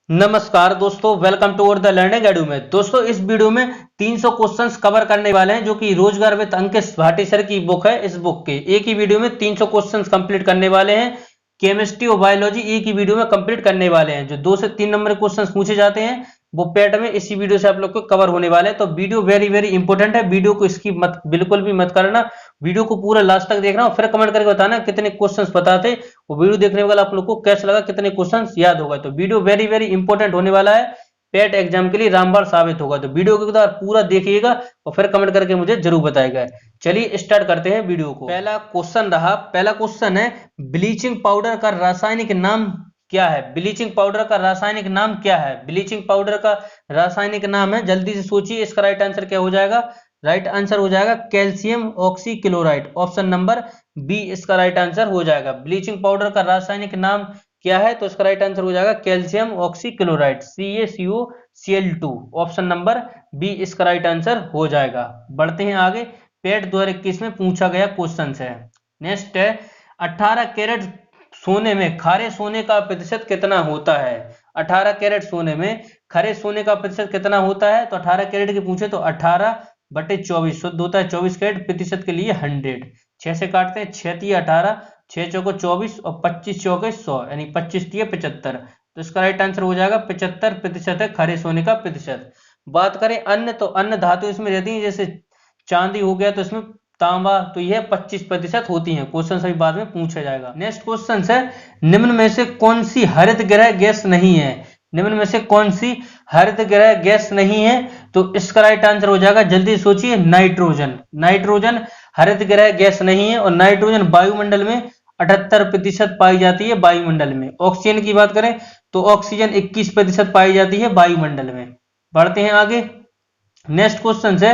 नमस्कार दोस्तों, welcome to the learning edu में। दोस्तों, इस वीडियो में 300 क्वेश्चंस कवर करने वाले हैं जो कि रोजगार विद अंकित भाटी सर की बुक है। इस बुक के एक ही वीडियो में 300 क्वेश्चंस कंप्लीट करने वाले हैं। केमिस्ट्री और बायोलॉजी एक ही वीडियो में कंप्लीट करने वाले हैं। जो 2 से 3 नंबर के क्वेश्चंस पूछे जाते हैं वो पेट में इसी वीडियो से आप लोग को कवर होने वाले हैं। तो वीडियो वेरी वेरी इंपॉर्टेंट है। वीडियो को स्किप मत बिल्कुल भी मत करना। वीडियो को पूरा लास्ट तक देखना और फिर कमेंट करके बताना कितने क्वेश्चंस पता थे। वो वीडियो देखने वाला आप लोग को कैसा लगा, कितने क्वेश्चंस याद होगा। तो वीडियो वेरी वेरी इंपॉर्टेंट होने वाला है। पेट एग्जाम के लिए रामबाण साबित होगा। तो वीडियो को पूरा देखिएगा और फिर कमेंट करके मुझे जरूर बताएगा। चलिए स्टार्ट करते हैं वीडियो को। पहला क्वेश्चन है, ब्लीचिंग पाउडर का रासायनिक नाम क्या है? ब्लीचिंग पाउडर का रासायनिक नाम क्या है? ब्लीचिंग पाउडर का रासायनिक नाम है, जल्दी से सोचिए, इसका राइट आंसर क्या हो जाएगा? राइट आंसर हो जाएगा calcium oxychloride. Option number B इसका राइट आंसर हो जाएगा। ब्लीचिंग पाउडर का रासायनिक नाम क्या है? तो इसका राइट आंसर हो जाएगा calcium oxychloride, CaCO-Cl2। Option number B इसका राइट आंसर हो जाएगा। बढ़ते हैं आगे। पेट 2021 में पूछा गया क्वेश्चन है। नेक्स्ट है, 18 कैरेट सोने में खारे सोने का प्रतिशत कितना होता है? 18 कैरेट सोने में खरे सोने का प्रतिशत कितना होता है? तो 18 कैरेट की पूछे तो 18/24 शुद्ध होता है। 24 कैरेट प्रतिशत के लिए 100। 6 से काटते हैं, 6 तिया 18, 6 चौको 24 और 25 चौके 100, यानी 25 तिया 75। तो इसका राइट आंसर हो जाएगा 75% है खरे सोने का प्रतिशत। बात करें अन्य, तो अन्य धातु इसमें रहती है, जैसे चांदी हो गया तो इसमें तांबा, तो यह 25% होती है। क्वेश्चन अभी बाद में पूछा जाएगा। नेक्स्ट क्वेश्चन है, निम्न में से कौन सी हरित गृह गैस नहीं है? निम्न में से कौन सी हरित गृह गैस नहीं है? तो इसका राइट आंसर हो जाएगा, जल्दी सोचिए, नाइट्रोजन। नाइट्रोजन हरित गृह गैस नहीं है और नाइट्रोजन वायुमंडल में 78% पाई जाती है वायुमंडल में। ऑक्सीजन की बात करें तो ऑक्सीजन 21% पाई जाती है वायुमंडल में। बढ़ते हैं आगे। नेक्स्ट क्वेश्चन है,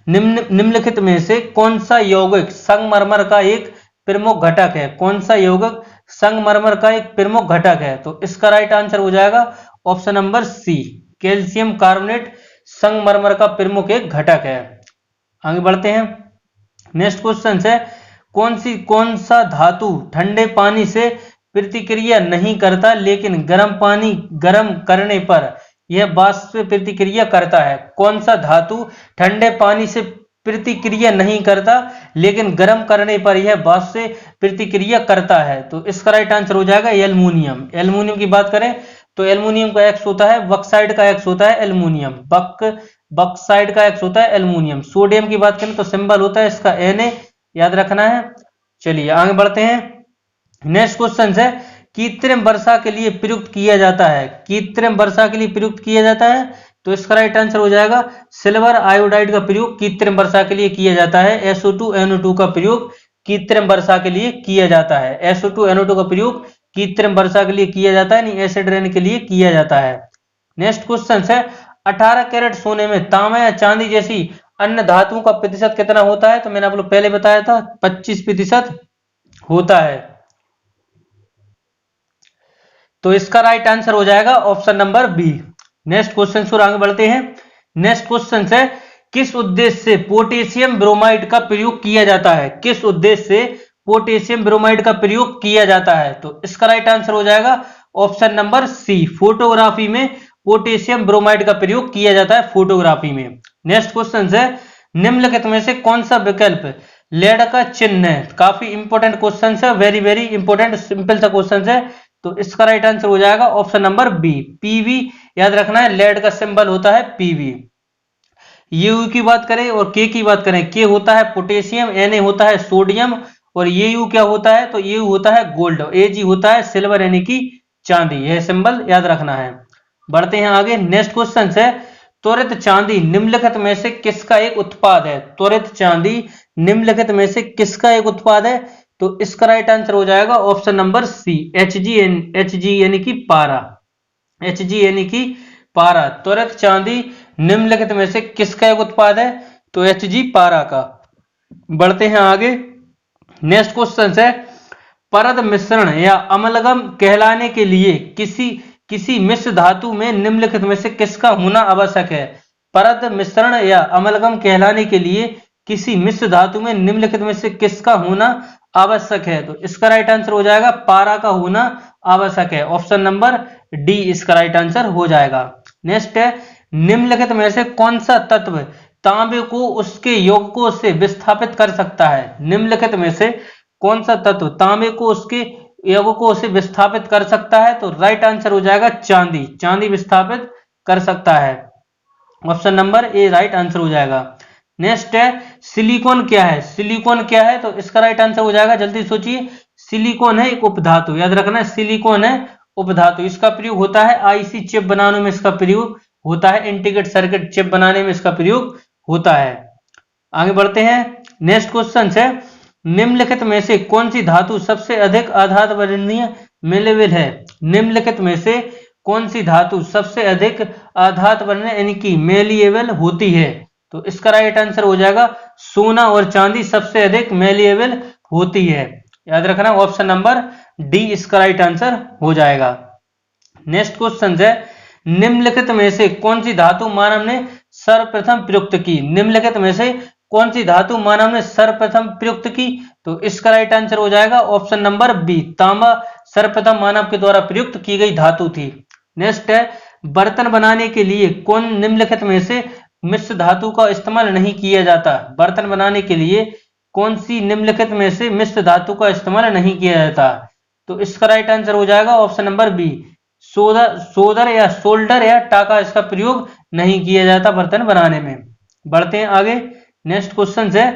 निम्नलिखित में से कौन सा यौगिक संगमरमर का एक प्रमुख घटक है? कौन सा यौगिक संगमरमर का एक प्रमुख घटक है? तो इसका राइट आंसर हो जाएगा option number C, calcium carbonate संगमरमर का प्रमुख एक घटक है। आगे बढ़ते हैं। नेक्स्ट क्वेश्चन है, कौन सा धातु ठंडे पानी से प्रतिक्रिया नहीं करता लेकिन गर्म करने पर यह वाष्प से प्रतिक्रिया करता है? कौन सा धातु ठंडे पानी से प्रतिक्रिया नहीं करता लेकिन गर्म करने पर यह वाष्प से प्रतिक्रिया करता है? तो इसका राइट आंसर हो जाएगा एल्युमिनियम। एल्युमिनियम की बात करें तो एल्युमिनियम का एक्स होता है बॉक्साइड का एक्स होता है एल्युमिनियम। बॉक्साइड का एक्स होता है एल्युमिनियम। सोडियम की बात करें तो सिंबल होता है इसका Na, याद रखना है। चलिए आगे बढ़ते हैं। नेक्स्ट क्वेश्चन है, कृत्रिम वर्षा के लिए प्रयुक्त किया जाता है? कृत्रिम वर्षा के लिए प्रयुक्त किया जाता है तो इसका राइट आंसर हो जाएगा सिल्वर आयोडाइड का प्रयोग कृत्रिम वर्षा के लिए किया जाता है। SO2NO2 का प्रयोग कृत्रिम वर्षा के लिए किया जाता है। SO2NO2 का प्रयोग कृत्रिम वर्षा के लिए किया जाता है, यानी एसिड रेन के लिए किया जाता है। नेक्स्ट क्वेश्चन है, 18 कैरेट सोने में तांबा या चांदी जैसी अन्य धातुओं का प्रतिशत कितना होता है? तो मैंने आप लोग पहले बताया था 25% होता है। तो इसका राइट आंसर हो जाएगा option number B. Next question से आगे बढ़ते हैं। नेक्स्ट क्वेश्चन है, किस उद्देश्य से पोटेशियम ब्रोमाइड का प्रयोग किया जाता है? किस उद्देश्य से पोटेशियम ब्रोमाइड का प्रयोग किया जाता है? तो इसका राइट आंसर हो जाएगा ऑप्शन नंबर सी, फोटोग्राफी में पोटेशियम ब्रोमाइड का प्रयोग किया जाता है, फोटोग्राफी में। नेक्स्ट क्वेश्चन है, निम्नलिखित में से कौन सा विकल्प लेड का चिन्ह है? काफी इंपॉर्टेंट क्वेश्चन है, वेरी वेरी इंपॉर्टेंट, सिंपल सा क्वेश्चन है। तो इसका राइट आंसर हो जाएगा ऑप्शन नंबर बी, PV। याद रखना है, लेड का सिंबल होता है PV। यू की बात करें और के की बात करें, के होता है पोटेशियम, Na होता है सोडियम और Au क्या होता है? तो Au होता है गोल्ड, Ag होता है सिल्वर, यानी कि चांदी। यह सिंबल याद रखना है। बढ़ते हैं आगे। नेक्स्ट क्वेश्चन है, त्वरित चांदी निम्नलिखित में से किसका एक उत्पाद है? त्वरित चांदी निम्नलिखित में से किसका एक उत्पाद है? तो इसका राइट आंसर हो जाएगा ऑप्शन नंबर सी, Hg यानी कि पारा। Hg यानी कि पारा। त्वरित चांदी निम्नलिखित में से किसका एक उत्पाद है? तो Hg पारा का। बढ़ते हैं आगे। नेक्स्ट क्वेश्चन है, परद मिश्रण या अमलगम कहलाने के लिए किसी मिश्र धातु में निम्नलिखित में से किसका होना आवश्यक है? परद मिश्रण या अमलगम कहलाने के लिए किसी मिश्र धातु में निम्नलिखित में से किसका होना आवश्यक है? तो इसका राइट आंसर हो जाएगा पारा का होना आवश्यक है। ऑप्शन नंबर डी इसका राइट आंसर हो जाएगा। नेक्स्ट है, निम्नलिखित में से कौन सा तत्व तांबे को उसके यौगिकों से विस्थापित कर सकता है? निम्नलिखित में से कौन सा तत्व तांबे को उसके यौगिकों से विस्थापित कर सकता है? तो राइट आंसर हो जाएगा चांदी। चांदी विस्थापित कर सकता है। ऑप्शन नंबर ए राइट आंसर हो जाएगा। नेक्स्ट है, सिलिकॉन क्या है? सिलिकॉन क्या है? तो इसका राइट आंसर हो जाएगा, जल्दी सोचिए। सिलिकॉन है एक उपधातु, याद रखना है, सिलिकॉन है उपधातु। इसका प्रयोग होता है आईसी चिप बनाने में, इसका प्रयोग होता है इंटीग्रेटेड सर्किट चिप बनाने में, इसका प्रयोग होता है। आगे बढ़ते हैं। नेक्स्ट क्वेश्चन है, निम्नलिखित में से कौन सी धातु सबसे अधिक आधार वर्णनीय मेलेबल है? निम्नलिखित में से कौन सी धातु सबसे अधिक आधार वर्णनीय यानी कि मेलिएबल होती है? तो इसका राइट आंसर हो जाएगा सोना और चांदी सबसे अधिक मेलिएबल होती है। याद रखना, ऑप्शन नंबर डी इसका राइट आंसर हो जाएगा। नेक्स्ट क्वेश्चन है, निम्नलिखित में से कौन सी धातु मानव ने सर्वप्रथम प्रयुक्त की? निम्नलिखित में से कौन सी धातु मानव ने सर्वप्रथम प्रयुक्त की? तो इसका राइट आंसर हो जाएगा ऑप्शन नंबर बी, तांबा सर्वप्रथम मानव के द्वारा प्रयुक्त की गई धातु थी। नेक्स्ट है, बर्तन बनाने के लिए कौन निम्नलिखित में से मिश्र धातु का इस्तेमाल नहीं किया जाता? बर्तन बनाने के लिए कौन सी निम्नलिखित में से मिश्र धातु का इस्तेमाल नहीं किया जाता? तो इसका राइट आंसर हो जाएगा ऑप्शन नंबर बी, सोदर या सोल्डर या टाका, इसका प्रयोग नहीं किया जाता बर्तन बनाने में। बढ़ते हैं आगे। नेक्स्ट क्वेश्चन है,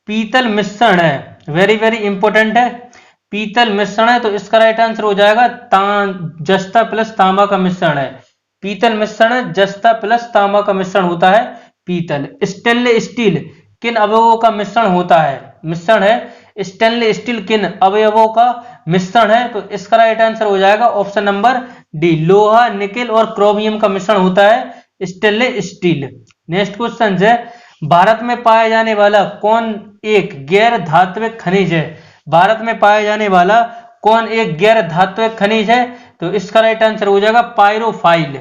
पीतल मिश्रण है, वेरी वेरी इंपॉर्टेंट है। पीतल मिश्रण है, तो इसका राइट आंसर हो जाएगा जस्ता प्लस तांबा का मिश्रण है। पीतल मिश्रण जस्ता प्लस तांबा का मिश्रण होता है पीतल। स्टेनलेस स्टील किन अवयवों का मिश्रण होता है? मिश्रण है स्टेनलेस स्टील किन अवयवों का मिश्रण है? तो इसका राइट आंसर हो जाएगा ऑप्शन नंबर डी, लोहा, निकेल और क्रोमियम का मिश्रण होता है स्टेनलेस स्टील। नेक्स्ट क्वेश्चन है, भारत में पाया जाने वाला कौन एक गैर धात्विक खनिज है? भारत में पाया जाने वाला कौन एक गैर धात्विक खनिज है? तो इसका राइट आंसर हो जाएगा पायरोफाइल।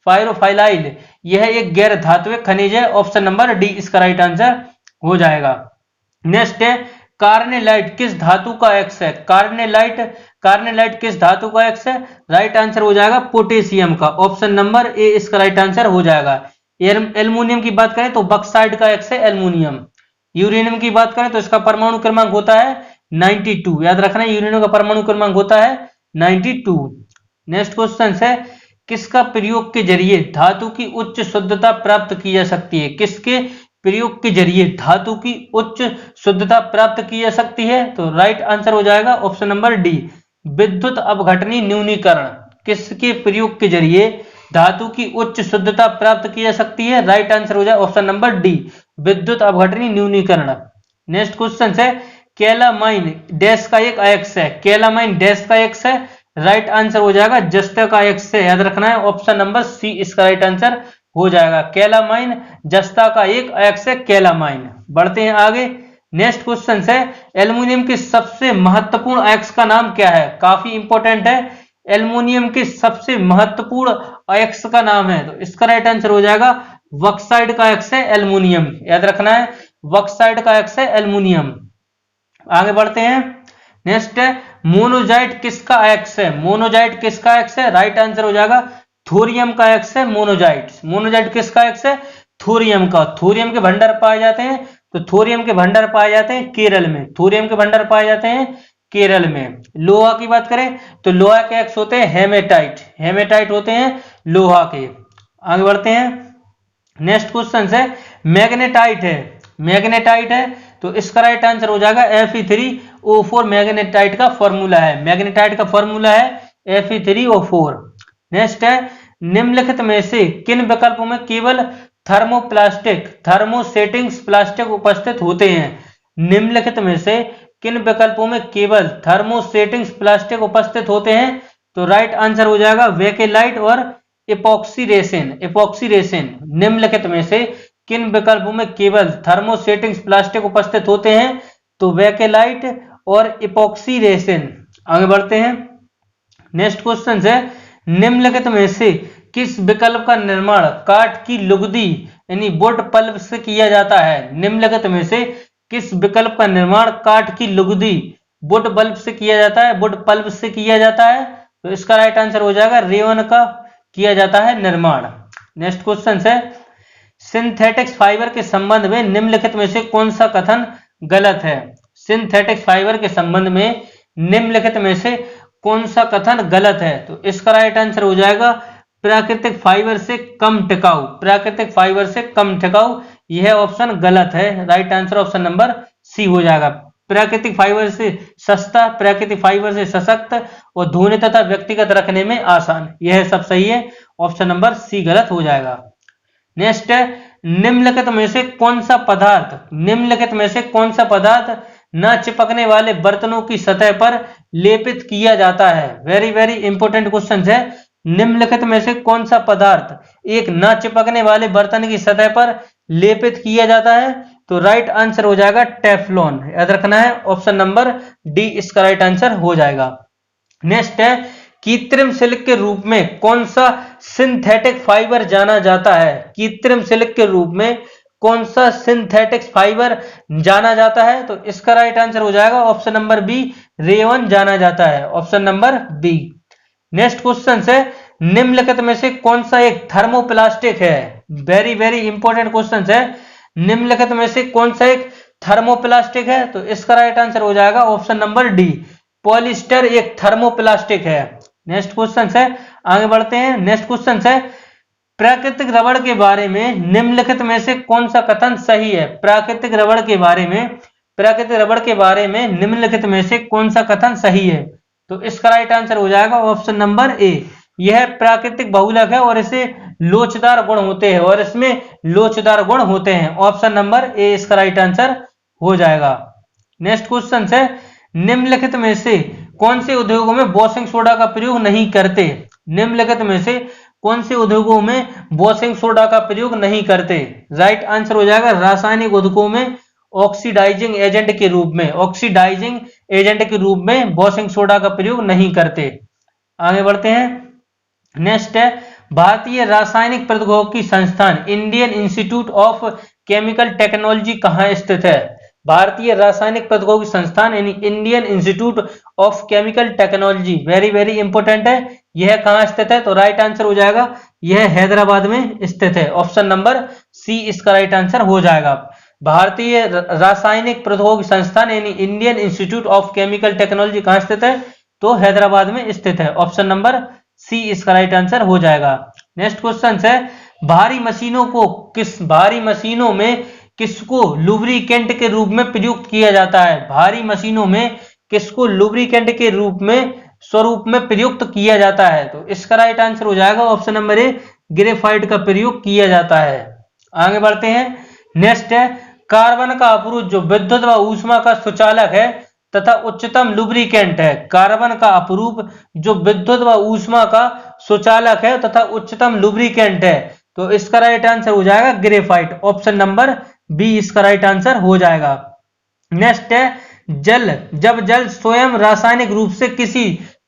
पायरोफाइलाइल यह एक गैर धात्विक खनिज है। ऑप्शन नंबर डी इसका राइट आंसर हो जाएगा। नेक्स्ट है, कार्नेलाइट किस धातु का एक्स है? कार्नेलाइट किस धातु का एक्स है? राइट आंसर हो जाएगा पोटेशियम का। ऑप्शन नंबर ए इसका राइट आंसर हो जाएगा। एल्युमिनियम की बात करें तो बक्साइट का एक्स है एल्युमिनियम। यूरेनियम की बात करें तो इसका परमाणु क्रमांक होता है 92। याद रखना, यूरेनियम का परमाणु क्रमांक होता है 92। नेक्स्ट क्वेश्चन है, किसका प्रयोग के जरिए धातु की उच्च शुद्धता प्राप्त की जा सकती है? किसके प्रयोग के जरिए धातु की उच्च शुद्धता प्राप्त की जा सकती है? तो राइट आंसर हो जाएगा ऑप्शन नंबर डी, विद्युत अपघटनी न्यूनीकरण। किसके प्रयोग के जरिए धातु की उच्च शुद्धता प्राप्त की जा सकती है? राइट आंसर हो जाए ऑप्शन नंबर डी, विद्युत अपघटनी न्यूनीकरण। नेक्स्ट क्वेश्चन है, कैलामाइन डैश का एक अयस्क है। कैलामाइन डैश का अयस्क है। राइट आंसर हो जाएगा जस्ता का अयस्क है। याद रखना है, ऑप्शन नंबर सी इसका राइट आंसर हो जाएगा। कैलामाइन जस्ता का एक अयस्क है कैलामाइन। बढ़ते हैं आगे। नेक्स्ट क्वेश्चन है, एल्युमिनियम के सबसे महत्वपूर्ण अयस्क का नाम क्या है? काफी इंपॉर्टेंट है। एल्युमिनियम के सबसे महत्वपूर्ण अयस्क का नाम है, तो इसका राइट आंसर हो जाएगा बॉक्साइट का अयस्क है एल्युमिनियम। याद रखना है, बॉक्साइट का अयस्क है एल्युमिनियम। आगे बढ़ते हैं। नेक्स्ट है, मोनोजाइट किसका अयस्क है? मोनोजाइट किसका अयस्क है? राइट आंसर हो जाएगा थोरियम का अयस्क है मोनोजाइट। मोनोजाइट किसका अयस्क है? थोरियम का। थोरियम के भंडार पाए जाते हैं, तो थोरियम के भंडार पाए जाते हैं केरल में। थोरियम के भंडार पाए जाते हैं केरल में। लोहा की बात करें तो लोहा के अयस्क होते हैं हेमेटाइट। हेमेटाइट होते हैं लोहा के। आगे बढ़ते हैं। नेक्स्ट क्वेश्चन है, मैग्नेटाइट है। मैग्नेटाइट है, तो इसका राइट आंसर हो जाएगा Fe3O4 मैग्नेटाइट का फॉर्मूला है। मैग्नेटाइट का फॉर्मूला है Fe3O4। नेक्स्ट है, निम्नलिखित में से किन विकल्पों में केवल थर्मोसेटिंग्स प्लास्टिक उपस्थित होते हैं? निम्नलिखित में से किन विकल्पों में केवल थर्मोसेटिंग्स प्लास्टिक उपस्थित होते हैं? तो राइट आंसर हो जाएगा वेकेलाइट और इपॉक्सी रेसिन। इपॉक्सी रेसिन निम्नलिखित में से किन विकल्पों में केवल थर्मोसेटिंग्स प्लास्टिक उपस्थित होते हैं? तो वेकेलाइट और इपॉक्सी रेसिन। आगे बढ़ते हैं। नेक्स्ट क्वेश्चन है, निम्नलिखित में से किस विकल्प का निर्माण काठ की लुगदी यानी वुड पल्प से किया जाता है? निम्नलिखित में से किस विकल्प का निर्माण काठ की लुगदी वुड पल्प से किया जाता है? वुड पल्प से किया जाता है। तो इसका राइट आंसर हो जाएगा रेयन का किया जाता है निर्माण। नेक्स्ट क्वेश्चन है, सिंथेटिक्स फाइबर के संबंध में निम्नलिखित में से कौन सा कथन गलत है? सिंथेटिक्स फाइबर के संबंध में निम्नलिखित में से कौन सा कथन गलत है? तो इसका राइट आंसर हो जाएगा प्राकृतिक फाइबर से कम टिकाऊ। प्राकृतिक फाइबर से कम टिकाऊ, यह ऑप्शन गलत है। Right answer option number C हो जाएगा। प्राकृतिक फाइबर से सस्ता, प्राकृतिक फाइबर से सशक्त और धोने तथा व्यक्तिगत रखने में आसान, यह सब सही है। ऑप्शन नंबर सी गलत हो जाएगा। नेक्स्ट है, निम्नलिखित में से कौन सा पदार्थ, निम्नलिखित में से कौन सा पदार्थ न चिपकने वाले बर्तनों की सतह पर लेपित किया जाता है? वेरी वेरी इंपॉर्टेंट क्वेश्चन है। निम्नलिखित में से कौन सा पदार्थ एक न चिपकने वाले बर्तन की सतह पर लेपित किया जाता है? तो राइट आंसर हो जाएगा टेफ्लॉन, याद रखना है। ऑप्शन नंबर डी इसका राइट आंसर हो जाएगा। नेक्स्ट है, कृत्रिम सिल्क के रूप में कौन सा सिंथेटिक फाइबर जाना जाता है? कृत्रिम सिल्क के रूप में कौन सा सिंथेटिक फाइबर जाना जाता है? तो इसका राइट आंसर हो जाएगा ऑप्शन नंबर बी, रेयन जाना जाता है। Option number B. Next question है, निम्नलिखित में से कौन सा एक थर्मोप्लास्टिक है? वेरी वेरी इंपॉर्टेंट क्वेश्चन है। निम्नलिखित में से कौन सा एक थर्मोप्लास्टिक है? तो इसका राइट आंसर हो जाएगा ऑप्शन नंबर डी, पॉलिस्टर एक थर्मोप्लास्टिक है। नेक्स्ट क्वेश्चन है, आगे बढ़ते हैं। नेक्स्ट क्वेश्चन है, प्राकृतिक रबड़ के बारे में निम्नलिखित में से कौन सा कथन सही है? प्राकृतिक रबड़ के बारे में, प्राकृतिक रबड़ के बारे में निम्नलिखित में से कौन सा कथन सही है? तो इसका राइट आंसर हो जाएगा ऑप्शन नंबर ए, यह प्राकृतिक बहुलक है और इसे लोचदार गुण होते हैं, और इसमें लोचदार गुण होते हैं। ऑप्शन नंबर ए इसका राइट आंसर हो जाएगा। नेक्स्ट क्वेश्चन है, निम्नलिखित में से कौन से उद्योगों में वॉशिंग सोडा का प्रयोग नहीं करते? निम्नलिखित में से कौन से उद्योगों में वॉशिंग सोडा का प्रयोग नहीं करते? राइट आंसर हो जाएगा रासायनिक उद्योगों में ऑक्सीडाइजिंग एजेंट के रूप में, ऑक्सीडाइजिंग एजेंट के रूप में वॉशिंग सोडा का प्रयोग नहीं करते। आगे बढ़ते हैं। नेक्स्ट है, भारतीय रासायनिक प्रौद्योगिकी संस्थान Indian institute of chemical technology कहाँ स्थित है? भारतीय रासायनिक प्रौद्योगिकी संस्थान यानी Indian institute of chemical technology, very very important है। यह कहाँ स्थित है? तो राइट आंसर हो जाएगा यह हैदराबाद में स्थित है। ऑप्शन नंबर सी इसका राइट आंसर हो जाएगा। भारतीय रासायनिक प्रौद्योगिकी संस्थान यानी Indian institute of chemical technology कहाँ स्थित है? तो हैदराबाद में स्थित है। ऑप्शन नंबर सी इसका राइट आंसर हो जाएगा। नेक्स्ट क्वेश्चन है, भारी मशीनों में किसको लुब्रिकेंट के रूप में प्रयुक्त किया जाता है? भारी मशीनों में किसको लुब्रिकेंट के स्वरूप में प्रयुक्त किया जाता है? तो इसका राइट आंसर हो जाएगा ऑप्शन नंबर ए, ग्रेफाइट का प्रयोग किया जाता है। आगे बढ़ते हैं। नेक्स्ट है, कार्बन का अपरूप जो विद्युत व ऊष्मा का सुचालक है तथा उच्चतम लुब्रिकेंट है। कार्बन का अपरूप जो विद्युत व ऊष्मा का सुचालक है तथा उच्चतम लुब्रिकेंट है। तो इसका राइट आंसर हो जाएगा ग्रेफाइट। ऑप्शन नंबर बी इसका राइट आंसर हो जाएगा। नेक्स्ट है, जब जल स्वयं रासायनिक रूप से किसी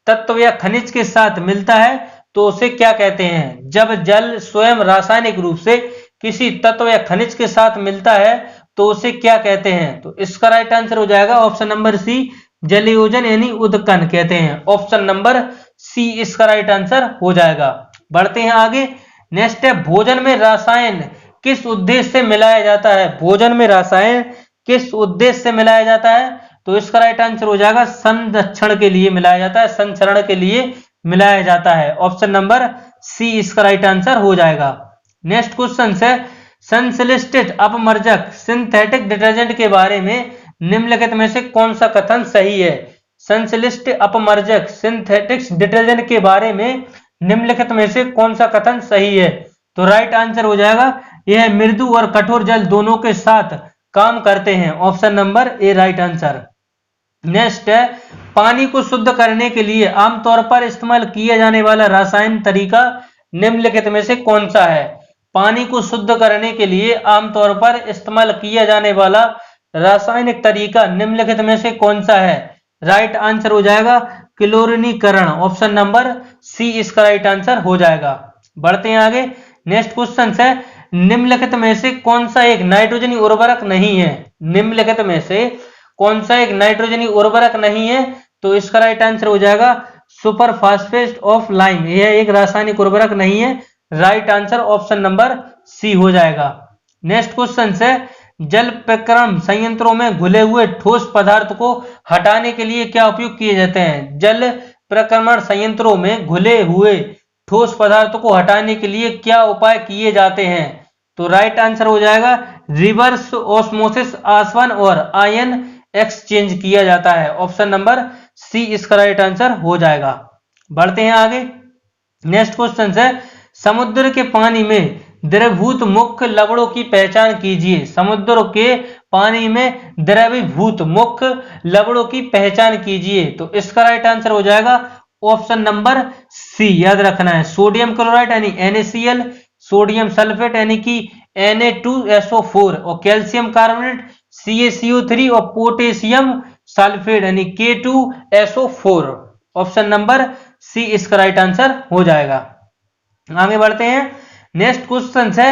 तत्व या खनिज के साथ मिलता है तो उसे क्या कहते हैं? जब जल स्वयं रासायनिक रूप से किसी तत्व या खनिज के साथ मिलता है तो उसे क्या कहते हैं? तो इसका राइट आंसर हो जाएगा ऑप्शन नंबर सी, जलयोजन यानी उदकन कहते हैं। ऑप्शन नंबर सी इसका राइट आंसर हो जाएगा। बढ़ते हैं आगे। नेक्स्ट है, भोजन में रसायन किस उद्देश्य से मिलाया जाता है? भोजन में रसायन किस उद्देश्य से मिलाया जाता है? तो इसका राइट आंसर हो जाएगा संरक्षण के लिए मिलाया जाता है, संचरण के लिए मिलाया जाता है। ऑप्शन नंबर सी इसका राइट आंसर हो जाएगा। नेक्स्ट क्वेश्चन है, संश्लिष्ट अपमर्जक सिंथेटिक डिटर्जेंट के बारे में निम्नलिखित में से कौन सा कथन सही है? संश्लिष्ट अपमर्जक सिंथेटिक डिटर्जेंट के बारे में निम्नलिखित में से कौन सा कथन सही है? तो राइट आंसर हो जाएगा यह मृदु और कठोर जल दोनों के साथ काम करते हैं। ऑप्शन नंबर ए राइट आंसर। नेक्स्ट है, पानी को शुद्ध करने के लिए आमतौर पर इस्तेमाल किया जाने वाला रासायनिक तरीका निम्नलिखित में से कौन सा है? पानी को शुद्ध करने के लिए आमतौर पर इस्तेमाल किया जाने वाला रासायनिक तरीका निम्नलिखित में से कौन सा है? राइट आंसर हो जाएगा क्लोरीनीकरण। ऑप्शन नंबर सी इसका राइट आंसर हो जाएगा। बढ़ते हैं आगे। नेक्स्ट क्वेश्चन है, निम्नलिखित में से कौन सा एक नाइट्रोजनी उर्वरक नहीं है? निम्नलिखित में से कौन सा एक नाइट्रोजनी उर्वरक नहीं है? तो इसका राइट आंसर हो जाएगा सुपरफॉस्फेट ऑफ लाइम, यह एक रासायनिक उर्वरक नहीं है। Right answer option number C हो जाएगा। नेक्स्ट क्वेश्चन से जल प्रक्रम संयंत्रों में घुले हुए ठोस पदार्थ को हटाने के लिए क्या उपयोग किए जाते हैं? जल प्रक्रमण संयंत्रों में घुले हुए ठोस पदार्थ को हटाने के लिए क्या उपाय किए जाते हैं? तो राइट आंसर हो जाएगा रिवर्स ऑस्मोसिस आसवन और आयन एक्सचेंज किया जाता है। ऑप्शन नंबर सी इसका राइट आंसर हो जाएगा। बढ़ते हैं आगे। नेक्स्ट क्वेश्चन है समुद्र के पानी में द्रवीभूत मुख्य लवणों की पहचान कीजिए। समुद्र के पानी में द्रवीभूत मुख्य लवणों की पहचान कीजिए। तो इसका राइट आंसर हो जाएगा ऑप्शन नंबर सी, याद रखना है। सोडियम क्लोराइड यानी NaCl, सोडियम सल्फेट यानी कि Na2SO4 और कैल्शियम कार्बोनेट CaCO3 और पोटेशियम सल्फेट यानी K2SO4। ऑप्शन नंबर सी इसका राइट आंसर हो जाएगा। आगे बढ़ते हैं। नेक्स्ट क्वेश्चन है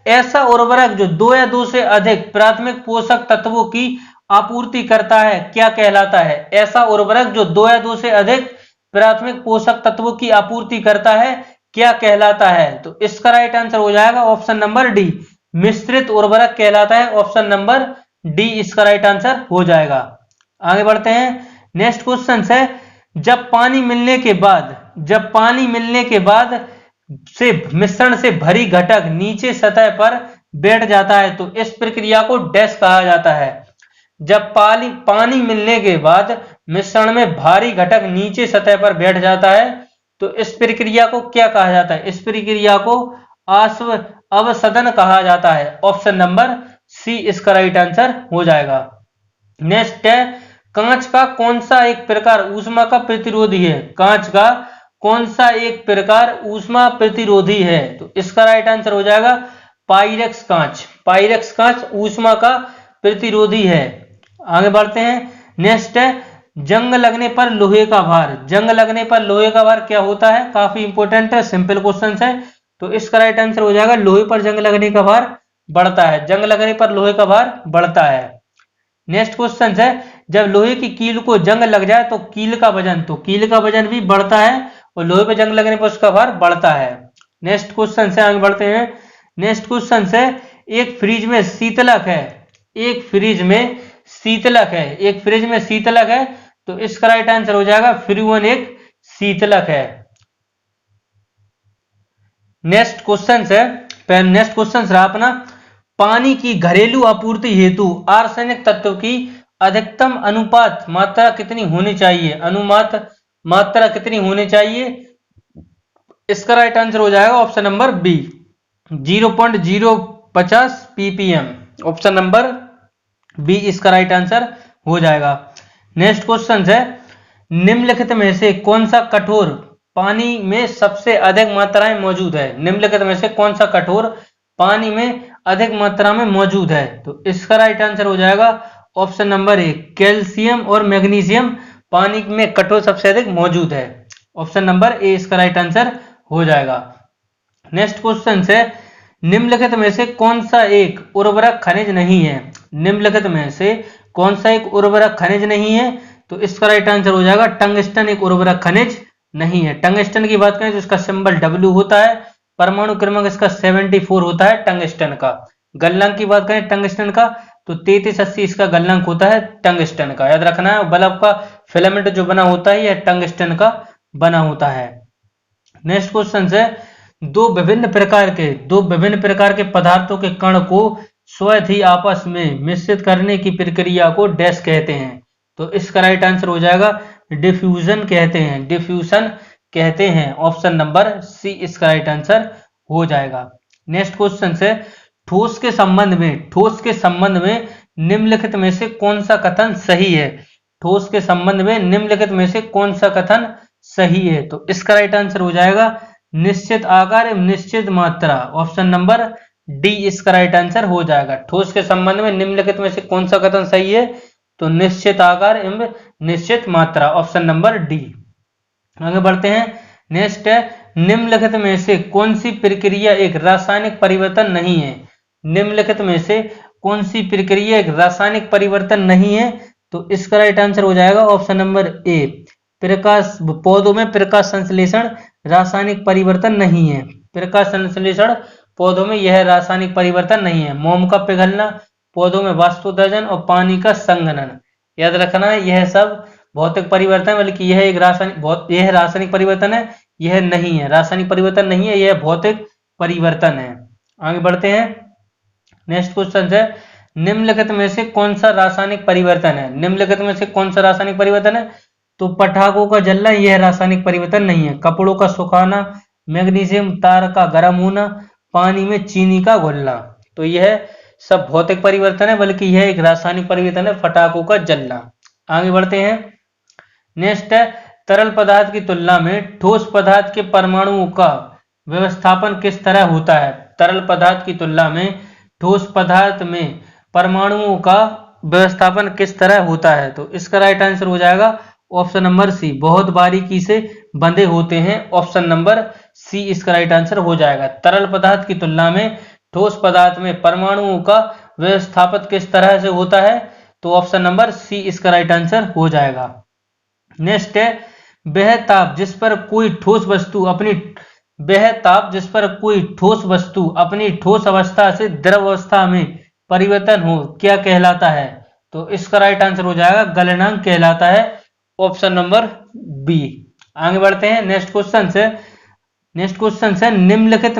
ऐसा उर्वरक जो 2 या 2 से अधिक प्राथमिक पोषक तत्वों की आपूर्ति करता है क्या कहलाता है? ऐसा उर्वरक जो 2 या 2 से अधिक प्राथमिक पोषक तत्वों की आपूर्ति करता है क्या कहलाता है? तो इसका राइट आंसर हो जाएगा ऑप्शन नंबर डी, मिश्रित उर्वरक कहलाता है। ऑप्शन नंबर डी इसका राइट आंसर हो जाएगा। आगे बढ़ते हैं। नेक्स्ट क्वेश्चन है जब पानी मिलने के बाद से मिश्रण से भरी घटक नीचे सतह पर बैठ जाता है तो इस प्रक्रिया को डैश कहा जाता है। जब पानी मिलने के बाद मिश्रण में भारी घटक नीचे सतह पर बैठ जाता है तो इस प्रक्रिया को क्या कहा जाता है? इस प्रक्रिया को अवसदन कहा जाता है। ऑप्शन नंबर सी इसका राइट आंसर हो जाएगा। नेक्स्ट है कांच का कौन सा एक प्रकार ऊष्मा का प्रतिरोधी है? कांच का कौन सा एक प्रकार ऊष्मा प्रतिरोधी है? तो इसका राइट आंसर हो जाएगा पाइरेक्स कांच। पाइरेक्स कांच ऊष्मा का प्रतिरोधी है। आगे बढ़ते हैं। नेक्स्ट है जंग लगने पर लोहे का भार। जंग लगने पर लोहे का भार क्या होता है? काफी इंपॉर्टेंट है, सिंपल क्वेश्चन है। तो इसका राइट आंसर हो जाएगा लोहे पर जंग लगने का भार बढ़ता है। जंग लगने पर लोहे का भार बढ़ता है। नेक्स्ट क्वेश्चन है जब लोहे की कील को जंग लग जाए तो कील का वजन भी बढ़ता है और लोहे पर जंग लगने पर उसका भार बढ़ता है। नेक्स्ट क्वेश्चन से आगे बढ़ते हैं। नेक्स्ट क्वेश्चन से एक फ्रिज में शीतलक है तो इसका राइट आंसर हो जाएगा फ्रीवन एक शीतलक है। नेक्स्ट क्वेश्चन रहा अपना पानी की घरेलू आपूर्ति हेतु आर्सेनिक तत्व की अधिकतम अनुपात मात्रा कितनी होनी चाहिए? इसका राइट आंसर हो जाएगा option number B 0.050 ppm। Option number B इसका राइट आंसर हो जाएगा। नेक्स्ट क्वेश्चन है निम्नलिखित में से कौन सा कठोर पानी में सबसे अधिक मात्रा में मौजूद है? निम्नलिखित में से कौन सा कठोर पानी में अधिक मात्रा में मौजूद है? तो इसका राइट आंसर हो जाएगा ऑप्शन नंबर ए कैल्शियम और मैग्नीशियम पानी में कठोर सबसे अधिक मौजूद है। ऑप्शन नंबर ए इसका राइट आंसर हो जाएगा। नेक्स्ट क्वेश्चन है निम्नलिखित में से कौन सा एक उर्वरक खनिज नहीं है? निम्नलिखित में से कौन सा एक उर्वरक खनिज नहीं है? तो इसका राइट आंसर हो जाएगा टंगस्टन एक उर्वरक खनिज नहीं है। टंगस्टन की बात करें तो इसका सिंबल W होता है, परमाणु क्रमांक इसका 74 होता है टंगस्टन का। गलनांक की बात करें टंगस्टन का तो 3380 इसका गलनांक होता है टंगस्टन का, याद रखना है। बल्ब का फिलामेंट जो बना होता है यह टंगस्टन का बना होता है। नेक्स्ट क्वेश्चन है दो विभिन्न प्रकार के पदार्थों के कण को स्वयं ही आपस में मिश्रित करने की प्रक्रिया को डैश कहते हैं? तो इसका राइट आंसर हो जाएगा डिफ्यूजन कहते हैं। ऑप्शन नंबर सी इसका राइट आंसर हो जाएगा। नेक्स्ट क्वेश्चन है ठोस के संबंध में निम्नलिखित में से कौन सा कथन सही है? ठोस के संबंध में निम्नलिखित में से कौन सा कथन सही है? तो इसका राइट आंसर हो जाएगा निश्चित आकार एवं निश्चित मात्रा। ऑप्शन नंबर डी इसका राइट आंसर हो जाएगा। ठोस के संबंध में निम्नलिखित में से कौन सा कथन सही है? तो निश्चित आकार एवं निश्चित मात्रा। Option number D. आगे बढ़ते हैं। नेक्स्ट है निम्नलिखित में से कौन सी प्रक्रिया एक रासायनिक परिवर्तन नहीं है? निम्नलिखित में से कौन सी प्रक्रिया एक रासायनिक परिवर्तन नहीं है? तो इसका राइट आंसर हो जाएगा ऑप्शन नंबर ए प्रकाश पौधों में प्रकाश संश्लेषण रासायनिक परिवर्तन नहीं है। प्रकाश संश्लेषण पौधों में यह रासायनिक परिवर्तन नहीं है। मोम का पिघलना, पौधों में वाष्पोत्सर्जन और पानी का संघनन, याद रखना है यह सब भौतिक परिवर्तन, बल्कि यह एक यह रासायनिक परिवर्तन है, यह नहीं है। रासायनिक परिवर्तन नहीं है, यह भौतिक परिवर्तन है। आगे बढ़ते हैं। नेक्स्ट क्वेश्चन है, निम्नलिखित में से कौन सा रासायनिक परिवर्तन है? निम्नलिखित में से कौन सा रासायनिक परिवर्तन है? तो पटाखों का जलना यह रासायनिक परिवर्तन नहीं है। कपड़ों का सुखाना, मैग्नीशियम तार का गर्म होना, पानी में चीनी का घुलना, तो यह सब भौतिक परिवर्तन है, बल्कि यह एक रासायनिक परिवर्तन है, पटाखों का जलना। आगे बढ़ते हैं। नेक्स्ट है, तरल पदार्थ की तुलना में ठोस पदार्थ के परमाणुओं का व्यवस्थापन किस तरह होता है? तरल पदार्थ की तुलना में ठोस पदार्थ में परमाणुओं का व्यवस्थापन किस तरह होता है? तो इसका राइट आंसर हो जाएगा ऑप्शन नंबर सी, बहुत बारीकी से बंधे होते हैं। ऑप्शन नंबर सी इसका राइट आंसर हो जाएगा। तरल पदार्थ की तुलना में ठोस पदार्थ में परमाणुओं का व्यवस्थापन किस तरह से होता है? तो ऑप्शन नंबर सी इसका राइट आंसर हो जाएगा। नेक्स्ट है, वह ताप जिस पर कोई ठोस वस्तु अपनी ठोस अवस्था से द्रव अवस्था में परिवर्तन हो क्या कहलाता है? तो इसका राइट आंसर हो जाएगा गलनांक कहलाता है। Option number B. आगे बढ़ते हैं। नेक्स्ट क्वेश्चन है, निम्नलिखित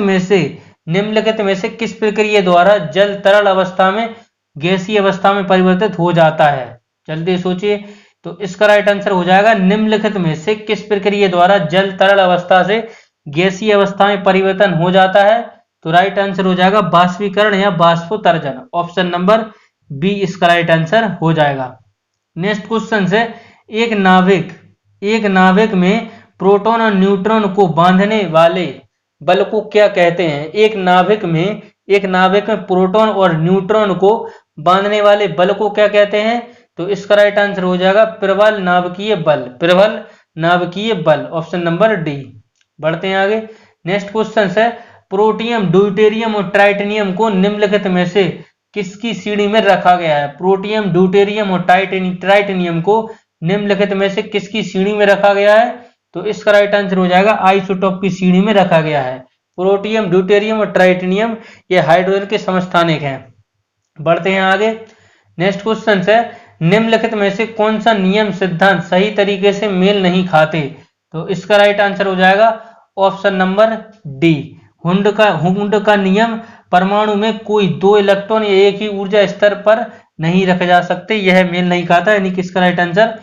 में से किस प्रक्रिया द्वारा जल तरल अवस्था में गैसीय अवस्था में परिवर्तित हो जाता है? जल्दी सोचिए। तो इसका राइट आंसर हो जाएगा निम्नलिखित में से किस प्रक्रिया द्वारा जल तरल अवस्था से गैसीय अवस्था में परिवर्तन हो जाता है? तो राइट आंसर हो जाएगा बाष्पीकरण या बाष्पोत्सर्जन। ऑप्शन नंबर बी इसका राइट आंसर हो जाएगा। नेक्स्ट क्वेश्चन है, एक नाभिक में प्रोटॉन और न्यूट्रॉन को बांधने वाले बल को क्या कहते हैं? एक नाभिक में प्रोटॉन और न्यूट्रॉन को बांधने वाले बल को क्या कहते हैं? तो इसका राइट आंसर हो जाएगा प्रबल नाभिकीय बल। Option number D. बढ़ते हैं आगे। नेक्स्ट क्वेश्चन है, प्रोटियम, ड्यूटेरियम और ट्राइटेनियम को निम्नलिखित में से किसकी श्रेणी में रखा गया है? प्रोटियम, ड्यूटेरियम और ट्राइटेनियम को निम्नलिखित में से किसकी श्रेणी में रखा गया है? तो इसका राइट आंसर हो जाएगा आइसोटोप की श्रेणी में रखा गया है। प्रोटियम, ड्यूटेरियम और ट्राइटेनियम ये हाइड्रोजन के समस्थानिक हैं। बढ़ते हैं आगे। नेक्स्ट क्वेश्चन है, निम्नलिखित में से कौन सा नियम सिद्धांत सही तरीके से मेल नहीं खाते? तो इसका राइट आंसर हो जाएगा ऑप्शन नंबर डी, हुंड का नियम। परमाणु में कोई दो इलेक्ट्रॉन या एक ही ऊर्जा स्तर पर नहीं रखे जा सकते, यह मेल नहीं खाता, यानी कि इसका right answer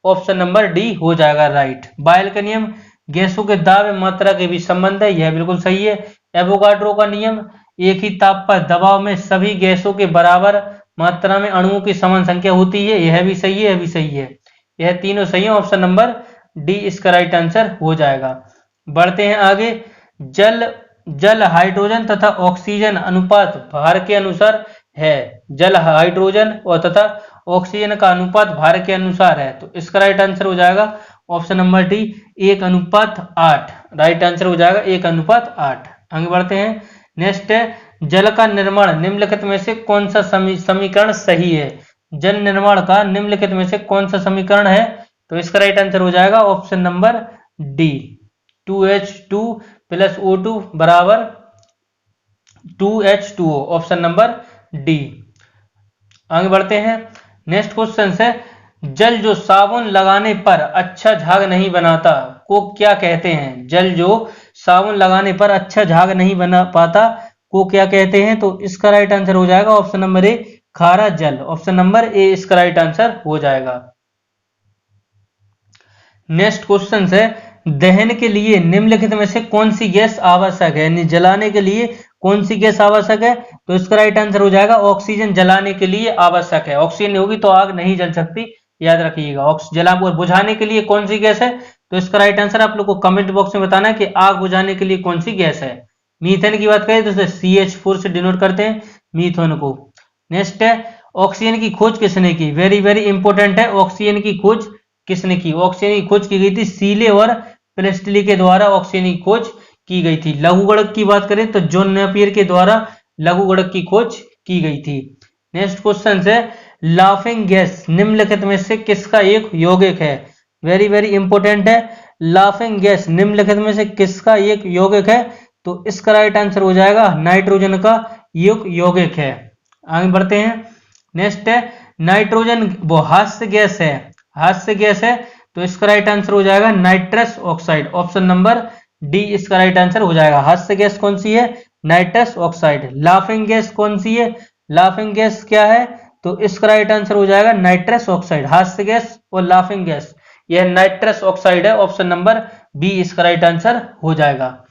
option number D हो जाएगा राइट। बायल का नियम, गैसों के दाब एवं मात्रा के बीच संबंध है, यह बिल्कुल सही है। एवोगाड्रो का नियम, एक ही ताप पर दबाव में सभी गैसों के बराबर मात्रा में अणुओं की समान संख्या होती है, यह भी सही है, यह भी सही है। यह तीनों सही है। ऑप्शन नंबर डी इसका राइट आंसर हो जाएगा। बढ़ते हैं आगे। जल हाइड्रोजन तथा ऑक्सीजन अनुपात भार के अनुसार है। जल हाइड्रोजन और तथा ऑक्सीजन का अनुपात भार के अनुसार है, तो इसका राइट आंसर हो जाएगा option number D 1:8। Right answer हो जाएगा 1:8। आगे बढ़ते हैं। नेक्स्ट है, जल का निर्माण निम्नलिखित में से कौन सा समीकरण सही है? जल निर्माण का निम्नलिखित में से कौन सा समीकरण है? तो इसका राइट आंसर हो जाएगा option number D, 2H2 + O2 बराबर 2H2O। Option number D. आगे बढ़ते हैं। नेक्स्ट क्वेश्चन है, जल जो साबुन लगाने पर अच्छा झाग नहीं बनाता को क्या कहते हैं? जल जो साबुन लगाने पर अच्छा झाग नहीं बना पाता को क्या कहते हैं? तो इसका राइट आंसर हो जाएगा ऑप्शन नंबर ए, खारा जल। ऑप्शन नंबर ए इसका राइट आंसर हो जाएगा। नेक्स्ट क्वेश्चन है, दहन के लिए निम्नलिखित में से कौन सी गैस आवश्यक है? यानी जलाने के लिए कौन सी गैस आवश्यक है? तो इसका राइट आंसर हो जाएगा ऑक्सीजन जलाने के लिए आवश्यक है। ऑक्सीजन होगी तो आग नहीं जल सकती, याद रखिएगा। जलाने बुझाने के लिए कौन सी गैस है? तो इसका राइट आंसर आप लोग को कमेंट बॉक्स में बताना है कि आग बुझाने के लिए कौन सी गैस है। मीथेन की बात करें तो CH4 से डिनोट करते हैं मीथेन को। नेक्स्ट है, ऑक्सीजन की खोज किसने की? वेरी वेरी इंपॉर्टेंट है। ऑक्सीजन की खोज किसने की? ऑक्सीजन की खोज की गई थी सीले और प्रेस्टली के द्वारा ऑक्सीजन की खोज की गई थी। लघुगणक की बात करें तो जॉन नेपियर के द्वारा लघुगणक की खोज की गई थी। नेक्स्ट क्वेश्चन है, लाफिंग गैस निम्नलिखित में से किसका एक यौगिक है? वेरी वेरी इंपॉर्टेंट है। लाफिंग गैस निम्नलिखित में से किसका एक यौगिक है? तो इसका राइट आंसर हो जाएगा नाइट्रोजन का एक यौगिक है। आगे बढ़ते हैं। नेक्स्ट है नाइट्रोजन वो हास्य गैस है, हास्य गैस है, तो इसका राइट आंसर हो जाएगा nitrous oxide. Option number D इसका राइट आंसर हो जाएगा। हास्य गैस कौन सी है? Nitrous oxide. लाफिंग गैस कौन सी है? लाफिंग गैस क्या है? तो इसका राइट आंसर हो जाएगा नाइट्रस ऑक्साइड। हास्य गैस और लाफिंग गैस यह नाइट्रस ऑक्साइड है। ऑप्शन नंबर बी इसका राइट आंसर हो जाएगा।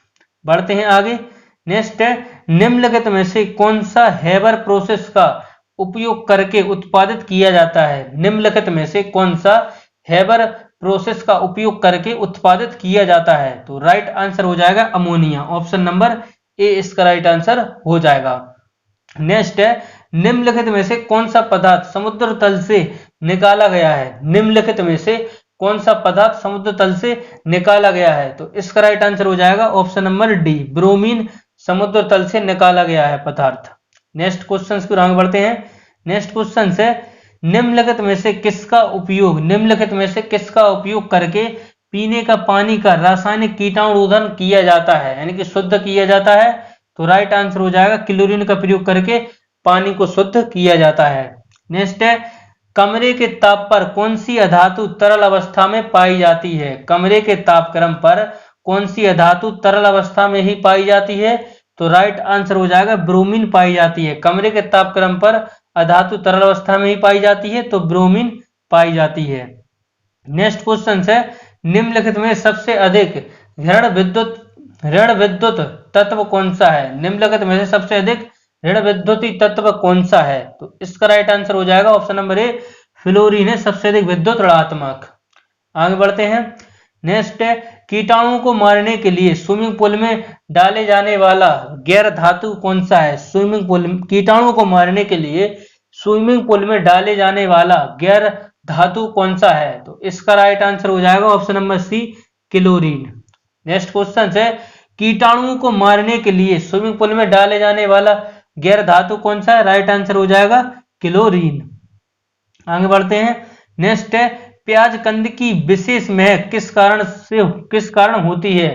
बढ़ते हैं आगे। नेक्स्ट है निम्नलिखित में से कौन सा हेबर प्रोसेस का उपयोग करके उत्पादित किया जाता है? निम्नलिखित में से कौन सा हेबर प्रोसेस का उपयोग करके उत्पादित किया जाता है? तो राइट आंसर हो जाएगा अमोनिया। ऑप्शन नंबर ए इसका राइट आंसर हो जाएगा। नेक्स्ट है निम्नलिखित में से कौन सा पदार्थ समुद्र तल से निकाला गया है? निम्नलिखित में से कौन सा पदार्थ समुद्र तल से निकाला गया है? तो इसका राइट आंसर हो जाएगा ऑप्शन नंबर डी ब्रोमीन समुद्र तल से निकाला गया है पदार्थ। नेक्स्ट क्वेश्चन की ओर आगे बढ़ते हैं। नेक्स्ट क्वेश्चन है निम्नलिखित में से किसका उपयोग, निम्नलिखित में से किसका उपयोग करके पीने का पानी का रासायनिक कीटाणुरोधन किया जाता है, यानी कि शुद्ध किया जाता है? तो राइट आंसर हो जाएगा क्लोरीन का प्रयोग करके पानी को शुद्ध किया जाता है। नेक्स्ट है कमरे के ताप पर कौन सी अधातु तरल अवस्था में पाई जाती है? कमरे के तापक्रम पर कौन सी अधातु तरल अवस्था में ही पाई जाती है? तो राइट आंसर हो जाएगा ब्रोमीन पाई जाती है। कमरे के तापक्रम पर अधातु तरल अवस्था में ही पाई जाती है, तो ब्रोमीन पाई जाती है। नेक्स्ट क्वेश्चन है निम्नलिखित में सबसे अधिक ऋण विद्युत तत्व कौन सा है? निम्नलिखित में से सबसे अधिक ऋण विद्युतीय तत्व कौन सा है? तो इसका राइट आंसर हो जाएगा ऑप्शन नंबर ए फ्लोरीन है सबसे अधिक विद्युत ऋणात्मक। आगे बढ़ते हैं। नेक्स्ट है कीटाणुओं को मारने के लिए स्विमिंग पूल में डाले जाने वाला गैर धातु कौन सा है? स्विमिंग पूल कीटाणुओं को मारने के लिए स्विमिंग पूल में डाले जाने वाला गैर धातु कौन सा है? तो इसका राइट आंसर हो जाएगा option number C chlorine. Next question है कीटाणुओं को मारने के लिए स्विमिंग पूल में डाले जाने वाला गैर धातु कौन सा है? राइट आंसर हो जाएगा क्लोरीन। आगे बढ़ते हैं। नेक्स्ट है प्याज कंद की विशेष महक किस कारण होती है?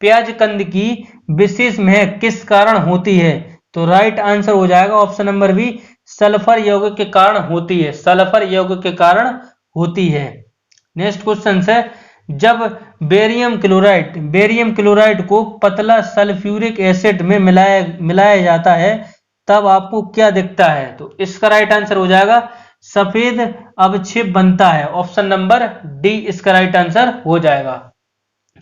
प्याज कंद की विशेष महक किस कारण होती है? तो राइट आंसर हो जाएगा ऑप्शन नंबर बी सल्फर यौगिक के कारण होती है। सल्फर यौगिक के कारण होती है। नेक्स्ट क्वेश्चन है जब बेरियम क्लोराइड को पतला सल्फ्यूरिक एसिड में मिलाया जाता है तब आपको क्या दिखता है? तो इसका राइट आंसर हो जाएगा सफेद अवक्षेप बनता है। ऑप्शन नंबर डी इसका राइट आंसर हो जाएगा।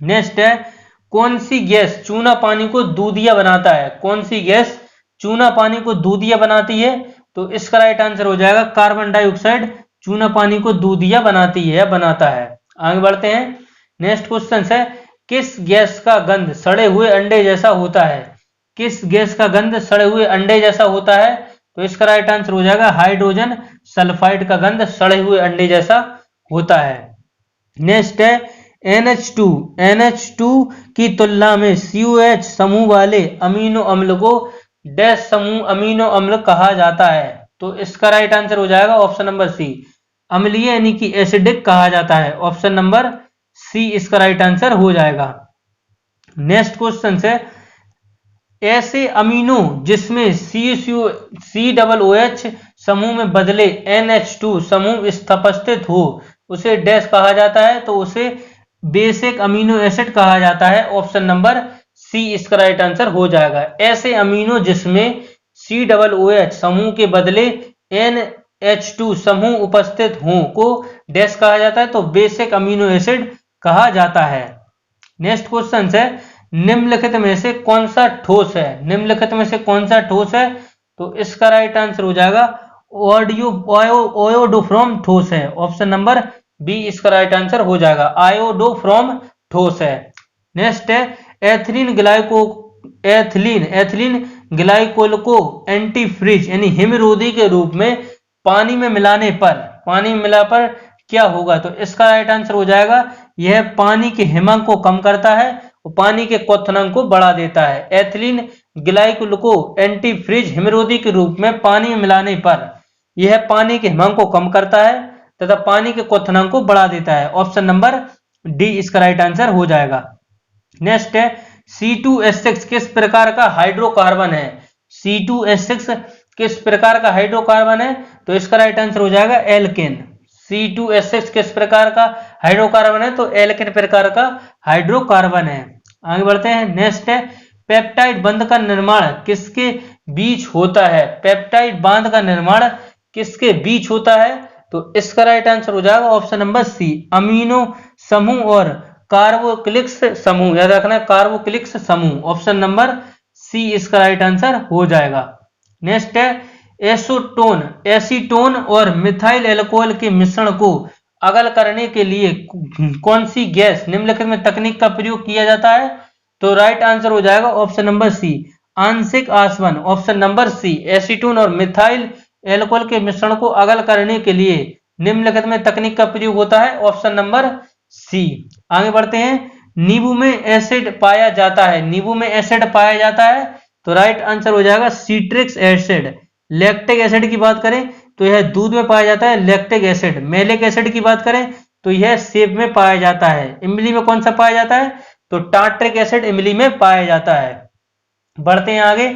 नेक्स्ट है कौन सी गैस चूना पानी को दूधिया बनाता है? कौन सी गैस चूना पानी को दूधिया बनाती है? तो इसका राइट आंसर हो जाएगा कार्बन डाइऑक्साइड चूना पानी को दूधिया बनाती है या बनाता है। आगे बढ़ते हैं। नेक्स्ट क्वेश्चन है किस गैस का गंध सड़े हुए अंडे जैसा होता है? किस गैस का गंध सड़े हुए अंडे जैसा होता है? तो इसका राइट आंसर हो जाएगा हाइड्रोजन सल्फाइड का गंध सड़े हुए अंडे जैसा होता है। नेक्स्ट है NH2 की तुलना में COH समूह वाले अमीनो अम्ल को डैश समूह अमीनो अम्ल कहा जाता है? तो इसका राइट आंसर हो जाएगा ऑप्शन नंबर सी अम्लीय यानी कि एसिडिक कहा जाता है। ऑप्शन नंबर सी इसका राइट आंसर हो जाएगा। नेक्स्ट क्वेश्चन है ऐसे अमीनो जिसमें COOH समूह में बदले NH2 समूह उपस्थित हो उसे डैश कहा जाता है? तो उसे बेसिक अमीनो एसिड कहा जाता है। ऑप्शन नंबर सी इसका राइट आंसर हो जाएगा। ऐसे अमीनो जिसमें COOH समूह के बदले NH2 समूह उपस्थित हो को डैश कहा जाता है? तो बेसिक अमीनो एसिड कहा जाता है। नेक्स्ट क्वेश्चन है निम्नलिखित में से कौन सा ठोस है? निम्नलिखित में से कौन सा ठोस है? तो इसका राइट आंसर हो जाएगा आयोडोफ्रोम ठोस है। ऑप्शन नंबर बी इसका राइट आंसर हो जाएगा। आयोडोफ्रोम ठोस है। नेक्स्ट है एथिलीन ग्लाइकोल को एंटीफ्रीज यानी हिमरोधी के रूप में पानी में मिलाने पर क्या होगा? तो इसका राइट आंसर हो जाएगा यह पानी के हिमांक को कम करता है और पानी के क्वथनांक को बढ़ा देता है। एथिलीन ग्लाइकोल को एंटीफ्रीज हिमरोधी के रूप में पानी में मिलाने पर यह पानी के हिमांक को कम करता है तथा पानी के क्वथनांक को बढ़ा देता है। ऑप्शन नंबर डी इसका राइट आंसर हो जाएगा। नेक्स्ट है C2H6 किस प्रकार का हाइड्रोकार्बन है? C2H6 किस प्रकार का हाइड्रोकार्बन है? तो इसका राइट आंसर हो जाएगा एल्केन। C2H6 किस प्रकार का हाइड्रोकार्बन है? तो एल्केन प्रकार का हाइड्रोकार्बन है। आगे बढ़ते हैं। नेक्स्ट है पेप्टाइड बंध का निर्माण किसके बीच होता है? पेप्टाइड बांध का निर्माण किसके बीच होता है? तो इसका राइट आंसर हो जाएगा ऑप्शन नंबर सी, अमीनो समूह और कार्बोक्सिलिक समूह। याद रखना है कार्बोक्सिलिक समूह। ऑप्शन नंबर सी इसका राइट आंसर हो जाएगा। नेक्स्ट है एसीटोन और मिथाइल एल्कोहल के मिश्रण को अगल करने के लिए कौन सी गैस निम्नलिखित में तकनीक का प्रयोग किया जाता है? तो राइट आंसर हो जाएगा ऑप्शन नंबर सी, आंशिक आसवन। ऑप्शन नंबर सी, एसीटोन और मिथाइल एल्कोहल के मिश्रण को अगल करने के लिए निम्नलिखित में तकनीक का प्रयोग होता है। Option number C. आगे बढ़ते हैं। नींबू में एसिड पाया जाता है, नींबू में एसिड पाया जाता है तो राइट आंसर हो जाएगा सिट्रिक एसिड। लैक्टिक एसिड की बात करें तो यह दूध में पाया जाता है, लैक्टिक एसिड। मैलिक एसिड की बात करें तो यह सेब में पाया जाता है। इमली में कौन सा पाया जाता है? तो टार्ट्रिक एसिड इमली में पाया जाता है। बढ़ते हैं आगे।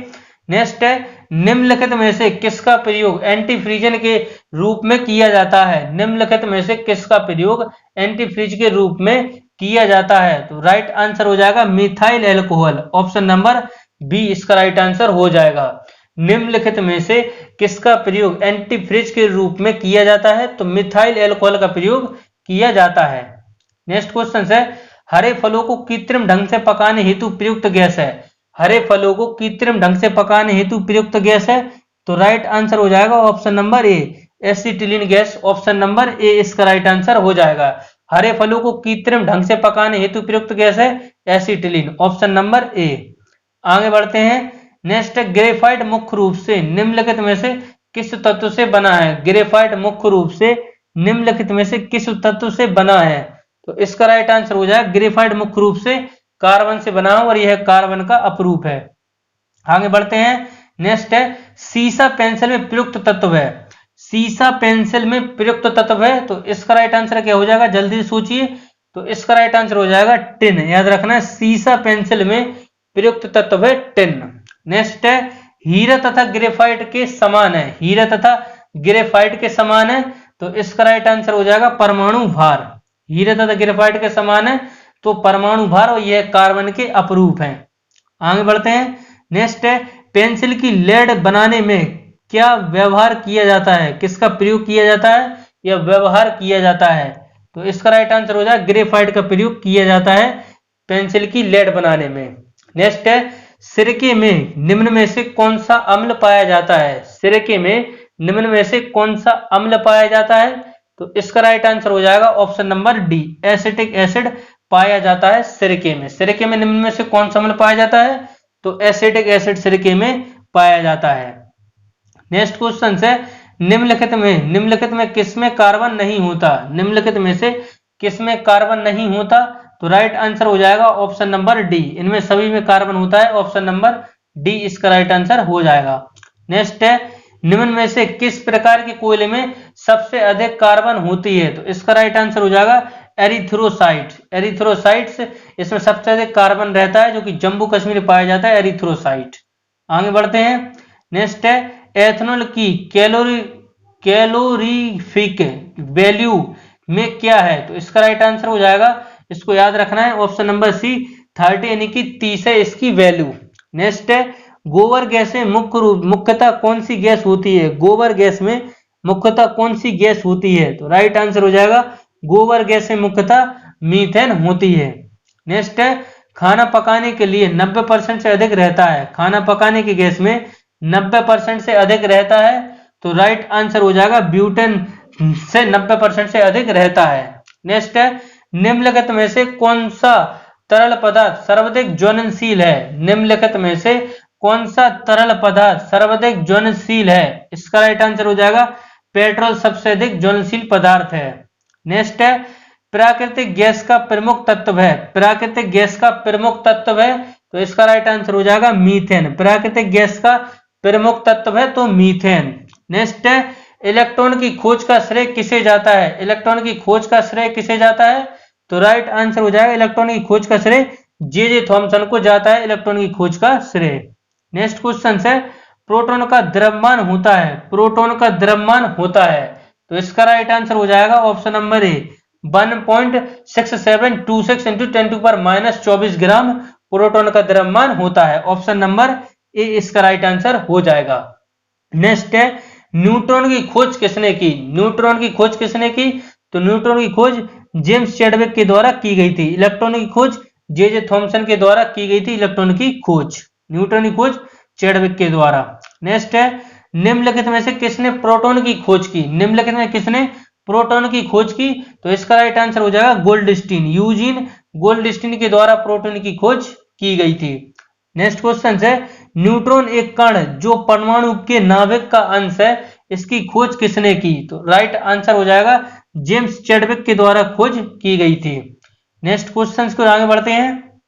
नेक्स्ट है निम्नलिखित में से किसका प्रयोग एंटीफ्रीजन के रूप में किया जाता है? निम्नलिखित में से किसका प्रयोग एंटीफ्रीज के रूप में किया जाता है? तो राइट आंसर हो जाएगा methyl alcohol. Option number B इसका राइट आंसर हो जाएगा। निम्नलिखित में से किसका प्रयोग एंटीफ्रीज के रूप में किया जाता है? तो मिथाइल एल्कोहल का प्रयोग किया जाता है। नेक्स्ट क्वेश्चन है हरे फलों को कृत्रिम ढंग से पकाने हेतु प्रयुक्त गैस है। हरे फलों को कृत्रिम ढंग से पकाने हेतु प्रयुक्त गैस है तो राइट आंसर हो जाएगा option number A, acetylene gas. Option number A इसका राइट आंसर हो जाएगा। हरे फलों को कृत्रिम ढंग से पकाने हेतु प्रयुक्त गैस है एसिटिलीन। ऑप्शन नंबर ए। आगे बढ़ते हैं। नेक्स्ट है ग्रेफाइट मुख्य रूप से निम्नलिखित में से किस तत्व से बना है? ग्रेफाइट मुख्य रूप से निम्नलिखित में से किस तत्व से बना है? तो इसका राइट आंसर हो जाएगा ग्रेफाइट मुख्य रूप से कार्बन से बना और यह कार्बन का अपरूप है। आगे बढ़ते हैं। नेक्स्ट है सीसा पेंसिल में प्रयुक्त तत्व है। सीसा पेंसिल में प्रयुक्त तत्व है तो इसका राइट आंसर क्या हो जाएगा? जल्दी सोचिए। तो इसका राइट आंसर हो जाएगा टिन। याद रखना है सीसा पेंसिल में प्रयुक्त तत्व है टिन। नेक्स्ट है हीरा तथा ग्रेफाइट के समान है। हीरा तथा ग्रेफाइट के समान है तो इसका राइट आंसर हो जाएगा परमाणु भार। हीरा तथा ग्रेफाइट के समान है तो परमाणु भार और यह कार्बन के अपरूप हैं। आगे बढ़ते हैं। नेक्स्ट है पेंसिल की लेड बनाने में क्या व्यवहार किया जाता है? किसका प्रयोग किया जाता है या व्यवहार किया जाता है? तो इसका राइट आंसर हो जाएगा ग्रेफाइट का प्रयोग किया जाता है पेंसिल की लेड बनाने में। नेक्स्ट है सिरके में निम्न में से कौन सा अम्ल पाया जाता है? सिरके में निम्न में से कौन सा अम्ल पाया जाता है? तो इसका राइट आंसर हो जाएगा option number D, acetic acid पाया जाता है सिरके में। सिरके में निम्न में से कौन सा अम्ल पाया जाता है? तो एसिटिक एसिड सिरके में पाया जाता है। नेक्स्ट क्वेश्चन है निम्नलिखित में किसमें कार्बन नहीं होता? निम्नलिखित में से किसमें कार्बन नहीं होता? तो राइट आंसर हो जाएगा ऑप्शन नंबर डी, इनमें सभी में कार्बन होता है। ऑप्शन नंबर डी इसका राइट आंसर हो जाएगा। नेक्स्ट है निम्न में से किस प्रकार के कोयले में सबसे अधिक कार्बन होती है? तो इसका राइट आंसर हो जाएगा एरिथ्रोसाइट्स। एरिथ्रोसाइट्स इसमें सबसे अधिक कार्बन रहता है जो कि जम्मू कश्मीर में पाया जाता है एरिथ्रोसाइट। आगे बढ़ते हैं। नेक्स्ट है एथेनॉल की कैलोरीफिक वैल्यू में क्या है? तो इसका राइट आंसर हो जाएगा, इसको याद रखना है, ऑप्शन नंबर सी 30 यानी कि 30 है इसकी वैल्यू। नेक्स्ट है गोबर गैस में मुख्यतः कौन सी गैस होती है? गोबर गैस में मुख्यतः कौन सी गैस होती है? तो राइट आंसर हो जाएगा गोबर गैस में मुख्यतः मीथेन होती है। नेक्स्ट है खाना पकाने के लिए 90% से अधिक रहता है। खाना पकाने की गैस में 90% से अधिक रहता है तो राइट आंसर हो जाएगा ब्यूटेन से 90% से अधिक रहता है। नेक्स्ट है निम्नलिखित में से कौन सा तरल पदार्थ सर्वाधिक ज्वलनशील है? निम्नलिखित में से कौन सा तरल पदार्थ सर्वाधिक ज्वलनशील है? इसका राइट आंसर हो जाएगा पेट्रोल सबसे अधिक ज्वलनशील पदार्थ है। नेक्स्ट है प्राकृतिक गैस का प्रमुख तत्व है। प्राकृतिक गैस का प्रमुख तत्व है तो इसका राइट आंसर हो जाएगा मीथेन। प्राकृतिक गैस का प्रमुख तत्व है तो मीथेन। नेक्स्ट है इलेक्ट्रॉन की खोज का श्रेय किसे जाता है? इलेक्ट्रॉन की खोज का श्रेय किसे जाता है? तो राइट आंसर हो जाएगा इलेक्ट्रॉन की खोज का श्रेय जे थॉमसन को जाता है इलेक्ट्रॉन की खोज का श्रेय। नेक्स्ट क्वेश्चन है प्रोटॉन का द्रव्यमान होता है, प्रोटॉन का द्रव्यमान होता है, तो इसका राइट आंसर हो जाएगा ऑप्शन नंबर ए 1.6726 इंटू 10⁻⁻24 ग्राम प्रोटॉन का द्रव्यमान होता है। ऑप्शन नंबर ए इसका राइट आंसर हो जाएगा। नेक्स्ट है न्यूट्रॉन की खोज किसने की? न्यूट्रॉन की खोज किसने की? तो न्यूट्रॉन की खोज जेम्स चैडविक के द्वारा की गई थी। इलेक्ट्रॉन की खोज जे थॉमसन के द्वारा की गई थी। इलेक्ट्रॉन की खोज, न्यूट्रॉन की खोज चैडविक के द्वारा। नेक्स्ट है निम्नलिखित में से किसने प्रोटॉन की खोज की? निम्नलिखित में किसने प्रोटॉन की खोज की? तो इसका राइट आंसर हो जाएगा गोल्डस्टीन, यूजीन गोल्डस्टीन के द्वारा प्रोटॉन की खोज की गई थी। नेक्स्ट क्वेश्चन है न्यूट्रॉन एक कण जो परमाणु के नाभिक का अंश है, इसकी खोज किसने की? तो राइट आंसर हो जाएगा जेम्स चैडविक के द्वारा खोज की गई थी। नेक्स्ट क्वेश्चन को आगे बढ़ते हैं।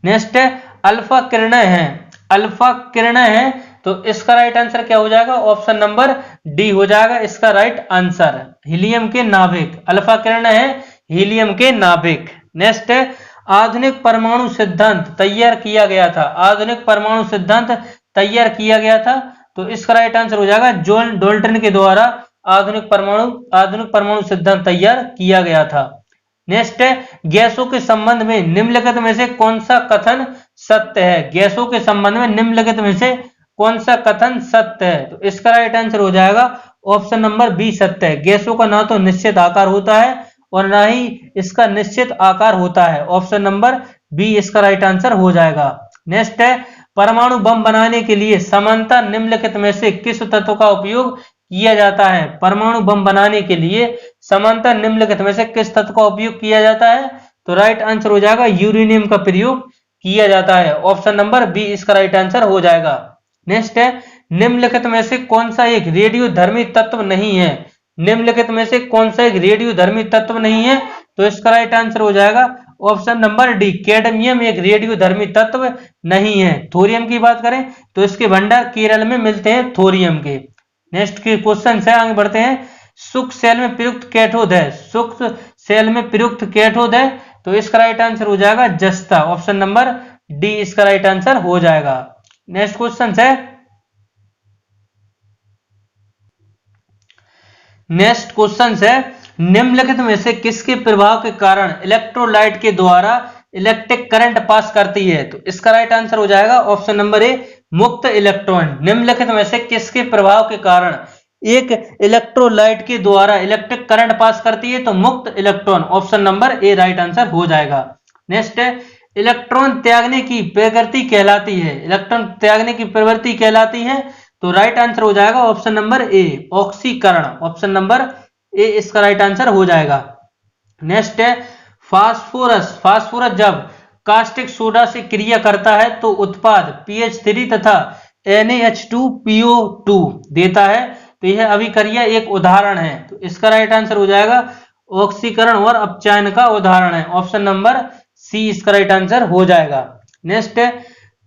नेक्स्ट है अल्फा किरणें हैं, अल्फा किरणें हैं, तो इसका राइट आंसर क्या हो जाएगा? ऑप्शन नंबर डी हो जाएगा इसका राइट आंसर, हीलियम के नाभिक। अल्फा किरणें हैं हीलियम के नाभिक। नेक्स्ट है आधुनिक परमाणु सिद्धांत तैयार किया गया था, आधुनिक परमाणु सिद्धांत तैयार किया गया था, तो इसका राइट आंसर हो जाएगा जॉन डाल्टन के द्वारा आधुनिक परमाणु सिद्धांत तैयार किया गया था। नेक्स्ट है गैसों के संबंध में निम्नलिखित में से कौन सा कथन सत्य है? गैसों के संबंध में निम्नलिखित में से कौन सा कथन सत्य है? तो इसका राइट आंसर हो जाएगा ऑप्शन नंबर बी सत्य है। गैसों का ना तो निश्चित आकार होता है और ना ही इसका निश्चित आकार होता है। ऑप्शन नंबर बी इसका राइट आंसर हो जाएगा। नेक्स्ट है परमाणु बम बनाने के लिए समानता निम्नलिखित में से किस तत्व का उपयोग किया जाता है? परमाणु बम बनाने के लिए समानता निम्नलिखित में से किस तत्व का उपयोग किया जाता है? तो राइट आंसर हो जाएगा यूरेनियम का प्रयोग किया जाता है। ऑप्शन नंबर बी इसका राइट आंसर हो जाएगा। नेक्स्ट है निम्नलिखित में से कौन सा एक रेडियोधर्मी तत्व नहीं है? निम्नलिखित में से कौन सा एक रेडियोधर्मी तत्व नहीं है? तो इसका राइट आंसर हो जाएगा ऑप्शन नंबर डी कैडमियम एक रेडियोधर्मी तत्व नहीं है। थोरियम की बात करें तो इसके भंडार केरल में मिलते हैं थोरियम के। नेक्स्ट के क्वेश्चन है आगे बढ़ते हैं। शुक्र सेल में प्रयुक्त कैथोड है, शुक्र सेल में प्रयुक्त कैथोड है, तो इसका राइट आंसर हो जाएगा जस्ता। ऑप्शन नंबर डी इसका राइट आंसर हो जाएगा। नेक्स्ट क्वेश्चन है नेक्स्ट क्वेश्चन है निम्नलिखित में से किसके प्रभाव के कारण इलेक्ट्रोलाइट के द्वारा इलेक्ट्रिक करंट पास करती है? तो इसका राइट आंसर हो जाएगा ऑप्शन नंबर ए मुक्त इलेक्ट्रॉन। निम्नलिखित में से किसके प्रभाव के कारण एक इलेक्ट्रोलाइट के द्वारा इलेक्ट्रिक करंट पास करती है? तो मुक्त इलेक्ट्रॉन। ऑप्शन नंबर ए राइट आंसर हो जाएगा। नेक्स्ट है इलेक्ट्रॉन त्यागने की प्रवृत्ति कहलाती है, इलेक्ट्रॉन त्यागने की प्रवृत्ति कहलाती है, तो राइट आंसर हो जाएगा ऑप्शन नंबर ए ऑक्सीकरण। ऑप्शन नंबर ए इसका राइट आंसर हो जाएगा। नेक्स्ट है फास्फोरस, फास्फोरस जब कास्टिक सोडा से क्रिया करता है तो उत्पाद PH3 तथा NaH2PO2 देता है, तो यह अभिक्रिया एक उदाहरण है, तो इसका राइट आंसर हो जाएगा ऑक्सीकरण और अपचयन का उदाहरण है। ऑप्शन नंबर सी इसका राइट आंसर हो जाएगा। नेक्स्ट है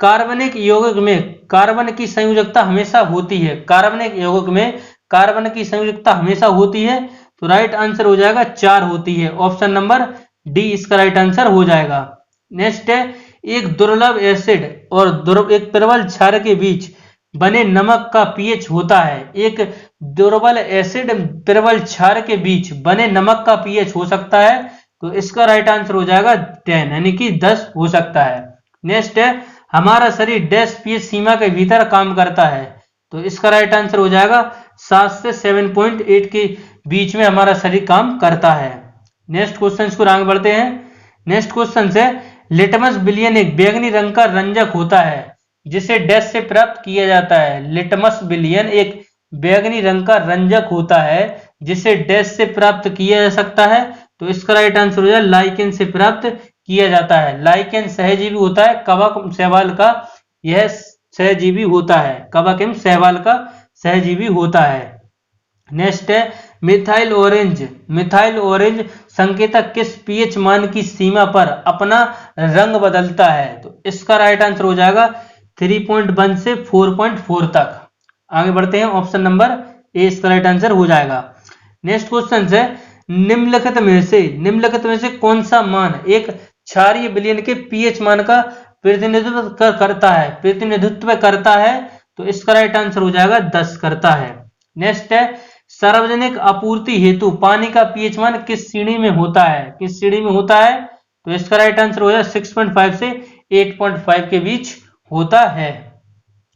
कार्बनिक यौगिक में कार्बन की संयोजकता हमेशा होती है, कार्बनिक यौगिक में कार्बन की संयोजकता हमेशा होती है, तो राइट आंसर हो जाएगा 4 होती है। ऑप्शन नंबर डी इसका राइट आंसर हो जाएगा। नेक्स्ट है एक दुर्लभ एसिड और एक प्रबल क्षार के बीच बने नमक का पीएच होता है, एक दुर्बल एसिड प्रबल क्षार के बीच बने नमक का पीएच हो सकता है, तो इसका राइट आंसर हो जाएगा 10 यानी कि 10 हो सकता है। नेक्स्ट है हमारा शरीर डैश पीएच सीमा के भीतर काम करता है, तो इसका राइट आंसर हो जाएगा 7 से 7.8 के बीच में हमारा शरीर काम करता है। नेक्स्ट क्वेश्चन को आगे बढ़ते हैं। नेक्स्ट क्वेश्चन है लिटमस बिलियन एक बैंगनी रंग का रंजक होता है जिसे डैश से प्राप्त किया जाता है। लिटमस बिलियन एक बैंगनी रंग का रंजक होता है जिसे डैश से प्राप्त किया जा सकता है, तो इसका राइट आंसर हो जाएगा लाइकेन से प्राप्त किया जाता है। लाइकेन सहजीवी होता है, कवक शैवाल का यह सहजीवी होता है, कवक शैवाल का सहजीवी होता है। नेक्स्ट है मिथाइल ऑरेंज, मिथाइल ऑरेंज संकेतक किस पीएच मान की सीमा पर अपना रंग बदलता है, तो इसका राइट आंसर हो जाएगा 3.1 से 4.4 तक। आगे बढ़ते हैं ऑप्शन नंबर ए इसका राइट आंसर हो जाएगा। नेक्स्ट क्वेश्चन है निम्नलिखित में से कौन सा मान एक क्षारीय विलयन के पीएच मान का प्रतिनिधित्व करता है? तो इसका राइट आंसर हो जाएगा 10 करता है। नेक्स्ट है सार्वजनिक आपूर्ति हेतु पानी का पीएच मान किस श्रेणी में होता है? किस श्रेणी में होता है? तो इसका राइट आंसर हो जाएगा 6.5 से 8.5 के बीच होता है।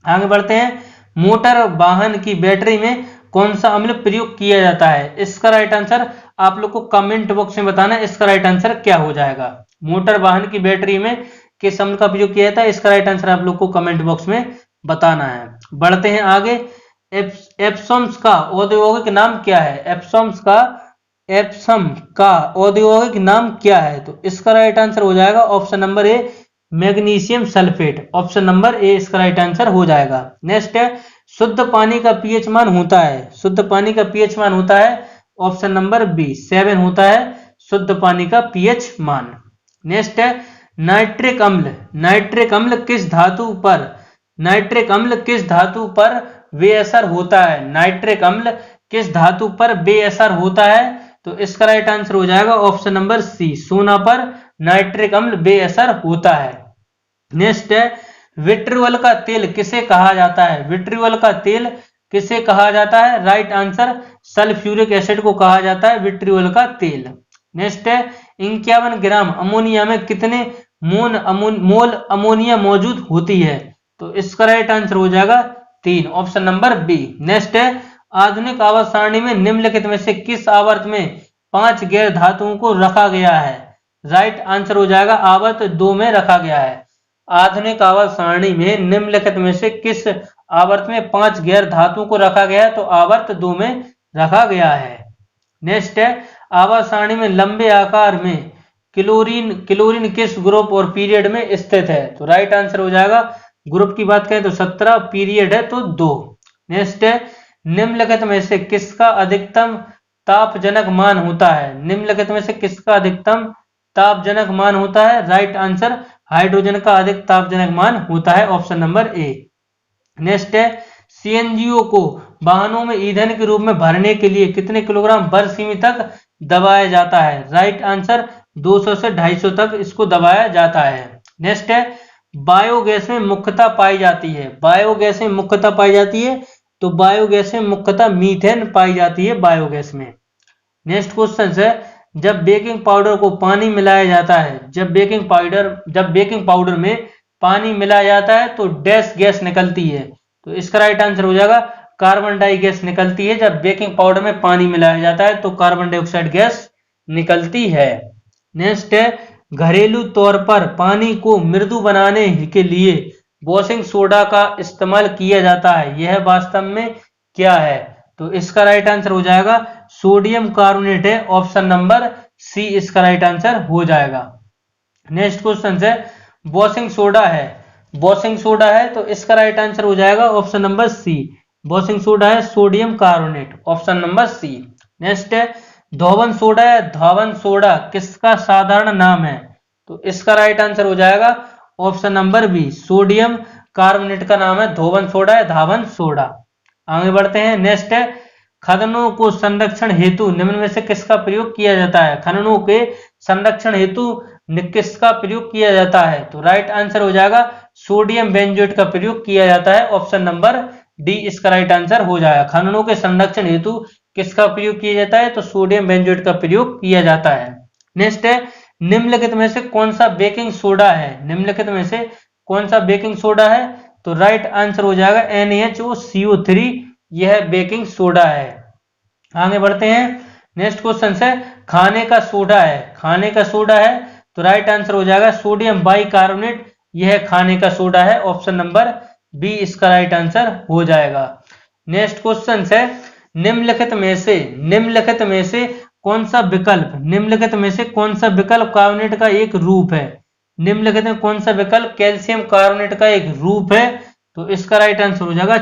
आगे बढ़ते हैं मोटर वाहन की बैटरी में कौन सा अम्ल प्रयोग किया जाता है? इसका राइट आंसर आप लोग को कमेंट बॉक्स में बताना है इसका राइट आंसर क्या हो जाएगा। मोटर वाहन की बैटरी में किस अम्ल का प्रयोग किया जाता है? इसका राइट आंसर आप लोग को कमेंट बॉक्स में बताना है। बढ़ते हैं आगे एप्सम का औद्योगिक नाम क्या है? एप्सम का औद्योगिक नाम क्या है? तो इसका राइट आंसर हो जाएगा option number A magnesium sulphate. Option number A इसका राइट आंसर हो जाएगा। नेक्स्ट है शुद्ध पानी का पीएच मान होता है? शुद्ध पानी का पीएच मान होता है ऑप्शन नंबर बी 7 होता है शुद्ध पानी का पीएच मान। नेक्स्ट है नाइट्रिक अम्ल किस धातु पर बेअसर होता है? नाइट्रिक अम्ल किस धातु पर बेअसर होता है? तो इसका राइट आंसर हो जाएगा ऑप्शन नंबर सी सोना पर नाइट्रिक अम्ल बेअसर होता है। नेक्स्ट है विट्रियोल का तेल किसे कहा जाता है? विट्रियोल का तेल किसे कहा जाता है? राइट आंसर सल्फ्यूरिक एसिड को कहा जाता है विट्रियोल का तेल। नेक्स्ट है 51 ग्राम अमोनिया में कितने मोल अमोनिया मौजूद होती है? तो इसका राइट आंसर हो जाएगा 3 ऑप्शन नंबर बी। नेक्स्ट है आधुनिक आवर्त सारणी में निम्नलिखित में से किस आवर्त में 5 गैर धातुओं को रखा गया है? राइट आंसर हो जाएगा आवर्त 2 में रखा गया है। आधुनिक आवर्त सारणी में निम्नलिखित में से किस आवर्त में 5 गैर धातुओं को रखा गया है? तो आवर्त 2 में रखा गया है। नेक्स्ट है आवर्त सारणी में लंबे आकार में क्लोरीन किस ग्रुप और पीरियड में स्थित है? तो राइट आंसर हो जाएगा ग्रुप की बात करें तो 17, पीरियड है तो 2। नेक्स्ट है निम्नलिखित में से किसका अधिकतम तापजनक मान होता है? निम्नलिखित में से किसका अधिकतम तापजनक मान होता है? राइट आंसर हाइड्रोजन का अधिक तापजनक मान होता है ऑप्शन नंबर ए। नेक्स्ट है सीएनजीओ को वाहनों में ईंधन के रूप में भरने के लिए कितने किलोग्राम वर्ष सीमी तक दबाया जाता है? राइट आंसर 200 से 250 तक इसको दबाया जाता है। नेक्स्ट है बायोगैस में मुख्यतः पाई जाती है? बायोगैस में मुख्यतः पाई जाती है तो बायोगैस में मुख्यतः मीथेन पाई जाती है बायोगैस में। नेक्स्ट क्वेश्चन है जब बेकिंग पाउडर को पानी मिलाया जाता है जब बेकिंग पाउडर में पानी मिलाया जाता है तो डैश गैस निकलती है? तो इसका राइट आंसर हो जाएगा कार्बन डाई गैस निकलती है। जब बेकिंग पाउडर में पानी मिलाया जाता है तो कार्बन डाइऑक्साइड गैस निकलती है। नेक्स्ट है घरेलू तौर पर पानी को मृदु बनाने के लिए वॉशिंग सोडा का इस्तेमाल किया जाता है, यह वास्तव में क्या है? तो इसका राइट आंसर हो जाएगा सोडियम कार्बोनेट है ऑप्शन नंबर सी इसका राइट आंसर हो जाएगा। नेक्स्ट क्वेश्चन है वॉशिंग सोडा है तो इसका राइट आंसर हो जाएगा option number C washing soda है sodium carbonate option number C. Next है धोवन सोडा किसका साधारण नाम है? तो इसका राइट आंसर हो जाएगा option number B sodium carbonate का नाम है धोवन सोडा है धावन सोडा। आगे बढ़ते हैं। नेक्स्ट है खननों को संरक्षण हेतु निम्न में से किसका प्रयोग किया जाता है? खननों के संरक्षण हेतु किसका प्रयोग किया जाता है? तो राइट आंसर हो जाएगा सोडियम बेंजोएट का प्रयोग किया जाता है ऑप्शन नंबर डी इसका राइट आंसर हो जाएगा। खननों के संरक्षण हेतु किसका प्रयोग किया जाता है? तो सोडियम बेंजोएट का प्रयोग किया जाता है। नेक्स्ट है निम्नलिखित में से कौन सा बेकिंग सोडा है? निम्नलिखित में से कौन सा बेकिंग सोडा है? तो राइट आंसर हो जाएगा NaHCO3 यह बेकिंग सोडा है। आगे बढ़ते हैं। नेक्स्ट क्वेश्चन है खाने का सोडा है तो राइट आंसर हो जाएगा सोडियम बाइकार्बोनेट यह खाने का सोडा है ऑप्शन नंबर बी इसका राइट आंसर हो जाएगा। नेक्स्ट क्वेश्चन है निम्नलिखित में से कौन सा विकल्प कार्बोनेट का एक रूप है? निम्नलिखित में कौन सा विकल्प कैल्शियम कार्बोनेट का एक रूप है? तो इसका राइट आंसर हो जाएगा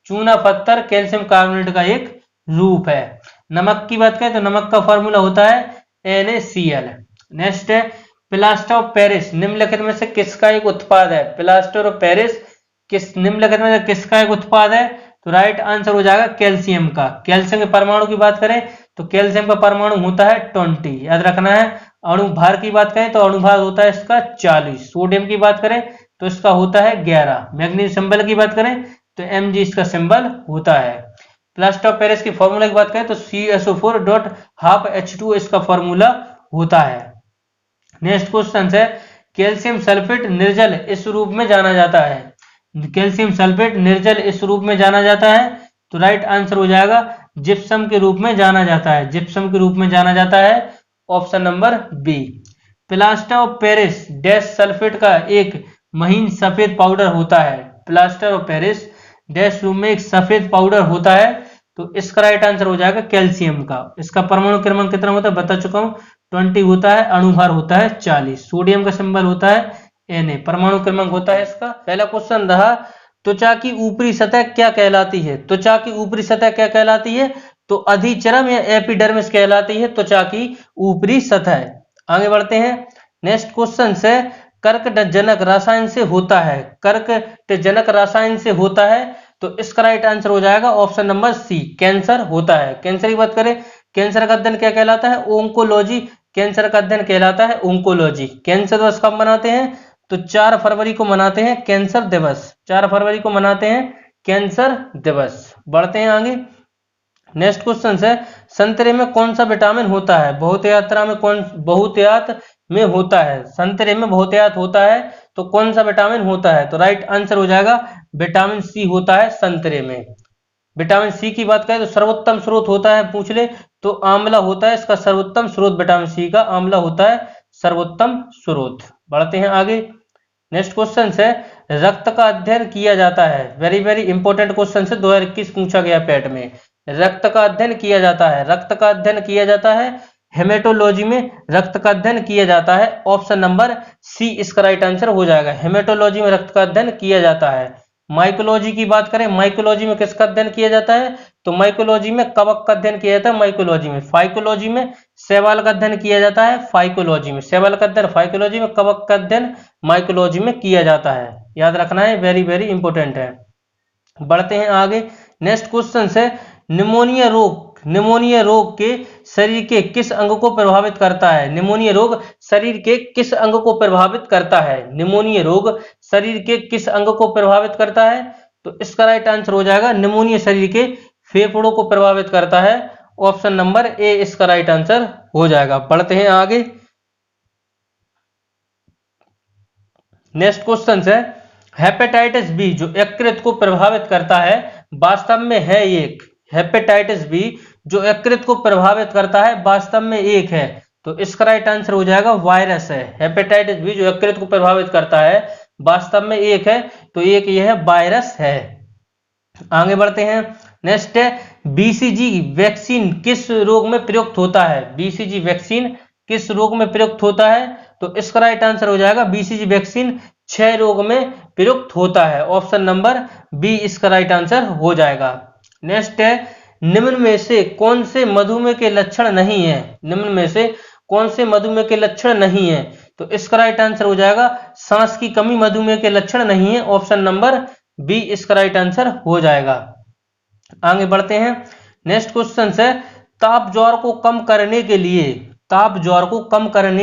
चूना पत्थर कैल्शियम कार्बोनेट का एक रूप है। नमक की बात करें तो नमक का फॉर्मूला होता है NaCl। नेक्स्ट है प्लास्टर ऑफ पेरिस निम्नलिखित में से किसका एक उत्पाद है? प्लास्टर ऑफ पेरिस निम्नलिखित में से किसका एक उत्पाद है? तो राइट आंसर हो जाएगा कैल्शियम का। कैल्शियम के परमाणु की बात करें तो कैल्शियम का परमाणु होता है 20, याद रखना है। अणु भार की बात करें तो अणु भार होता है इसका 40। सोडियम की बात करें तो इसका होता है 11। मैग्नीशियम सिंबल की बात करें तो Mg इसका सिंबल होता है। प्लास्टर ऑफ पेरिस की फॉर्मूला की बात करें तो CSO4 डॉट हाफ H2 इसका फॉर्मूला होता है। नेक्स्ट क्वेश्चन है कैल्शियम सल्फेट निर्जल इस रूप में जाना जाता है। कैल्शियम सल्फेट निर्जल इस रूप में जाना जाता है तो राइट आंसर हो जाएगा जिप्सम के रूप में जाना जाता है। जिप्सम के रूप में जाना जाता है, option number B. Plaster of Paris dash sulphate का एक महीन सफेद पाउडर होता है। प्लास्टर ऑफ पेरिस डैश रूप में एक सफेद पाउडर होता है तो इसका राइट आंसर हो जाएगा कैल्शियम का। इसका परमाणु क्रमांक कितना होता है बता चुका हूं, 20 होता है। अणुभार होता है 40। सोडियम का सिंबल होता है Na। परमाणु क्रमांक होता है इसका। पहला क्वेश्चन रहा त्वचा की ऊपरी सतह क्या कहलाती है। त्वचा की ऊपरी सतह क्या कहलाती है तो अधिचर्म या एपिडर्मिस कहलाती है त्वचा की ऊपरी सतह। आगे बढ़ते हैं। नेक्स्ट क्वेश्चन से कर्कटजनक रसायन से होता है। कर्कटजनक रसायन से होता है तो इसका राइट आंसर हो जाएगा ऑप्शन नंबर सी, कैंसर होता है। कैंसर की बात करें, कैंसर का अध्ययन क्या कहलाता है, ओंकोलॉजी। कैंसर का अध्ययन कहलाता है ओंकोलॉजी। कैंसर दिवस कब मनाते हैं तो 4 फरवरी को मनाते हैं कैंसर दिवस। 4 फरवरी को मनाते हैं कैंसर दिवस। बढ़ते हैं आगे। नेक्स्ट क्वेश्चन है संतरे में कौन सा विटामिन होता है। बहुतायत में होता है। संतरे में बहुतायत होता है तो कौन सा विटामिन होता है तो राइट आंसर हो जाएगा विटामिन सी होता है संतरे में। विटामिन सी की बात करें तो सर्वोत्तम स्रोत होता है, पूछ ले तो आंवला होता है इसका सर्वोत्तम स्रोत। विटामिन सी का आंवला होता है सर्वोत्तम स्रोत। बढ़ते हैं आगे। नेक्स्ट क्वेश्चन है रक्त का अध्ययन किया जाता है। वेरी वेरी इंपॉर्टेंट क्वेश्चन है, 2021 पूछा गया पैट में। रक्त का अध्ययन किया जाता है। रक्त का अध्ययन किया जाता है हेमेटोलॉजी में रक्त का अध्ययन किया जाता है। ऑप्शन नंबर सी इसका राइट आंसर हो जाएगा। हेमेटोलॉजी में रक्त का अध्ययन किया जाता है। माइकोलॉजी की बात करें, माइकोलॉजी में किसका अध्ययन किया जाता है तो माइकोलॉजी में कवक का अध्ययन किया जाता है माइकोलॉजी में। फाइकोलॉजी में शैवाल का अध्ययन किया जाता है फाइकोलॉजी में। शैवाल का अध्ययन फाइकोलॉजी में, कवक का अध्ययन माइकोलॉजी में किया जाता है। याद रखना है, वेरी वेरी इंपॉर्टेंट है। बढ़ते हैं आगे। नेक्स्ट क्वेश्चन है निमोनिया रोग के शरीर के किस अंग को प्रभावित करता है। निमोनिया रोग शरीर के किस अंग को प्रभावित करता है। निमोनिया रोग शरीर के किस अंग को प्रभावित करता है तो इसका राइट आंसर हो जाएगा निमोनिया शरीर के फेफड़ों को प्रभावित करता है। ऑप्शन नंबर ए इसका राइट आंसर हो जाएगा। बढ़ते हैं आगे। नेक्स्ट क्वेश्चन है हेपेटाइटिस बी जो यकृत को प्रभावित करता है वास्तव में है एक। हेपेटाइटिस बी जो यकृत को प्रभावित करता है वास्तव में एक है तो इसका राइट आंसर हो जाएगा वायरस है। हेपेटाइटिस बी जो यकृत को प्रभावित करता है वास्तव में एक है तो एक यह वायरस है। आगे बढ़ते हैं। नेक्स्ट है बीसीजी वैक्सीन किस रोग में प्रयुक्त होता है। बीसीजी वैक्सीन किस रोग में प्रयुक्त होता है तो इसका राइट आंसर हो जाएगा बीसीजी वैक्सीन क्षय रोग में प्रयुक्त होता है। ऑप्शन नंबर बी इसका राइट आंसर हो जाएगा। नेक्स्ट है निम्न में से कौन से मधुमेह के लक्षण नहीं है। निम्न में से कौन से मधुमेह के लक्षण नहीं है तो इसका राइट आंसर हो जाएगा सांस की कमी मधुमेह के लक्षण नहीं है। ऑप्शन नंबर बी इसका राइट आंसर हो जाएगा। आगे बढ़ते हैं। नेक्स्ट क्वेश्चन है ताप ज्वर को कम करने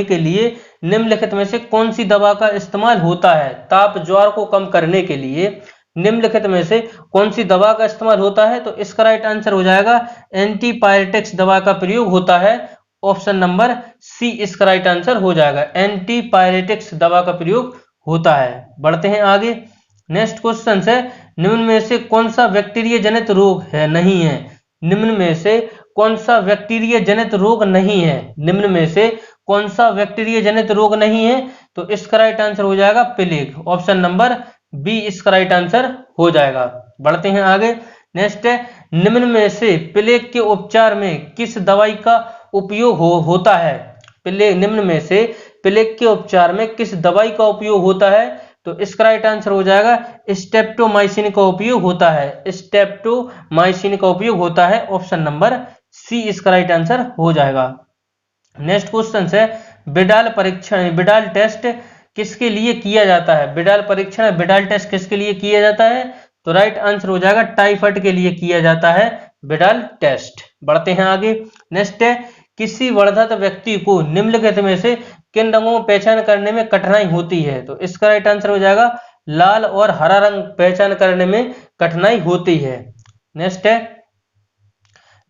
के लिए निम्नलिखित में से कौन सी दवा का इस्तेमाल होता है। ताप ज्वर को कम करने के लिए निम्नलिखित में से कौन सी दवा का इस्तेमाल होता है तो इसका राइट आंसर हो जाएगा एंटीपायरेटिक्स दवा का प्रयोग होता है। ऑप्शन नंबर सी इसका राइट आंसर हो जाएगा। एंटीपायरेटिक्स दवा का प्रयोग होता है। बढ़ते हैं आगे। नेक्स्ट क्वेश्चन है निम्न में से कौन सा बैक्टीरिया जनित रोग है नहीं है। निम्न में से कौन सा बैक्टीरिया जनित रोग नहीं है। निम्न में से कौन सा बैक्टीरिया जनित रोग नहीं है तो इसका राइट आंसर हो जाएगा प्लेग। ऑप्शन नंबर बी इसका राइट आंसर हो जाएगा। बढ़ते हैं आगे। नेक्स्ट है निम्न में से प्लेग के उपचार में किस दवाई का उपयोग होता है। निम्न में से प्लेग के उपचार में किस दवाई का उपयोग होता है तो इसका राइट आंसर हो जाएगा स्ट्रेप्टोमाइसिन का उपयोग होता है। स्ट्रेप्टोमाइसिन का उपयोग होता है। ऑप्शन नंबर सी इसका राइट आंसर हो जाएगा। नेक्स्ट क्वेश्चन है विडाल टेस्ट किसके लिए किया जाता है। विडाल टेस्ट किसके लिए किया जाता है तो राइट आंसर हो जाएगा टाइफाइड के लिए किया जाता है विडाल टेस्ट। बढ़ते हैं आगे। नेक्स्ट है, किसी वर्धत व्यक्ति को निम्नलिखित में से किन रंगों में पहचान करने में कठिनाई होती है? तो इसका राइट आंसर हो जाएगा लाल और हरा रंग पहचान करने में कठिनाई होती है। नेक्स्ट है,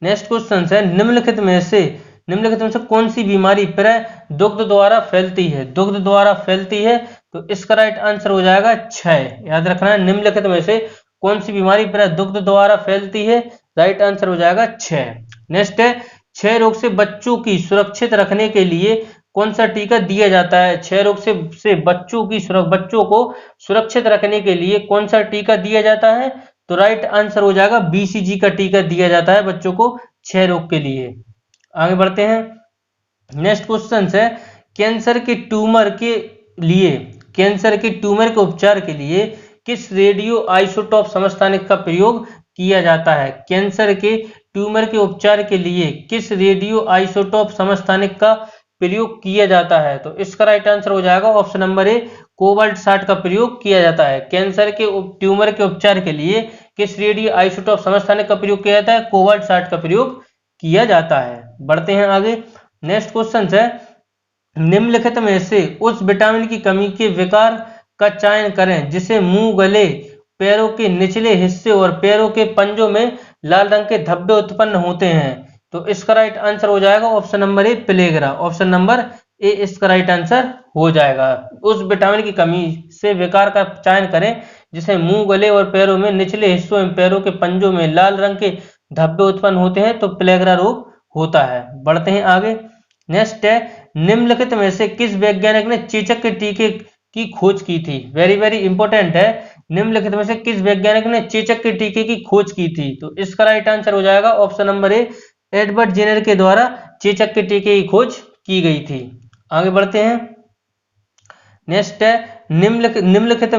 नेक्स्ट क्वेश्चन है, निम्नलिखित में से कौन सी बीमारी प्राय दुग्ध द्वारा फैलती है? दुग्ध द्वारा फैलती है, तो इसका राइट आंसर हो जाएगा क्षय। याद रखना है, निम्नलिखित में से कौन सी बीमारी प्राय दुग्ध द्वारा फैलती है? राइट आंसर हो जाएगा क्षय। नेक्स्ट है, क्षय रोग से बच्चों की सुरक्षित रखने के लिए कौन सा टीका दिया जाता है? क्षय रोग से बच्चों को सुरक्षित रखने के लिए कौन सा टीका दिया जाता है? तो राइट आंसर हो जाएगा बीसीजी का टीका दिया जाता है बच्चों को क्षय रोग के लिए। आगे बढ़ते हैं। नेक्स्ट क्वेश्चन है, कैंसर के ट्यूमर के उपचार के लिए किस रेडियो आइसोटोप समस्थानिक का प्रयोग किया जाता है? कैंसर के ट्यूमर के उपचार के लिए किस रेडियो आइसोटोप समस्थानिक का प्रयोग किया जाता है? तो इसका राइट आंसर हो जाएगा ऑप्शन नंबर ए, कोबाल्ट 60 का प्रयोग किया जाता है। कैंसर के ट्यूमर के उपचार के लिए किस रेडियो आइसोटोप समस्थानिक का प्रयोग किया जाता है? कोबाल्ट 60 का प्रयोग किया जाता है। बढ़ते हैं आगे। नेक्स्ट क्वेश्चन है, निम्नलिखित में से उस विटामिन की कमी के विकार का चयन करें जिसे मुंह, गले, पैरों के निचले हिस्से और पैरों के पंजों में लाल रंग के धब्बे उत्पन्न होते हैं। तो इसका राइट आंसर हो जाएगा ऑप्शन नंबर ए, प्लेगरा। ऑप्शन नंबर ए इसका राइट आंसर हो जाएगा। उस विटामिन की कमी से विकार का चयन करें जिसे मुंह, गले और पैरों में निचले हिस्सों में पैरों के पंजों में लाल रंग के धब्बे उत्पन्न होते हैं, तो प्लेगरा रोग होता है। बढ़ते हैं आगे। नेक्स्ट है, निम्नलिखित में से किस वैज्ञानिक ने चेचक के टीके की खोज की थी? वेरी वेरी इंपॉर्टेंट है। निम्नलिखित में से किस वैज्ञानिक ने चेचक के टीके की खोज की थी? तो इसका राइट आंसर हो जाएगा option number A, Edward Jenner के द्वारा चेचक के टीके की खोज की गई थी। आगे बढ़ते हैं। नेक्स्ट है, निम्नलिखित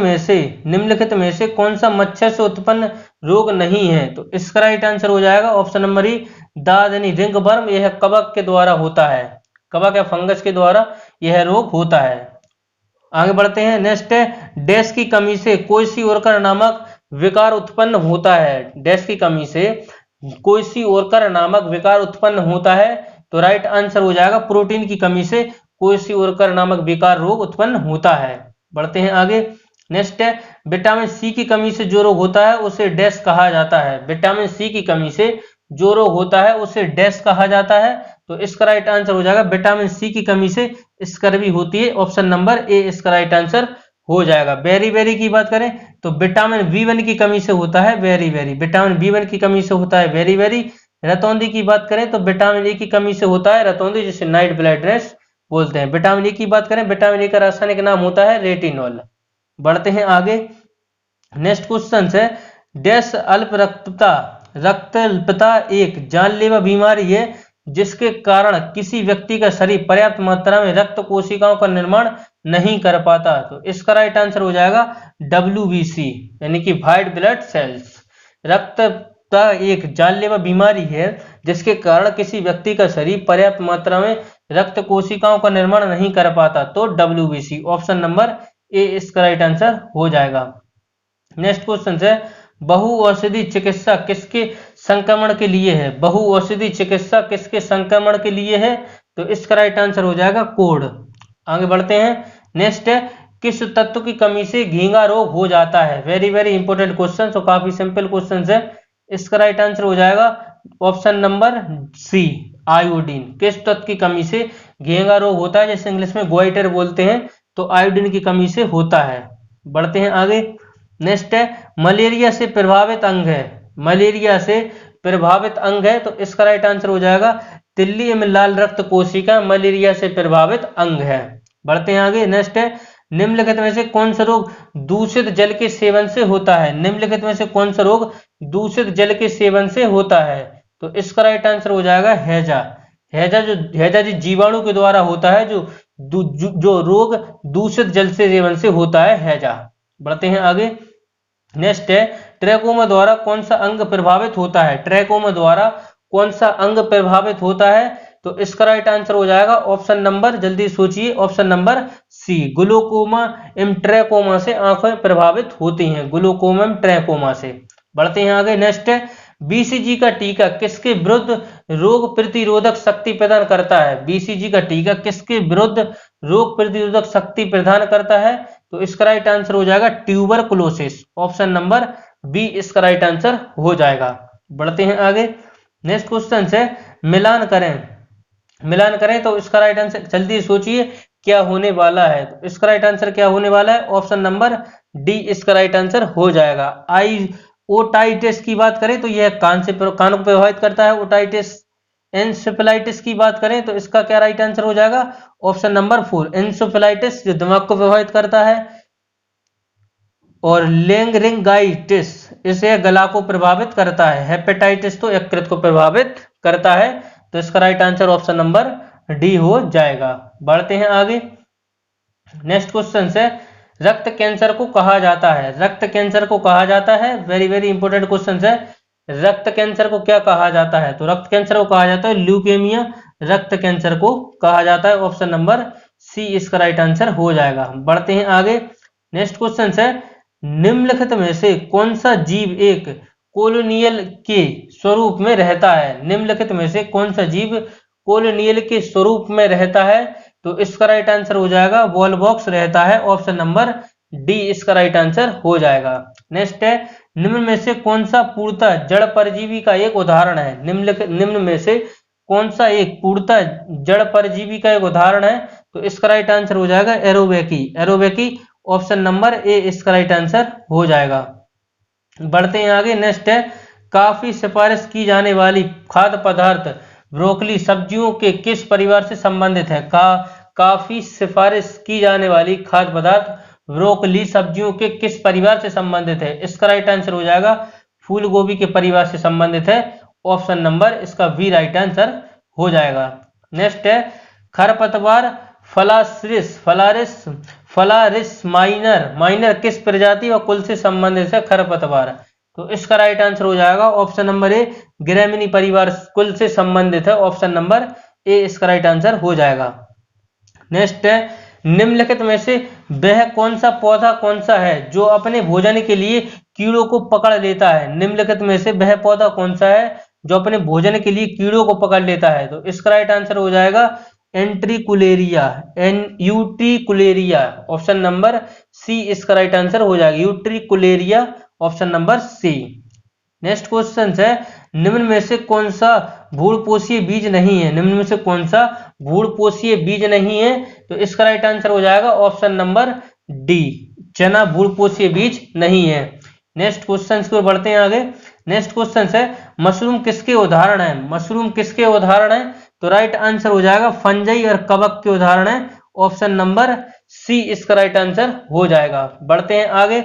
में से कौन सा मच्छर से उत्पन्न रोग नहीं है? तो इसका राइट आंसर हो जाएगा ऑप्शन नंबर ई, दाद यानी रिंगवर्म। यह कवक के द्वारा होता है, कवक या फंगस के द्वारा यह रोग होता है। आगे बढ़ते हैं। नेक्स्ट है, डैश की कमी से क्वेसीओर्कर नामक विकार उत्पन्न होता है। डैश की कमी से क्वेसीओर्कर नामक विकार उत्पन्न होता है, तो राइट आंसर हो जाएगा प्रोटीन की कमी से क्वेसीओर्कर नामक विकार रोग उत्पन्न होता है। बढ़ते हैं आगे। नेक्स्ट है, विटामिन सी की कमी से जो रोग होता है उसे डैश कहा जाता है। विटामिन सी की कमी से जो रोग होता है उसे डैश कहा जाता है, तो इसका राइट आंसर हो जाएगा विटामिन सी की कमी से स्कर्वी होती है। ऑप्शन नंबर ए इसका राइट आंसर हो जाएगा। बेरी बेरी की बात करें तो विटामिन बी1 की कमी से होता है वेरी वेरी, विटामिन बी1 की कमी से होता है वेरी वेरी। रतौंधी की बात करें तो विटामिन ए की कमी से होता है रतौंधी, जिसे नाइट ब्लाइंडनेस बोलते हैं। विटामिन ए की बात करें, विटामिन ए का रासायनिक नाम होता है रेटिनॉल। बढ़ते हैं आगे। नेक्स्ट क्वेश्चन है, डैश रक्तअल्पता एक जानलेवा बीमारी है जिसके कारण किसी व्यक्ति का शरीर पर्याप्त मात्रा में रक्त कोशिकाओं का निर्माण नहीं कर पाता। तो इसका राइट आंसर हो जाएगा WBC यानी कि व्हाइट ब्लड सेल्स। रक्तअल्पता एक जानलेवा बीमारी है जिसके कारण किसी व्यक्ति का शरीर पर्याप्त मात्रा में रक्त कोशिकाओं का निर्माण नहीं कर पाता, तो WBC। ऑप्शन नंबर ए इसका राइट आंसर हो जाएगा। नेक्स्ट क्वेश्चन है, बहुऔषधि चिकित्सा किसके संक्रमण के लिए है? बहुऔषधि चिकित्सा किसके संक्रमण के लिए है? तो इसका राइट आंसर हो जाएगा कोढ़। आगे बढ़ते हैं। नेक्स्ट है, किस तत्व की कमी से घींगा रोग हो जाता है? वेरी वेरी इंपॉर्टेंट क्वेश्चन, तो काफी सिंपल क्वेश्चन है। इसका राइट आंसर हो जाएगा ऑप्शन नंबर सी, आयोडीन। किस तत्व की कमी से घेंगा रोग होता है, जैसे इंग्लिश में गोइटर बोलते हैं, तो आयोडीन की कमी से होता है। बढ़ते हैं आगे। नेक्स्ट है, मलेरिया से प्रभावित अंग है। मलेरिया से प्रभावित अंग है, तो इसका राइट आंसर हो जाएगा तिल्ली में लाल रक्त कोशिका मलेरिया से प्रभावित अंग है। बढ़ते हैं आगे। नेक्स्ट है, निम्नलिखित में से कौन सा रोग दूषित जल के सेवन से होता है? निम्नलिखित में से कौन सा रोग दूषित जल के सेवन से होता है? तो इसका राइट आंसर हो जाएगा हैजा। हैजा जो जीवाणु के द्वारा होता है, जो रोग दूषित जल से सेवन से होता है, हैजा। बढ़ते हैं आगे। नेक्स्ट है, ट्रैकोमा द्वारा कौन सा अंग प्रभावित होता है? ट्रैकोमा द्वारा कौन सा अंग प्रभावित होता है? तो इसका राइट आंसर हो जाएगा ऑप्शन नंबर, जल्दी सोचिए, ऑप्शन नंबर सी, ग्लूकोमा एवं ट्रैकोमा से आंखें प्रभावित होती हैं, ग्लूकोमा एवं ट्रैकोमा से। बढ़ते हैं आगे। नेक्स्ट है, बीसीजी का टीका किसके विरुद्ध रोग प्रतिरोधक शक्ति प्रदान करता है? बीसीजी का टीका किसके विरुद्ध रोग प्रतिरोधक शक्ति प्रदान करता है? तो इसका राइट आंसर हो जाएगा ट्यूबरकुलोसिस, ऑप्शन नंबर बी इसका राइट आंसर हो जाएगा। बढ़ते हैं आगे। नेक्स्ट क्वेश्चन है, मिलान करें तो इसका राइट आंसर, जल्दी सोचिए क्या होने वाला है? तो इसका राइट आंसर क्या होने वाला है? ऑप्शन नंबर डी इसका राइट आंसर हो जाएगा। ओटाइटिस की बात करें तो यह कान को प्रभावित करता है, ओटाइटिस। एंसेफेलाइटिस की बात करें तो इसका क्या राइट आंसर हो जाएगा? ऑप्शन नंबर 4, एंसेफेलाइटिस जो दिमाग को प्रभावित करता है। और लेंगरिंगाइटिस इसे गला को प्रभावित करता है। हेपेटाइटिस तो यकृत को प्रभावित करता है। तो इसका right answer option number D हो जाएगा। बढ़ते हैं आगे। नेक्स्ट क्वेश्चन है, रक्त कैंसर को कहा जाता है? रक्त कैंसर को कहा जाता है, वेरी वेरी इंपॉर्टेंट क्वेश्चन है, रक्त कैंसर को क्या कहा जाता है? तो रक्त कैंसर को कहा जाता है ल्यूकेमिया, रक्त कैंसर को कहा जाता है, ऑप्शन नंबर सी इसका राइट आंसर हो जाएगा। बढ़ते हैं आगे। नेक्स्ट क्वेश्चन है, निम्नलिखित में से कौन सा जीव एक कोलोनियल के स्वरूप में रहता है? निम्नलिखित में से कौन सा जीव कोलोनियल के स्वरूप में रहता है? तो इसका राइट आंसर हो जाएगा वॉलबॉक्स रहता है, ऑप्शन नंबर डी इसका राइट आंसर हो जाएगा। नेक्स्ट है, निम्न में से कौन सा पूर्णतः जड़ परजीवी का एक उदाहरण है? निम्न में से कौन सा एक पूर्णतः जड़ परजीवी का एक उदाहरण है? तो इसका राइट आंसर हो जाएगा एरोवेकी, एरोवेकी, ऑप्शन नंबर ए इसका राइट आंसर हो जाएगा। बढ़ते हैं आगे। नेक्स्ट है, काफी सिफारिश की जाने वाली खाद्य पदार्थ ब्रोकली सब्जियों के किस परिवार से संबंधित है? काफी सिफारिश की जाने वाली खाद्य पदार्थ ब्रोकली सब्जियों के किस परिवार से संबंधित है? इसका राइट आंसर हो जाएगा फूल गोभी के परिवार से संबंधित है, ऑप्शन नंबर इसका बी राइट आंसर हो जाएगा। नेक्स्ट है, खरपतवार फलारिस माइनर किस प्रजाति व कुल से संबंधित है? खरपतवार, तो इसका राइट आंसर हो जाएगा ऑप्शन नंबर ए, ग्रैमिनी परिवार कुल से संबंधित है, ऑप्शन नंबर ए इसका राइट आंसर हो जाएगा। नेक्स्ट है, निम्नलिखित में से वह कौन सा पौधा कौन सा है जो अपने भोजन के लिए कीड़ों को पकड़ लेता है? निम्नलिखित में से वह पौधा कौन सा है जो अपने भोजन के लिए कीड़ों को पकड़ लेता है? तो इसका राइट आंसर हो जाएगा एंट्रिकुलेरिया, यूट्रिकुलेरिया, ऑप्शन नंबर सी इसका राइट आंसर हो जाएगा, Utricularia, option number C. Next question है, निम्न में से कौन सा भूलपोषीय बीज नहीं है? निम्न में से कौन सा भूलपोषीय बीज नहीं है? तो इसका राइट आंसर हो जाएगा ऑप्शन नंबर डी, चना भूलपोषीय बीज नहीं है। नेक्स्ट क्वेश्चन की ओर बढ़ते हैं आगे। नेक्स्ट क्वेश्चन है, मशरूम किसके उदाहरण है? मशरूम किसके उदाहरण है? तो राइट आंसर हो जाएगा फंजाई और कवक के उदाहरण है, ऑप्शन नंबर सी इसका राइट आंसर हो जाएगा। बढ़ते हैं आगे।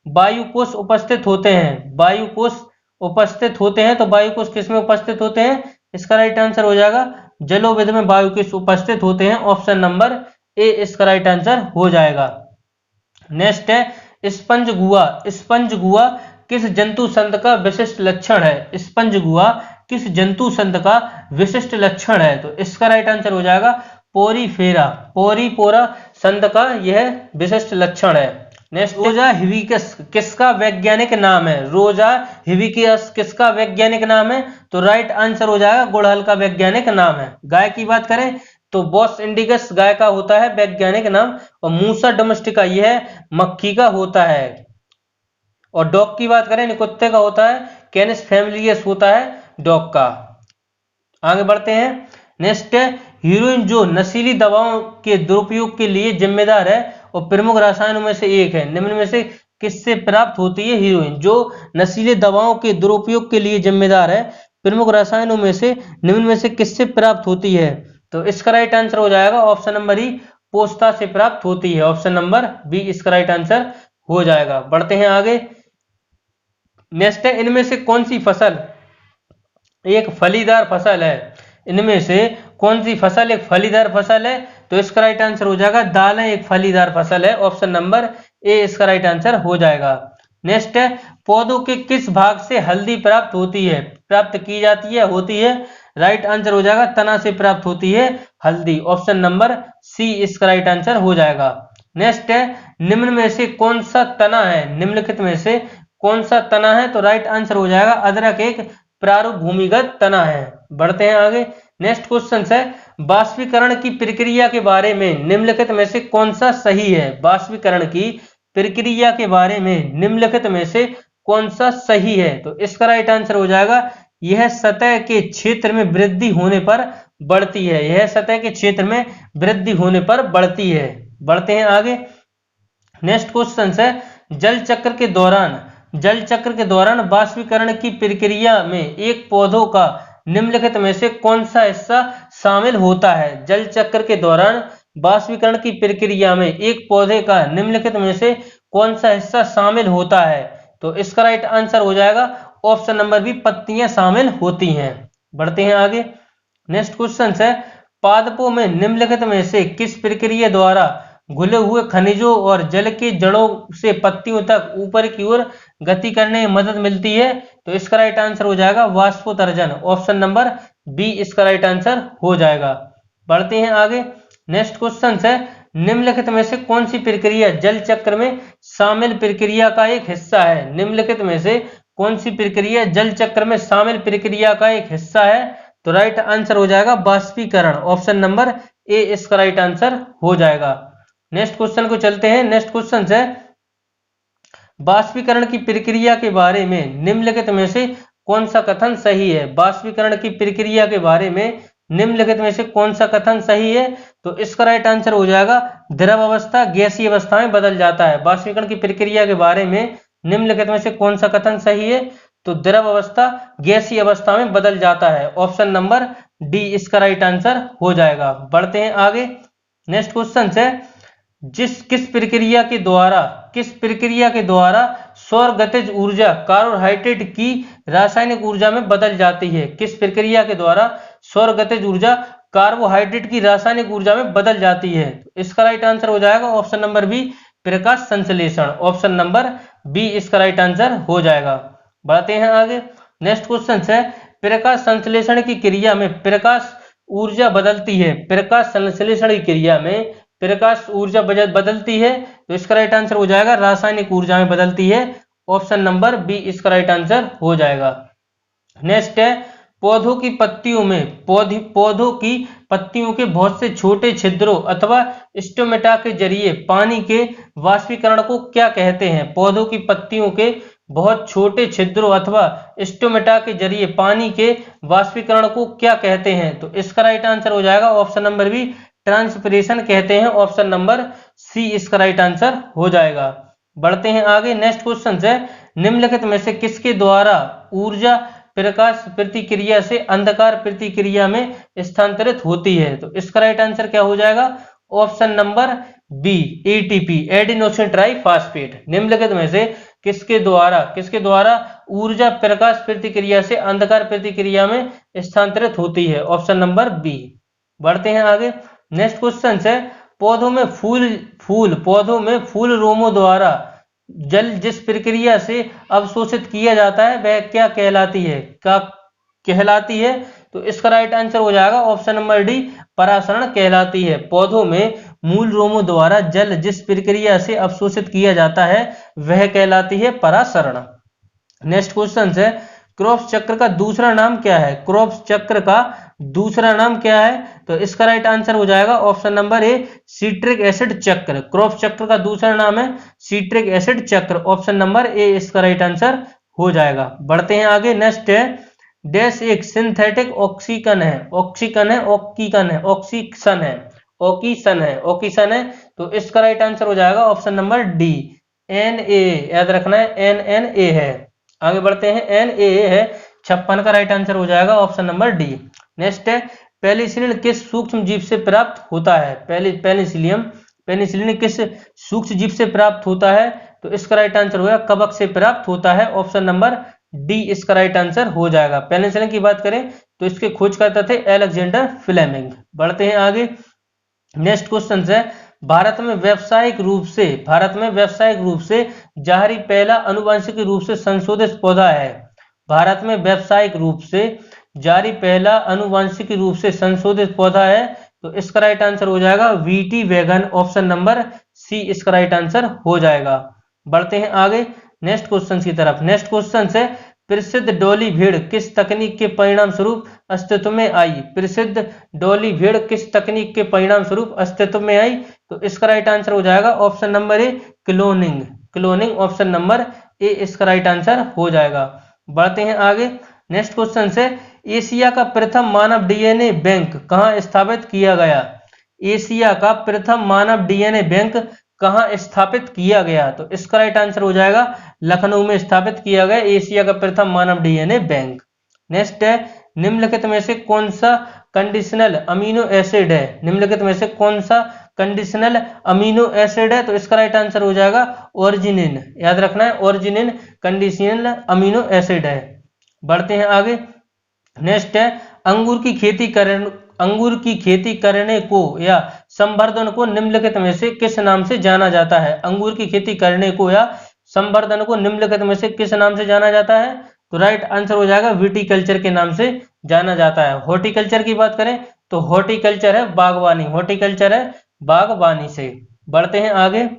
वायुकोष उपस्थित होते हैं, वायुकोष उपस्थित होते हैं, तो वायुकोष किसमें उपस्थित होते हैं? इसका राइट आंसर हो जाएगा जलोविद में वायुकोष उपस्थित होते हैं, ऑप्शन नंबर ए इसका राइट आंसर हो जाएगा। नेक्स्ट है, स्पंज गुहा किस जंतु संघ का विशिष्ट लक्षण है? स्पंज गुहा किस जंतु संघ का विशिष्ट लक्षण है? तो इसका राइट आंसर हो जाएगा पोरीपोरा संघ का यह विशिष्ट लक्षण है। नेक्स्ट, रोजा हिबिस्कस किसका वैज्ञानिक नाम है? रोजा हिबिस्कस किसका वैज्ञानिक नाम है? तो राइट आंसर हो जाएगा गुड़हल का वैज्ञानिक नाम है। गाय की बात करें तो बॉस इंडिगस गाय का होता है वैज्ञानिक नाम, और मूसा डोमेस्टिका यह मक्खी का होता है। और डॉग की बात करें कुत्ते का होता है कैनिस फैमिलियस होता है डॉग का। आगे बढ़ते हैं। नेक्स्ट है, हीरोइन जो नशीली दवाओं के दुरुपयोग के लिए जिम्मेदार है और प्रमुख रसायनों में से एक है, निम्न में से किससे प्राप्त होती है? हीरोइन जो नशीले दवाओं के दुरुपयोग के लिए जिम्मेदार है, प्रमुख रसायनों में से निम्न में से किससे प्राप्त होती है? तो इसका राइट आंसर हो जाएगा ऑप्शन नंबर ई, पोस्ता से प्राप्त होती है, ऑप्शन नंबर बी इसका राइट आंसर हो जाएगा। बढ़ते हैं आगे। नेक्स्ट है, इनमें से कौन सी फसल एक फलीदार फसल है? इनमें से कौन सी फसल एक फलीदार फसल है? तो इसका राइट आंसर हो जाएगा दालें एक फलीदार फसल है, ऑप्शन नंबर ए इसका राइट आंसर हो जाएगा। नेक्स्ट है, पौधों के किस भाग से हल्दी प्राप्त होती है, प्राप्त की जाती है, होती है? राइट आंसर हो जाएगा तना से प्राप्त होती है हल्दी। ऑप्शन नंबर सी इसका राइट आंसर हो जाएगा। नेक्स्ट है, निम्न में से कौन सा तना है, निम्नलिखित में से कौन सा तना है, तो राइट आंसर हो जाएगा अदरक एक प्रारूप भूमिगत तना है। बढ़ते हैं आगे। नेक्स्ट क्वेश्चन है, बाष्पीकरण की प्रक्रिया के बारे में निम्नलिखित में से कौन सा सही है। बाष्पीकरण की प्रक्रिया के बारे में निम्नलिखित में से कौन सा सही है, तो इसका राइट आंसर हो जाएगा यह सतह के क्षेत्र में वृद्धि होने पर बढ़ती है। यह सतह के क्षेत्र में वृद्धि होने पर बढ़ती है। बढ़ते हैं आगे। नेक्स्ट क्वेश्चन है, जल चक्र के दौरान बाष्पीकरण की प्रक्रिया में एक पौधों का निम्नलिखित में से कौन सा हिस्सा शामिल होता है। जल चक्र के दौरान बाष्पीकरण की प्रक्रिया में एक पौधे का निम्नलिखित में से कौन सा हिस्सा शामिल होता है, तो इसका राइट आंसर हो जाएगा ऑप्शन नंबर बी, पत्तियां शामिल होती हैं। बढ़ते हैं आगे। नेक्स्ट क्वेश्चन है, पादपों में निम्नलिखित में से किस प्रक्रिया द्वारा घुले हुए खनिजों और जल के जड़ों से पत्तियों तक ऊपर की ओर गति करने में मदद मिलती है, तो इसका राइट आंसर हो जाएगा वाष्पोत्सर्जन। ऑप्शन नंबर बी इसका राइट आंसर हो जाएगा। बढ़ते हैं आगे। नेक्स्ट क्वेश्चन है, निम्नलिखित में से कौन सी प्रक्रिया जल चक्र में शामिल प्रक्रिया का एक हिस्सा है। निम्नलिखित में से कौन सी प्रक्रिया जल चक्र में शामिल प्रक्रिया का एक हिस्सा है, तो राइट आंसर हो जाएगा बाष्पीकरण। ऑप्शन नंबर ए इसका राइट आंसर हो जाएगा। नेक्स्ट क्वेश्चन को चलते हैं। नेक्स्ट क्वेश्चन है, बाष्पीकरण की प्रक्रिया के बारे में निम्नलिखित में से कौन सा कथन सही है। बाष्पीकरण की प्रक्रिया के बारे में निम्नलिखित में से कौन सा कथन सही है, तो इसका राइट आंसर हो जाएगा द्रव अवस्था गैसीय अवस्था में बदल जाता है। बाष्पीकरण की प्रक्रिया के बारे में निम्नलिखित में से कौन सा कथन सही है, तो द्रव अवस्था गैसीय अवस्था में बदल जाता है। ऑप्शन नंबर डी इसका राइट आंसर हो जाएगा। बढ़ते हैं आगे। नेक्स्ट क्वेश्चन है, किस प्रक्रिया के द्वारा सौर गतिज ऊर्जा कार्बोहाइड्रेट की रासायनिक ऊर्जा में बदल जाती है। किस प्रक्रिया के द्वारा सौर गतिज ऊर्जा कार्बोहाइड्रेट की रासायनिक ऊर्जा में बदल जाती है, तो इसका राइट आंसर हो जाएगा ऑप्शन नंबर बी, प्रकाश संश्लेषण। ऑप्शन नंबर बी इसका राइट आंसर हो जाएगा। बढ़ते हैं आगे। नेक्स्ट क्वेश्चन है, प्रकाश संश्लेषण की क्रिया में प्रकाश ऊर्जा बदलती है। प्रकाश संश्लेषण की क्रिया में प्रकाश ऊर्जा बदलती है, तो इसका राइट आंसर हो जाएगा रासायनिक ऊर्जा में बदलती है। ऑप्शन नंबर बी इसका राइट आंसर हो जाएगा। नेक्स्ट है, पौधों की पत्तियों के बहुत से छोटे छिद्रों अथवा स्टोमेटा के जरिए पानी के वाष्पीकरण को क्या कहते हैं। पौधों की पत्तियों के बहुत छोटे छिद्रों अथवा स्टोमेटा के जरिए पानी के वाष्पीकरण को क्या कहते हैं, तो इसका राइट आंसर हो जाएगा ऑप्शन नंबर बी, ट्रांसपिरेशन कहते हैं। ऑप्शन नंबर सी इसका राइट आंसर हो जाएगा। बढ़ते हैं आगे। नेक्स्ट क्वेश्चन है, निम्नलिखित में से किसके द्वारा ऊर्जा प्रकाश प्रतिक्रिया से अंधकार प्रतिक्रिया में स्थानांतरित होती है, तो इसका राइट आंसर क्या हो जाएगा, option number B, ATP, adenosine triphosphate. निम्नलिखित में से किसके द्वारा ऊर्जा प्रकाश प्रतिक्रिया से अंधकार प्रतिक्रिया में स्थानांतरित होती है, ऑप्शन नंबर बी। बढ़ते हैं आगे। नेक्स्ट क्वेश्चन है, पौधों में फूल रोमों द्वारा जल जिस प्रक्रिया से अवशोषित किया जाता है वह क्या कहलाती है, तो इसका राइट आंसर हो जाएगा ऑप्शन नंबर डी, परासरण कहलाती है। पौधों में मूल रोमों द्वारा जल जिस प्रक्रिया से अवशोषित किया जाता है वह कहलाती है परासरण। नेक्स्ट क्वेश्चन है, क्रॉप्स चक्र का दूसरा नाम क्या है। क्रॉप्स चक्र का दूसरा नाम क्या है, तो इसका राइट आंसर हो जाएगा ऑप्शन नंबर ए, सिट्रिक एसिड चक्र। क्रॉप्स चक्र का दूसरा नाम है सिट्रिक एसिड चक्र। ऑप्शन नंबर ए इसका राइट आंसर हो जाएगा। बढ़ते हैं आगे। नेक्स्ट है, डैश एक सिंथेटिक ऑक्सीकन है, तो इसका राइट आंसर हो जाएगा ऑप्शन नंबर डी, Na, याद रखना है NNA है। आगे बढ़ते हैं, Na है 56 का राइट आंसर हो जाएगा ऑप्शन नंबर डी। नेक्स्ट है, पेनिसिलिन किस सूक्ष्म जीव से प्राप्त होता है। पेनिसिलिन किस सूक्ष्म जीव से प्राप्त होता है, तो इसका राइट आंसर होगा कवक से प्राप्त होता है। ऑप्शन नंबर डी इसका राइट आंसर हो जाएगा। पेनिसिलिन की बात करें तो इसके खोजकर्ता थे अलेक्जेंडर फ्लेमिंग। बढ़ते हैं आगे। नेक्स्ट क्वेश्चन है, भारत में व्यावसायिक रूप से जाहरी पहला आनुवंशिक रूप से संशोधित पौधा है। भारत में व्यावसायिक रूप से जारी पहला अनुवांशिक रूप से संशोधित पौधा है? तो इसका राइट आंसर हो जाएगा VT wagon, option number C इसका राइट आंसर हो जाएगा। बढ़ते हैं आगे नेक्स्ट क्वेश्चन की तरफ। नेक्स्ट क्वेश्चन से प्रसिद्ध डॉली भेड़ किस तकनीक के परिणाम स्वरूप अस्तित्व में आई? प्रसिद्ध डॉली भेड़ किस तकनीक के परिणाम स्वरूप अस्तित्व में आई? तो इसका राइट आंसर हो जाएगा option number A cloning. Cloning option number A इसका राइट आंसर हो जाएगा। बढ़ते हैं आगे नेक्स्ट क्वेश्चन से एशिया का प्रथम मानव डीएनए बैंक कहां स्थापित किया गया? एशिया का प्रथम मानव डीएनए बैंक कहां स्थापित किया गया? तो इसका राइट आंसर हो जाएगा लखनऊ में स्थापित किया गया एशिया का प्रथम मानव डीएनए बैंक। नेक्स्ट है निम्नलिखित में से कौन सा कंडीशनल अमीनो एसिड है? निम्नलिखित में से कौन सा कंडीशनल अमीनो एसिड है? तो इसका राइट आंसर हो जाएगा ऑर्जिनिन। याद रखना है ऑर्जिनिन कंडीशनल अमीनो एसिड है। बढ़ते हैं आगे नेक्स्ट है अंगूर की खेती करने को या संवर्धन को निम्नलिखित में से किस नाम से जाना जाता है? अंगूर की खेती करने को या संवर्धन को निम्नलिखित में से किस नाम से जाना जाता है? तो राइट आंसर हो जाएगा विटीकल्चर के नाम से जाना जाता है। हॉर्टिकल्चर की बात करें तो हॉर्टिकल्चर है बागवानी, हॉर्टिकल्चर है बागवानी से। बढ़ते हैं आगे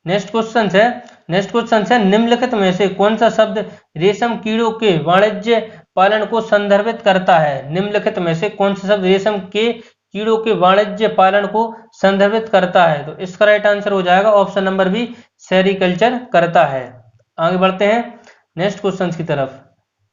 नेक्स्ट क्वेश्चन है निम्नलिखित में से कौन सा शब्द रेशम कीड़ों के वाणिज्य पालन को संदर्भित करता है? निम्नलिखित में से कौन सा शब्द रेशम के कीड़ों के वाणिज्य पालन को संदर्भित करता है? तो इसका राइट आंसर हो जाएगा ऑप्शन नंबर बी सेरिकल्चर करता है। आगे बढ़ते हैं नेक्स्ट क्वेश्चन की तरफ।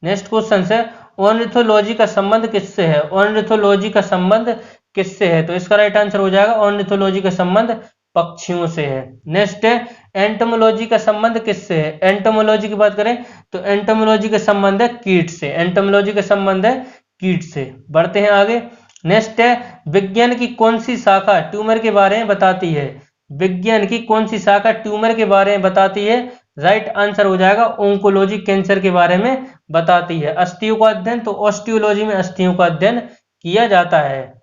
नेक्स्ट क्वेश्चन है ऑर्निथोलॉजी का संबंध किससे है? ऑर्निथोलॉजी का संबंध किससे है? तो इसका राइट आंसर हो जाएगा ऑर्निथोलॉजी का संबंध पक्षियों से है। नेक्स्ट है एंटोमोलॉजी का संबंध किससे है? एंटोमोलॉजी की बात करें तो एंटोमोलॉजी का संबंध है कीट से, एंटोमोलॉजी का संबंध है कीट से। बढ़ते हैं आगे नेक्स्ट है विज्ञान की कौन सी शाखा ट्यूमर के बारे में बताती है? विज्ञान की कौन सी शाखा ट्यूमर के बारे में बताती है? राइट आंसर हो जाएगा ओंकोलॉजी, कैंसर के बारे में बताती है। अस्थियों का अध्ययन तो ऑस्टियोलॉजी में अस्थियों का अध्ययन किया जाता है।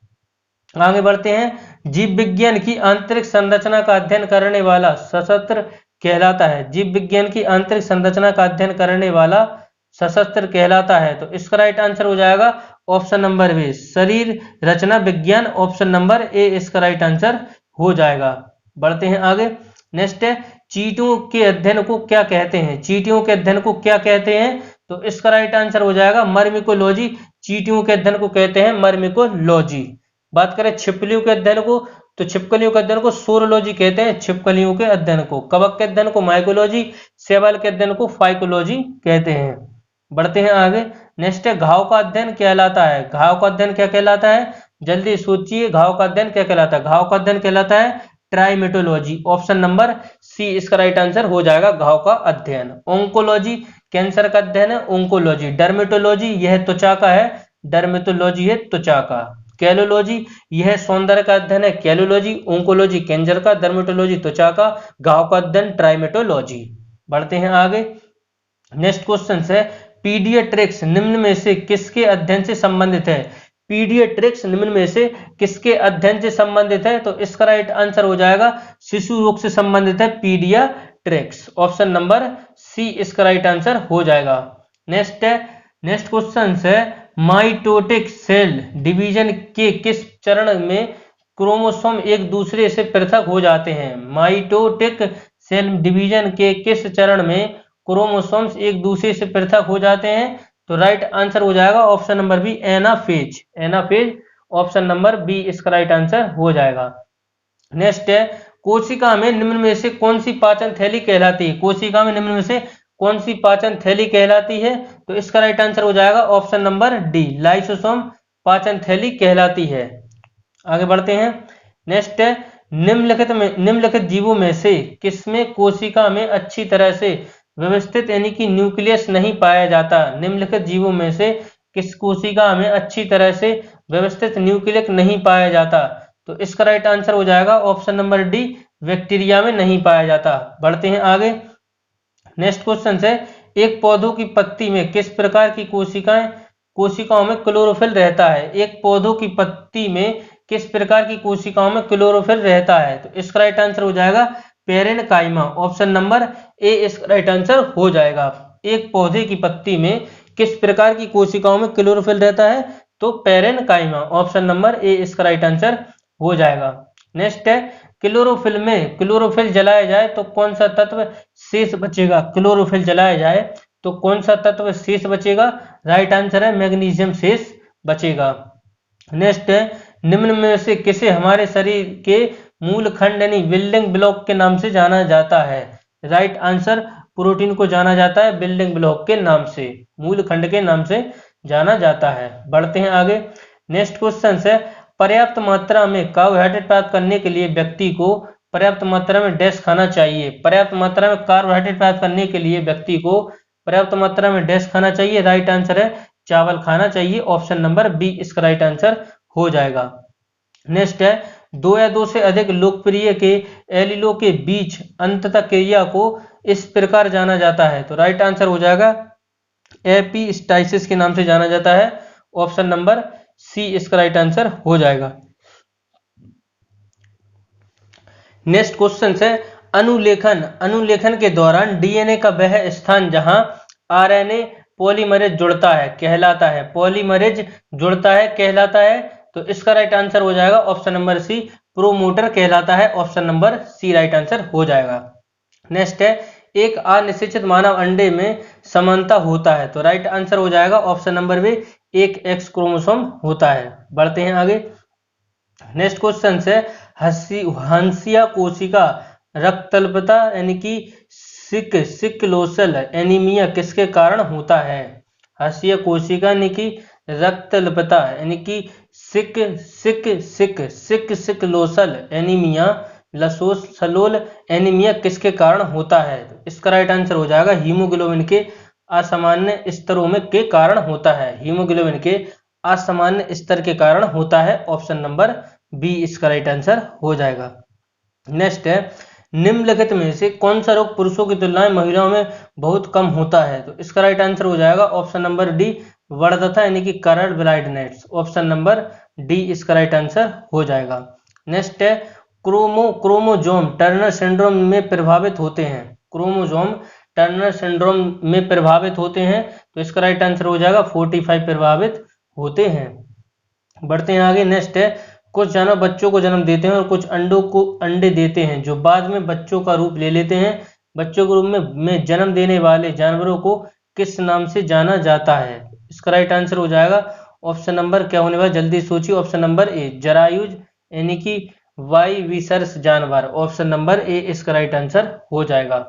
आगे बढ़ते हैं जीव विज्ञान की आंतरिक संरचना का अध्ययन करने वाला सशस्त्र कहलाता है? जीव विज्ञान की आंतरिक संरचना का अध्ययन करने वाला सशस्त्र कहलाता है? तो इसका राइट आंसर हो जाएगा ऑप्शन नंबर बी शरीर रचना विज्ञान, ऑप्शन नंबर ए इसका राइट आंसर हो जाएगा। बढ़ते हैं आगे नेक्स्ट है चींटियों के अध्ययन को क्या कहते हैं? चींटियों के अध्ययन को क्या कहते हैं? तो इसका राइट आंसर हो जाएगा मर्मिकोलॉजी। चींटियों के अध्ययन को कहते हैं मर्मिकोलॉजी। बात करें छिपकलियों के अध्ययन को तो छिपकलियों के अध्ययन को सोरोलॉजी कहते हैं। छिपकलियों के अध्ययन को, कवक के अध्ययन को माइकोलॉजी, शैवाल के अध्ययन को फाइकोलॉजी कहते हैं। बढ़ते हैं आगे नेक्स्ट है घाव का अध्ययन कहलाता है? घाव का अध्ययन क्या कहलाता है? जल्दी सोचिए घाव का अध्ययन क्या कहलाता है? घाव का अध्ययन कहलाता है ट्राइमेटोलॉजी, ऑप्शन नंबर सी इसका राइट आंसर हो जाएगा घाव का अध्ययन। ओंकोलॉजी कैंसर का अध्ययन है ओंकोलॉजी। डर्मेटोलॉजी यह त्वचा का है, डर्मेटोलॉजी है त्वचा का। कैलोलॉजी यह सौंदर्य का अध्ययन है कैलोलॉजी। ओंकोलॉजी कैंसर का, डर्मेटोलॉजी त्वचा का, घाव का अध्ययन ट्राइमेटोलॉजी। बढ़ते हैं आगे नेक्स्ट क्वेश्चन है पीडियाट्रिक्स निम्न में से किसके अध्ययन से संबंधित है? पीडियाट्रिक्स निम्न में से किसके अध्ययन से संबंधित है? तो इसका राइट आंसर हो जाएगा शिशु रोग से संबंधित है पीडियाट्रिक्स, ऑप्शन नंबर सी इसका राइट आंसर हो जाएगा। नेक्स्ट क्वेश्चन है माइटोटिक सेल डिवीजन के किस चरण में क्रोमोसोम एक दूसरे से पृथक हो जाते हैं? माइटोटिक सेल डिवीजन के किस चरण में क्रोमोसोम्स एक दूसरे से पृथक हो जाते हैं? तो राइट आंसर हो जाएगा option number B anaphase. Anaphase option number B इसका राइट आंसर हो जाएगा। नेक्स्ट है कोशिका में निम्न में से कौन सी पाचन थैली कहलाती है? कोशिका में निम्न में से कौन सी पाचन थैली कहलाती है? तो इसका राइट आंसर हो जाएगा ऑप्शन नंबर डी लाइसोसोम पाचन थैली कहलाती है। आगे बढ़ते हैं नेक्स्ट है निम्नलिखित जीवों में से किसमें कोशिका में अच्छी तरह से व्यवस्थित यानी कि न्यूक्लियस नहीं पाया जाता? निम्नलिखित जीवों में से किस कोशिका में अच्छी तरह से व्यवस्थित न्यूक्लियस नहीं पाया जाता? तो इसका राइट आंसर हो जाएगा ऑप्शन नंबर डी बैक्टीरिया में नहीं पाया जाता। बढ़ते हैं आगे नेक्स्ट क्वेश्चन है एक पौधों की पत्ती में किस प्रकार की कोशिकाओं में क्लोरोफिल रहता है? एक पौधों की पत्ती में किस प्रकार की कोशिकाओं में क्लोरोफिल रहता है? तो इसका राइट आंसर हो जाएगा पेरेनकाइमा, ऑप्शन नंबर ए इसका राइट आंसर हो जाएगा। एक पौधे की पत्ती में किस प्रकार की कोशिकाओं में क्लोरोफिल रहता है? तो पैरेनकाइमा, ऑप्शन नंबर ए इसका राइट आंसर हो जाएगा। नेक्स्ट है, क्लोरोफिल में क्लोरोफिल जलाया जाए तो कौन सा तत्व शेष बचेगा? क्लोरोफिल जलाया जाए तो कौन सा तत्व शेष बचेगा? राइट आंसर है मैग्नीशियम शेष बचेगा। नेक्स्ट है, निम्न में से किसे हमारे शरीर के मूल खंड यानी बिल्डिंग ब्लॉक के नाम से जाना जाता है? राइट आंसर, प्रोटीन को जाना जाता है बिल्डिंग ब्लॉक के नाम से, मूल खंड के नाम से जाना जाता है। बढ़ते हैं आगे। नेक्स्ट क्वेश्चन है, पर्याप्त मात्रा में कार्बोहाइड्रेट प्राप्त करने के लिए व्यक्ति को पर्याप्त मात्रा में डैश खाना चाहिए? पर्याप्त मात्रा में कार्बोहाइड्रेट प्राप्त करने के लिए व्यक्ति को पर्याप्त मात्रा में डैश खाना चाहिए? राइट आंसर है चावल खाना चाहिए, ऑप्शन नंबर बी इसका राइट आंसर हो जाएगा। नेक्स्ट है, दो या दो से अधिक लोकप्रिय के एलिलो के बीच अंततः क्रिया को इस प्रकार जाना जाता है? तो राइट आंसर हो जाएगा एपिस्टाइसिस के नाम से जाना जाता है, ऑप्शन नंबर सी इसका राइट आंसर हो जाएगा। नेक्स्ट क्वेश्चन है, अनुलेखन के दौरान डीएनए का वह स्थान जहां आरएनए पॉलीमरेज जुड़ता है कहलाता है? पॉलीमरेज जुड़ता है कहलाता है, तो इसका राइट आंसर हो जाएगा ऑप्शन नंबर सी, प्रोमोटर कहलाता है, option number C right answer हो जाएगा। नेक्स्ट है, एक अनिश्चित मानव अंडे में समानता होता है? तो राइट आंसर हो जाएगा ऑप्शन नंबर बी, एक एक्स क्रोमोसोम होता है। बढ़ते हैं आगे। नेक्स्ट क्वेश्चन है, हंसिया कोशिका रक्तल्पता यानी कि सिकलोसेल एनीमिया किसके कारण होता है? हंसिया कोशिका यानी कि रक्तल्पता यानी कि सिकलोसल एनीमिया लसोसलोल एनीमिया किसके कारण होता है? इसका राइट आंसर हो जाएगा हीमोग्लोबिन के असामान्य स्तरों में के कारण होता है। हीमोग्लोबिन के असामान्य स्तर के कारण होता है, ऑप्शन नंबर बी इसका राइट आंसर हो जाएगा। नेक्स्ट है, निम्नलिखित में से कौन सा रोग पुरुषों की तुलना में महिलाओं में बहुत कम होता है? तो इसका राइट आंसर हो जाएगा ऑप्शन नंबर डी, वर्धता यानी कि करल ब्लाइंडनेस, ऑप्शन नंबर डी इसका राइट आंसर हो जाएगा। नेक्स्ट है, क्रोमोजोम टर्नर सिंड्रोम में प्रभावित होते हैं? क्रोमोजोम टर्नर सिंड्रोम में प्रभावित होते हैं, तो इसका राइट आंसर हो जाएगा 45 प्रभावित होते हैं। बढ़ते हैं आगे। नेक्स्ट है, कुछ जानवर बच्चों को जन्म देते हैं और कुछ अंडे देते हैं जो बाद में बच्चों का रूप ले लेते हैं। बच्चों के रूप में जन्म देने वाले जानवरों को किस नाम से जाना जाता है? इसका राइट आंसर हो जाएगा ऑप्शन नंबर, क्या होने वाला जल्दी सोचिए, ऑप्शन नंबर ए, जरायुज यानी कि वाइविसर्स जानवर, ऑप्शन नंबर ए इसका राइट आंसर हो जाएगा।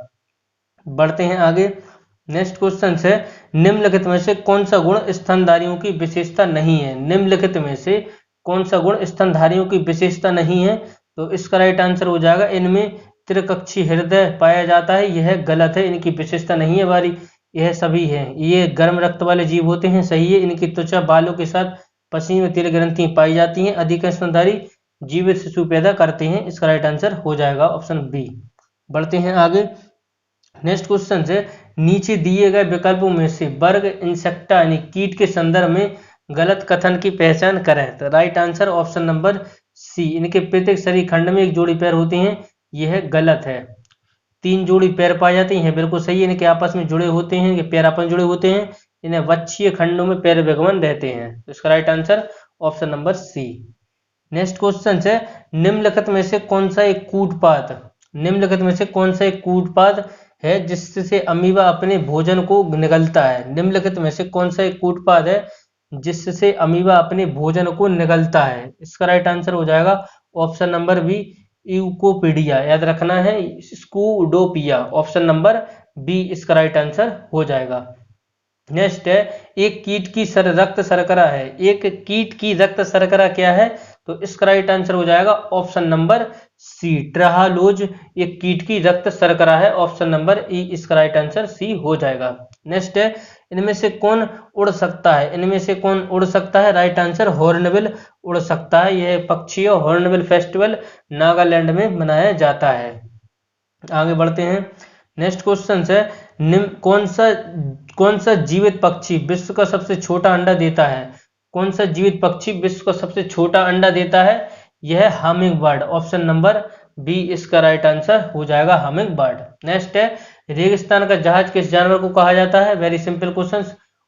बढ़ते हैं आगे। नेक्स्ट क्वेश्चन है, निम्नलिखित में से कौन सा गुण स्तनधारियों की विशेषता नहीं है? निम्नलिखित में से कौन सा गुण स्तनधारियों की विशेषता नहीं है? तो इसका राइट आंसर हो जाएगा इनमें त्रिकक्षी हृदय पाया जाता है, यह गलत है, इनकी विशेषता नहीं है बारी, यह सभी है। ये गर्म रक्त वाले जीव होते हैं, सही है। इनकी त्वचा बालों के साथ पसीने में तिल ग्रंथि पाई जाती हैं। अधिक स्तनधारी जीवित शिशु पैदा करते हैं, इसका राइट आंसर हो जाएगा ऑप्शन बी। बढ़ते हैं आगे। नेक्स्ट क्वेश्चन है, नीचे दिए गए विकल्पों में से वर्ग इंसेक्टा यानी कीट के संदर्भ में गलत कथन की पहचान करें। तो right answer option number C, इनके प्रत्येक शरीर खंड में एक जोड़ी पैर होते हैं, यह गलत है। 3 जोड़ी पैर पाए जाते हैं, बिल्कुल सही है। इनके आपस में जुड़े होते हैं, ये पैर आपस में जुड़े होते हैं, इन्हें वक्षीय खंडों में पैर विगमन रहते हैं, तो इसका right answer option number C. Next question है, निम्नलिखित में से कौन सा एक कूटपाद है जिससे अमीबा अपने भोजन को निगलता है? निम्नलिखित में से कौन सा एक कूटपाद है जिससे अमीबा अपने भोजन को निगलता है? इसका राइट आंसर हो जाएगा ऑप्शन नंबर बी, यूकोपीडिया, याद रखना है, स्कूडोपिया, ऑप्शन नंबर बी इसका राइट आंसर हो जाएगा। नेक्स्ट है, एक कीट की रक्त शर्करा है, एक कीट की रक्त शर्करा क्या है? तो इसका राइट आंसर हो जाएगा ऑप्शन नंबर सी, ट्रहालोज एक कीट की रक्त शर्करा है, ऑप्शन नंबर ई इसका राइट आंसर सी हो जाएगा। नेक्स्ट है, इनमें से कौन उड़ सकता है? इनमें से कौन उड़ सकता है? राइट आंसर हॉर्नबिल उड़ सकता है, यह पक्षी हॉर्नबिल फेस्टिवल नागालैंड में मनाया जाता है। आगे बढ़ते हैं। नेक्स्ट क्वेश्चन है, कौन सा जीवित पक्षी विश्व का सबसे छोटा अंडा देता है? कौन सा जीवित पक्षी विश्व का सबसे छोटा अंडा देता है? यह hummingbird, option number B इसका राइट आंसर हो जाएगा हमिंग बर्ड। नेक्स्ट है, रेगिस्तान का जहाज किस जानवर को कहा जाता है? वेरी सिंपल क्वेश्चन,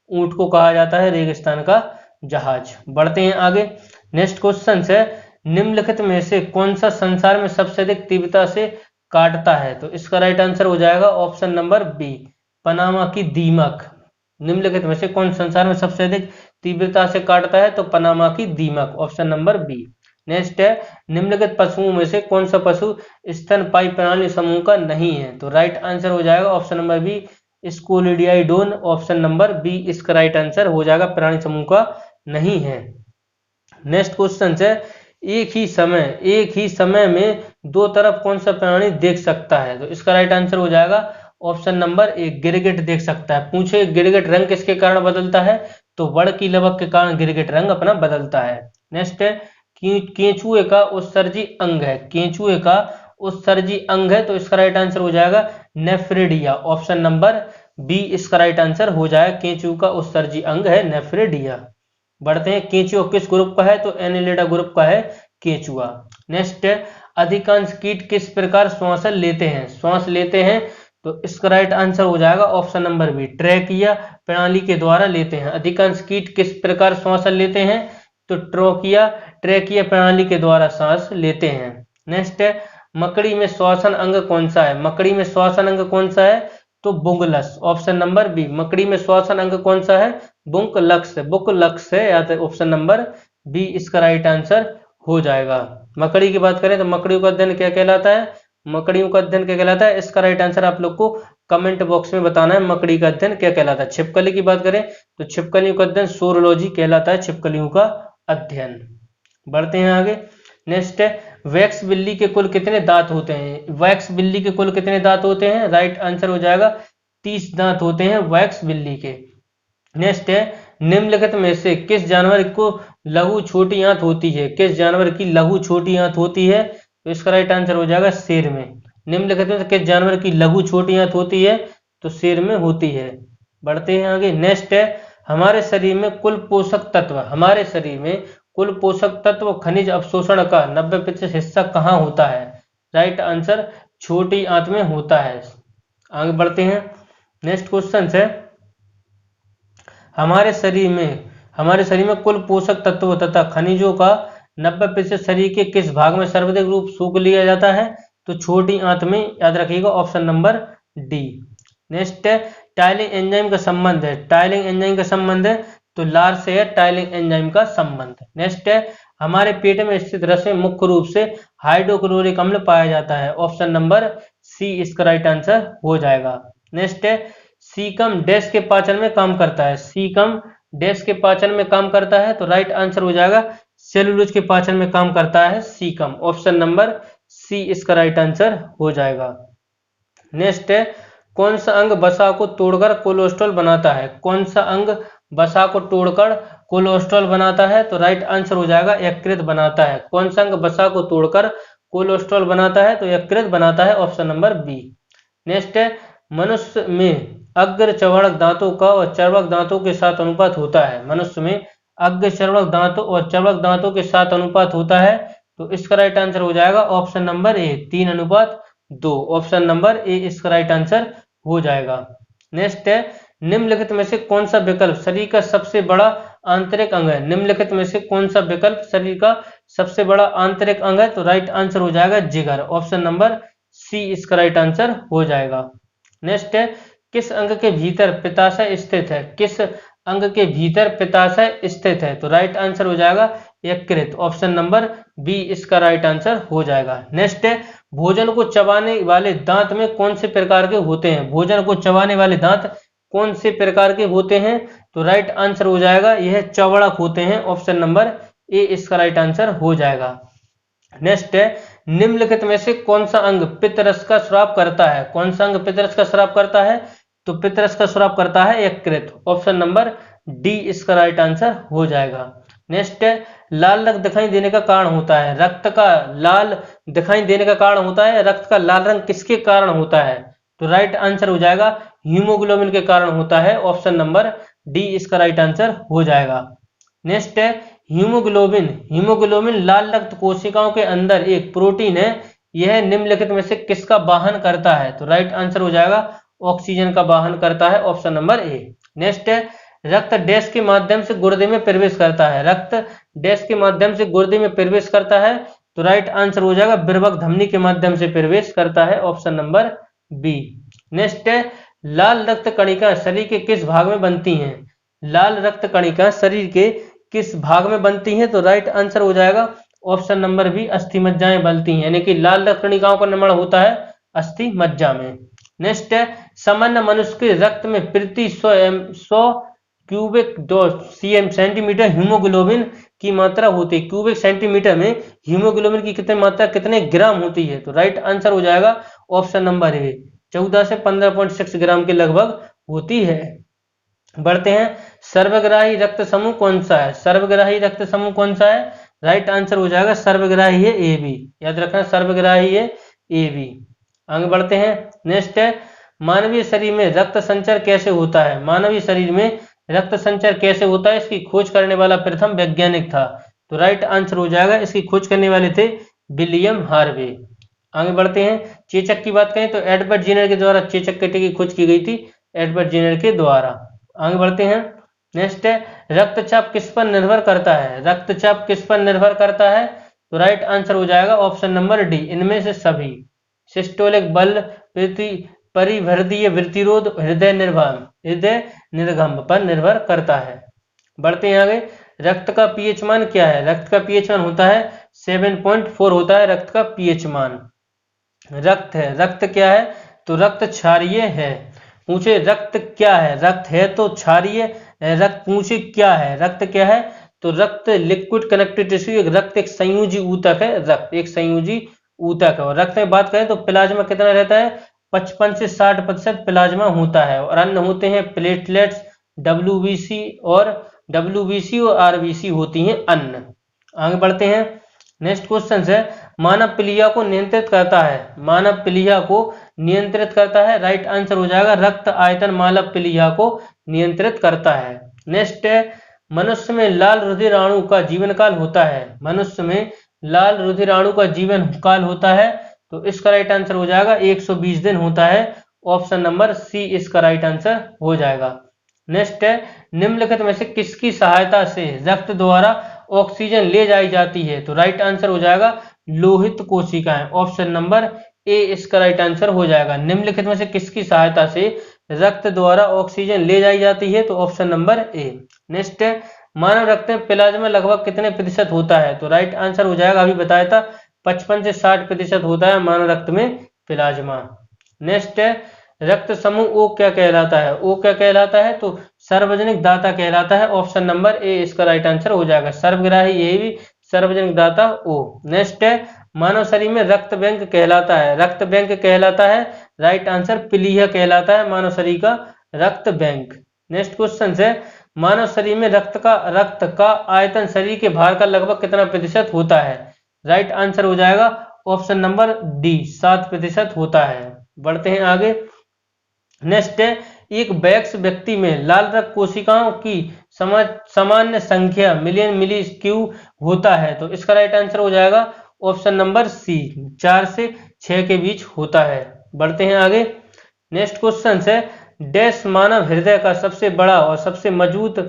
ऊंट को कहा जाता है रेगिस्तान का जहाज। बढ़ते हैं आगे। नेक्स्ट क्वेश्चन है, निम्नलिखित में से कौन सा संसार में सबसे अधिक तीव्रता से काटता है? तो इसका राइट आंसर हो जाएगा ऑप्शन नंबर बी, पनामा की दीमक। निम्नलिखित में से कौन संसार में सबसे अधिक तीव्रता से काटता है? तो पनामा की दीमक, ऑप्शन नंबर बी। नेक्स्ट है, निम्नलिखित पशुओं में से कौन सा पशु स्तनपायी प्राणी समूह का नहीं है? तो राइट आंसर हो जाएगा ऑप्शन नंबर बी, स्कोलिडियाइडोन, ऑप्शन नंबर बी इसका राइट आंसर हो जाएगा, प्राणी समूह का नहीं है। नेक्स्ट क्वेश्चन है, एक ही समय में दो तरफ कौन सा प्राणी देख सकता है? तो इसका राइट आंसर हो जाएगा ऑप्शन नंबर ए, गिरगिट देख सकता है। पूछे गिरगिट रंग किसके कारण बदलता है? तो बड़ की लबक के कारण गिरगिट रंग अपना बदलता है। नेक्स्ट है, केंचुए का उत्सर्जी अंग है, केंचुए का उत्सर्जी अंग है, तो इसका राइट आंसर हो जाएगा नेफ्रेडिया, ऑप्शन नंबर बी इसका राइट आंसर हो जाएगा, केंचुए का उत्सर्जी अंग है नेफ्रेडिया। बढ़ते हैं, केंचुआ किस ग्रुप का है? तो एनिलिडा ग्रुप का है केंचुआ। नेक्स्ट है, अधिकांश कीट किस प्रकार श्वास लेते हैं? तो इसका राइट आंसर हो जाएगा ऑप्शन नंबर बी, ट्रैकिया प्रणाली के द्वारा लेते हैं। अधिकांश कीट किस प्रकार श्वास लेते हैं? तो ट्रैकिया प्रणाली के द्वारा सांस लेते हैं। नेक्स्ट है, मकड़ी में श्वसन अंग कौन सा है? मकड़ी में श्वसन अंग कौन सा है? तो बुंगलस, ऑप्शन नंबर बी, मकड़ी में श्वसन अंग कौन सा है? बुकलक्स है, या तो ऑप्शन नंबर बी इसका राइट आंसर हो जाएगा। मकड़ी की बात करें तो मकड़ियों का अध्ययन क्या कहलाता है? मकड़ियों का अध्ययन क्या कहलाता है? इसका राइट आंसर आप लोग को कमेंट बॉक्स में बताना है, मकड़ी का अध्ययन क्या कहलाता है। छिपकली की बात करें तो छिपकलियों का अध्ययन सोरोलॉजी कहलाता है, छिपकलियों का अध्ययन। बढ़ते हैं आगे। नेक्स्ट है, वैक्स बिल्ली के कुल कितने दांत होते हैं? वैक्स बिल्ली के कुल कितने दांत होते हैं? राइट आंसर हो जाएगा 30 दांत होते हैं वैक्स बिल्ली के। नेक्स्ट है, निम्नलिखित में से किस जानवर को लघु छोटी आंत होती है? किस जानवर की लघु छोटी आंत होती है? तो इसका राइट आंसर हो जाएगा शेर में। निम्नलिखित में से किस जानवर की लघु छोटी आंत होती है? तो शेर में होती है। बढ़ते हैं आगे। नेक्स्ट है, हमारे शरीर में कुल पोषक तत्व खनिज अवशोषण का 90% हिस्सा कहाँ होता है? राइट आंसर छोटी आंत में होता है। आगे बढ़ते हैं। नेक्स्ट क्वेश्चन है, हमारे शरीर में कुल पोषक तत्वों तथा खनिजों का 90% शरीर के किस भाग में सर्वाधिक रूप सोख लिया जाता है? तो छोटी आंत में, याद रखिएगा ऑप्शन नंबर डी। नेक्स्ट है, टाइलिंग एंजाइम का संबंध है, तो लार से है टाइलिंग एंजाइम का संबंध। नेक्स्ट है, हमारे पेट में स्थित रस में मुख्य रूप से हाइड्रोक्लोरिक अम्ल पाया जाता है, ऑप्शन नंबर सी इसका राइट आंसर हो जाएगा। नेक्स्ट है, सीकम डैश के पाचन में काम करता है, तो राइट आंसर हो जाएगा सेलुलोज के पाचन में काम करता है सीकम, ऑप्शन नंबर सी इसका राइट आंसर हो जाएगा। नेक्स्ट है, कौन सा अंग वसा को तोड़कर कोलेस्ट्रॉल बनाता है? कौन सा अंग वसा को तोड़कर कोलेस्ट्रॉल बनाता है? तो राइट आंसर हो जाएगा यकृत बनाता है। कौन सा अंग वसा को तोड़कर कोलेस्ट्रॉल बनाता है? तो यकृत बनाता है, ऑप्शन नंबर बी। नेक्स्ट है, मनुष्य में अग्र चर्वणक दांतों का और चर्वक दांतों के साथ अनुपात होता है। मनुष्य में अग्र चर्वणक दांतों और चर्वक दांतों के साथ अनुपात होता है, तो इसका राइट आंसर हो जाएगा option number A, 3:2, option number A इसका राइट आंसर हो जाएगा। नेक्स्ट है, निम्नलिखित में से कौन सा विकल्प शरीर का सबसे बड़ा आंतरिक अंग है? निम्नलिखित में से कौन सा विकल्प शरीर का सबसे बड़ा आंतरिक अंग है? तो राइट आंसर हो जाएगा जिगर, ऑप्शन नंबर सी इसका राइट आंसर हो जाएगा। नेक्स्ट है, किस अंग के भीतर पित्ताशय स्थित है? तो राइट आंसर हो जाएगा यकृत, ऑप्शन नंबर बी इसका राइट आंसर हो जाएगा। नेक्स्ट है, भोजन को चबाने वाले दांत में कौन से प्रकार के होते हैं? भोजन को चबाने वाले दांत कौन से प्रकार के होते हैं? तो राइट आंसर हो जाएगा यह चौड़क होते हैं, ऑप्शन नंबर ए इसका राइट आंसर हो जाएगा। नेक्स्ट है, निम्नलिखित में से कौन सा अंग पित्तरस का स्राव करता है? कौन सा अंग पित्तरस का स्राव करता है? तो पित्तरस का स्राव करता है यकृत, ऑप्शन नंबर डी इसका राइट आंसर हो जाएगा। नेक्स्ट है, लाल रक्त दिखाई देने का कारण होता है? रक्त का लाल दिखाई देने का कारण होता है, रक्त का लाल रंग किसके कारण होता है? तो राइट आंसर हो जाएगा हीमोग्लोबिन के कारण होता है, ऑप्शन नंबर डी इसका राइट आंसर हो जाएगा। नेक्स्ट है, हीमोग्लोबिन लाल रक्त कोशिकाओं के अंदर एक प्रोटीन है, यह निम्नलिखित में से किसका वाहन करता है? तो राइट आंसर हो जाएगा ऑक्सीजन का वाहन करता है, ऑप्शन नंबर ए। नेक्स्ट है, रक्त डैश के माध्यम से गुर्दे में प्रवेश करता है, रक्त डैश के माध्यम से गुर्दे में प्रवेश करता है, तो राइट आंसर हो जाएगा विर्भक धमनी के माध्यम से प्रवेश करता है, ऑप्शन नंबर बी। नेक्स्ट है लाल रक्त कणिका शरीर के किस भाग में बनती हैं? लाल रक्त कणिका शरीर के किस भाग में बनती हैं? तो राइट आंसर हो जाएगा ऑप्शन नंबर बी, अस्थि मज्जाएं बनती हैं, यानी कि लाल रक्त कणिकाओं का निर्माण होता है अस्थि मज्जा में। नेक्स्ट है सामान्य मनुष्य के रक्त में प्रति 100 क्यूबिक सेंटीमीटर हीमोग्लोबिन की मात्रा होती है। क्यूबिक सेंटीमीटर में हीमोग्लोबिन की कितनी मात्रा कितने ग्राम होती है? तो राइट आंसर हो जाएगा ऑप्शन नंबर ए, 14 से 15.6 ग्राम के लगभग होती है। बढ़ते हैं, सर्वग्राही रक्त समूह कौन सा है? सर्वग्राही रक्त समूह कौन सा है? राइट आंसर हो जाएगा सर्वग्राही है ए बी, याद रखना सर्वग्राही है ए बी। आगे बढ़ते हैं, नेक्स्ट है मानवीय शरीर में रक्त संचर कैसे होता है? मानवीय शरीर में रक्त संचर कैसे होता है? इसकी खोज करने वाला प्रथम वैज्ञानिक था, तो राइट आंसर हो जाएगा, इसकी खोज करने वाले थे विलियम हार्वे। आगे बढ़ते हैं, चेचक की बात करें तो एडवर्ड जेनर के द्वारा चेचक के टीके की खोज की गई थी, एडवर्ड जेनर के द्वारा। आगे बढ़ते हैं, नेक्स्ट है रक्तचाप किस पर निर्भर करता है? रक्तचाप किस पर निर्भर करता है? तो राइट आंसर हो जाएगा ऑप्शन नंबर डी, इनमें से सभी। सिस्टोलिक बल, परिवर्धीय प्रतिरोध, हृदय निर्गम पर निर्भर करता है। बढ़ते हैं आगे, रक्त का पीएच मान क्या है? रक्त का पीएच मान होता है 7.4 होता है रक्त का पीएच मान। रक्त है, रक्त क्या है? तो रक्त क्षारीय है। पूछे रक्त क्या है? रक्त है तो क्षारीय, रक्त पूछे क्या है? रक्त क्या है? तो रक्त लिक्विड कनेक्टिव टिश्यू, रक्त एक संयोजी ऊतक है, रक्त एक संयोजी ऊतक है। और रक्त में बात करें तो प्लाज्मा कितना रहता है? 55 से 60% प्लाज्मा होता है, और अन्य होते हैं प्लेटलेट्स, डब्ल्यूबीसी और आरबीसी होती हैं अन्य। आगे बढ़ते हैं, नेक्स्ट क्वेश्चन है मानव प्लीहा को नियंत्रित करता है? मानव प्लीहा को नियंत्रित करता है, राइट आंसर हो जाएगा रक्त आयतन मानव प्लीहा को नियंत्रित करता है। नेक्स्ट है मनुष्य में लाल रुधिराणु का जीवन काल होता है? मनुष्य में लाल रुधिराणु का जीवन काल होता है, तो इसका राइट आंसर हो जाएगा 120 दिन होता है, ऑप्शन नंबर सी इसका राइट आंसर हो जाएगा। नेक्स्ट है निम्नलिखित में से किसकी सहायता से रक्त द्वारा ऑक्सीजन ले जाई जाती है? तो राइट आंसर हो जाएगा लोहित कोशिकाएं, ऑप्शन नंबर ए इसका राइट आंसर हो जाएगा। निम्नलिखित में से किसकी सहायता से रक्त द्वारा ऑक्सीजन ले जाई जाती है? तो ऑप्शन नंबर ए। नेक्स्ट है मानव रक्त में प्लाज्मा लगभग कितने प्रतिशत होता है? तो राइट आंसर हो जाएगा, अभी बताया था 55 से 60% होता है मानव रक्त में प्लाज्मा। नेक्स्ट है रक्त समूह ओ क्या कहलाता है? ओ क्या कहलाता है? तो सार्वजनिक दाता कहलाता है, ऑप्शन नंबर ए इसका राइट आंसर हो जाएगा। सर्वग्राही ए भी, सार्वजनिक दाता ओ। नेक्स्ट है मानव शरीर में रक्त बैंक कहलाता है? रक्त बैंक कहलाता है, राइट आंसर प्लीहा कहलाता है मानव शरीर का रक्त बैंक। नेक्स्ट क्वेश्चन है मानव शरीर में रक्त का आयतन शरीर के भार का लगभग कितना प्रतिशत होता है? राइट आंसर हो जाएगा ऑप्शन नंबर डी, 7% होता है। बढ़ते हैं आगे, नेक्स्ट है एक वयस्क व्यक्ति में लाल रक्त कोशिकाओं की सामान्य संख्या मिलियन मिली क्यू होता है, तो इसका राइट आंसर हो जाएगा ऑप्शन नंबर सी, 4 से 6 के बीच होता है। बढ़ते हैं आगे, नेक्स्ट क्वेश्चन है डैश मानव हृदय का सबसे बड़ा और सबसे मजबूत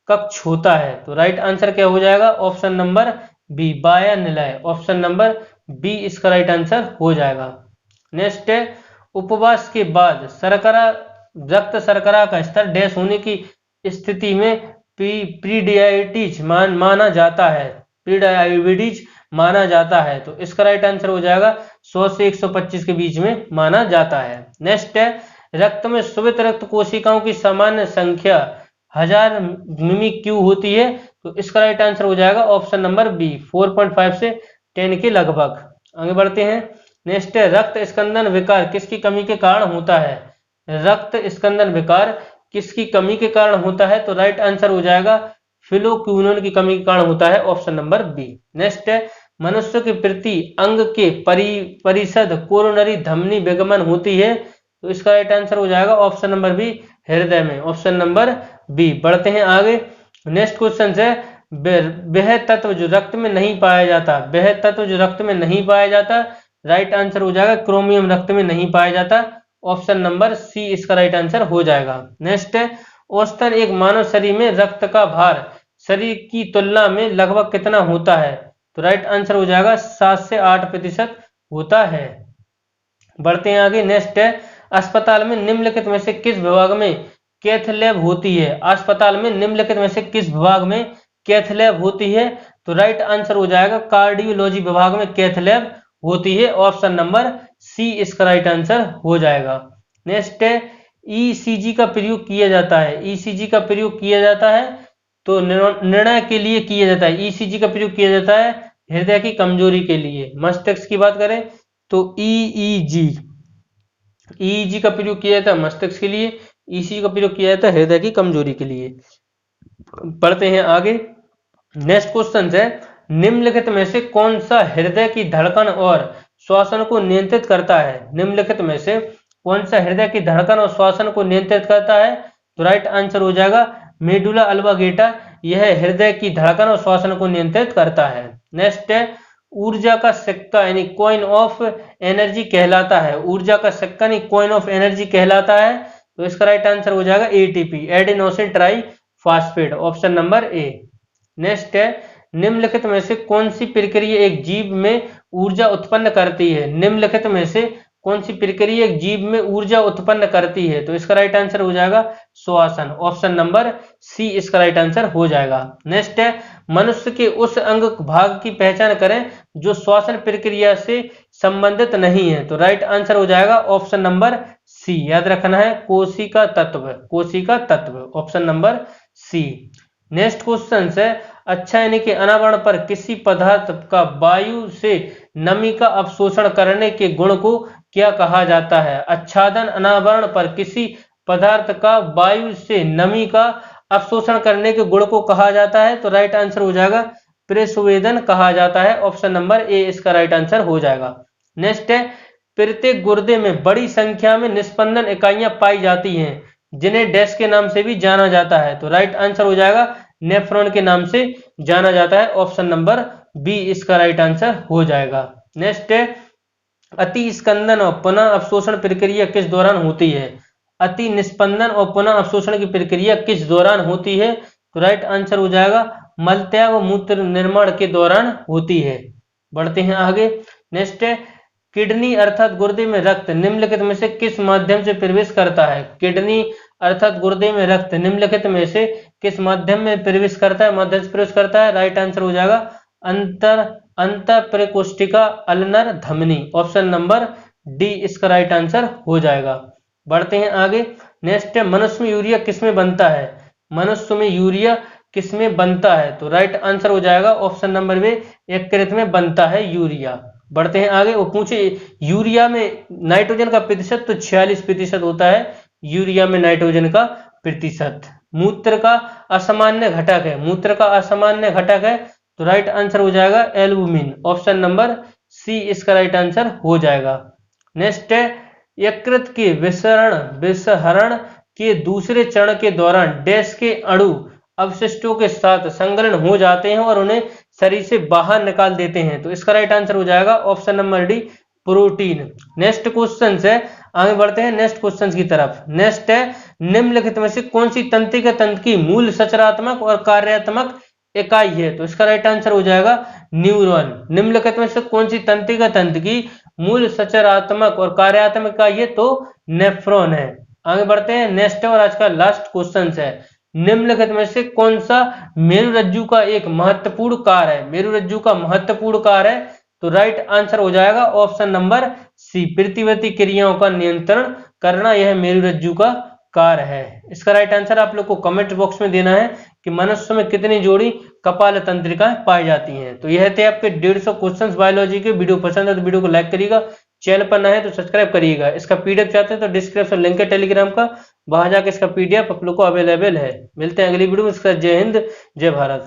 कक्ष होता है? तो राइट आंसर क्या हो जाएगा? ऑप्शन नंबर बी, बाह्य निलय, ऑप्शन नंबर बी इसका राइट आंसर हो जाएगा। नेक्स्ट है उपवास के बाद रक्त शर्करा का स्तर डैश होने की स्थिति में प्रीडायबिटीज माना जाता है, प्रीडायबिटीज माना जाता है, तो इसका राइट आंसर हो जाएगा 100 से 125 के बीच में माना जाता है। नेक्स्ट है रक्त में स्वेत रक्त कोशिकाओं की सामान्य संख्या 1000 मिमी क्यू होती है, तो इसका राइट आंसर हो जाएगा ऑप्शन नंबर बी, 4.5 से 10 के लगभग। आगे बढ़ते हैं, नेक्स्ट है रक्त स्कंदन विकार किसकी कमी के कारण होता है? रक्त स्कंदन विकार किसकी कमी के कारण होता है? तो राइट आंसर हो जाएगा फिलोक्विनोन की कमी के कारण होता है, ऑप्शन नंबर बी। नेक्स्ट है मनुष्य के प्रति अंग के परिषद कोरोनरी धमनी विगमन होती है, तो इसका राइट आंसर हो जाएगा ऑप्शन नंबर बी, हृदय में, ऑप्शन नंबर बी। बढ़ते हैं आगे, नेक्स्ट क्वेश्चन है वह तत्व जो रक्त में नहीं पाया जाता, वह तत्व जो रक्त में नहीं पाया जाता, राइट आंसर हो जाएगा क्रोमियम रक्त में नहीं पाया जाता, ऑप्शन नंबर सी इसका राइट आंसर हो जाएगा। नेक्स्ट है औसतन एक मानव शरीर में रक्त का भार शरीर की तुलना में लगभग कितना होता है? तो राइट आंसर हो जाएगा 7 से 8% होता है। बढ़ते हैं आगे। नेक्स्ट है, अस्पताल में निम्नलिखित में से किस विभाग में कैथ लैब होती है? अस्पताल में निम्नलिखित में से किस विभाग में कैथ लैब होती है? तो राइट आंसर हो जाएगा कार्डियोलॉजी विभाग में कैथ लैब होती है। ऑप्शन नंबर सी इसका राइट आंसर हो जाएगा। नेक्स्ट है, ईसीजी का प्रयोग किया जाता है। ईसीजी का प्रयोग किया जाता है तो निर्णय के लिए किया जाता है। ईसीजी का प्रयोग किया जाता है हृदय की कमजोरी के लिए। मस्तिष्क की बात करें तो ईईजी का प्रयोग किया जाता है मस्तिष्क के लिए, ईसीजी का प्रयोग किया जाता है हृदय की कमजोरी के लिए। पढ़ते हैं आगे। नेक्स्ट क्वेश्चन है, निम्नलिखित में से कौन सा हृदय की धड़कन और श्वसन को नियंत्रित करता है? निम्नलिखित में से कौन सा हृदय की धड़कन और श्वसन को नियंत्रित करता है? तो राइट आंसर हो जाएगा मेडुला ऑब्लिंगेटा। यह हृदय की धड़कन और श्वसन को नियंत्रित करता है। नेक्स्ट है, ऊर्जा का सिक्का यानी कॉइन ऑफ एनर्जी कहलाता है। ऊर्जा का सिक्का यानी कॉइन ऑफ एनर्जी कहलाता है तो इसका राइट आंसर हो जाएगा ATP, adenosine try phosphate. Option number ए। नेक्स्ट है, निम्नलिखित में से कौन सी प्रक्रिया एक जीव में ऊर्जा उत्पन्न करती है? निम्नलिखित में से कौन सी प्रक्रिया एक जीव में ऊर्जा उत्पन्न करती है? तो इसका राइट आंसर हो जाएगा श्वसन। ऑप्शन नंबर सी इसका राइट आंसर हो जाएगा। नेक्स्ट है, मनुष्य के उस अंग भाग की पहचान करें जो श्वसन प्रक्रिया से संबंधित नहीं है। तो राइट आंसर हो जाएगा ऑप्शन नंबर सी। याद रखना है कोशिका तत्व, कोशिका तत्व। Option number C. Next question है, अच्छा यानी कि अनावरण पर किसी पदार्थ का वायु से नमी का अवशोषण करने के गुण को क्या कहा जाता है? आच्छादन अनावरण पर किसी पदार्थ का वायु से नमी का अवशोषण करने के गुण को कहा जाता है। तो राइट आंसर हो जाएगा प्रस्वेदन कहा जाता है। ऑप्शन नंबर ए इसका राइट आंसर हो जाएगा। नेक्स्ट है, प्रत्येक गुर्दे में बड़ी संख्या में निस्पंदन इकाइयां पाई जाती हैं जिन्हें डैश के नाम से भी जाना जाता है। तो राइट आंसर हो जाएगा नेफ्रॉन के नाम से जाना जाता है। ऑप्शन नंबर बी इसका राइट आंसर हो जाएगा। नेक्स्ट है, अति स्कंदन और पुनः अवशोषण प्रक्रिया किस दौरान होती है? अति निस्पंदन और पुनः अवशोषण की प्रक्रिया किस दौरान होती है? तो राइट आंसर हो जाएगा मलत्याग और मूत्र निर्माण के दौरान होती है। बढ़ते हैं आगे। नेक्स्ट है, किडनी अर्थात गुर्दे में रक्त निम्नलिखित में से किस माध्यम से प्रवेश करता है? किडनी अर्थात गुर्दे में रक्त निम्नलिखित में से किस माध्यम में प्रवेश करता है? माध्यम से प्रवेश करता है। राइट आंसर हो जाएगा अंतर प्रकोष्ठिका अल्नर धमनी। ऑप्शन नंबर डी इसका राइट आंसर हो जाएगा। बढ़ते हैं आगे। नेक्स्ट है, मनुष्य में यूरिया किसमें बनता है? मनुष्य में यूरिया किसमें बनता है? तो राइट आंसर हो जाएगा ऑप्शन नंबर बी यकृत में बनता है यूरिया। बढ़ते हैं आगे। वो पूछे यूरिया में नाइट्रोजन का प्रतिशत तो 46% होता है यूरिया में नाइट्रोजन का प्रतिशत। मूत्र का असामान्य घटक है, मूत्र का असामान्य घटक है तो राइट आंसर हो जाएगा एल्बुमिन। ऑप्शन नंबर सी इसका राइट आंसर हो जाएगा। नेक्स्ट है, यकृत के विसरण के दूसरे चरण के दौरान डैश के अणु अवशिष्टों के साथ संलग्न हो जाते हैं और उन्हें शरीर से बाहर निकाल देते हैं। तो इसका राइट आंसर हो जाएगा option number D protein. Next question है, आगे बढ़ते हैं नेक्स्ट क्वेश्चन की तरफ। नेक्स्ट है, निम्नलिखित में से कौन सी तंत्रिका तंत्र की मूल संरचनात्मक और कार्यात्मक इकाई है? तो इसका राइट आंसर हो जाएगा न्यूरॉन। निम्नलिखित में से कौन सी तंत्रिका तंत्र की मूल संरचनात्मक और कार्यात्मक इकाई है? तो नेफ्रॉन है। आगे बढ़ते हैं। नेक्स्ट और आज का लास्ट क्वेश्चन है, निम्नलिखित में से कौन सा मेरुरज्जु का एक महत्वपूर्ण कार्य है? मेरुरज्जु का महत्वपूर्ण कार्य है तो राइट आंसर हो जाएगा ऑप्शन नंबर सी प्रतिवर्ती क्रियाओं का नियंत्रण करना। यह मेरुरज्जु का कार्य है। इसका राइट आंसर आप लोग को कमेंट बॉक्स में देना है कि मनुष्य में कितनी जोड़ी कपाल तंत्रिकाएं पाई जाती हैं। तो यह थे आपके 150 क्वेश्चंस बायोलॉजी के। वीडियो पसंद है तो वीडियो को लाइक करिएगा, चैनल पर नए हैं तो सब्सक्राइब करिएगा। इसका पीडीएफ चाहते हैं तो डिस्क्रिप्शन लिंक है टेलीग्राम का, वहां जाकर इसका पीडीएफ आप लोग को अवेलेबल है। मिलते हैं अगली वीडियो में। इसका जय हिंद जय भारत।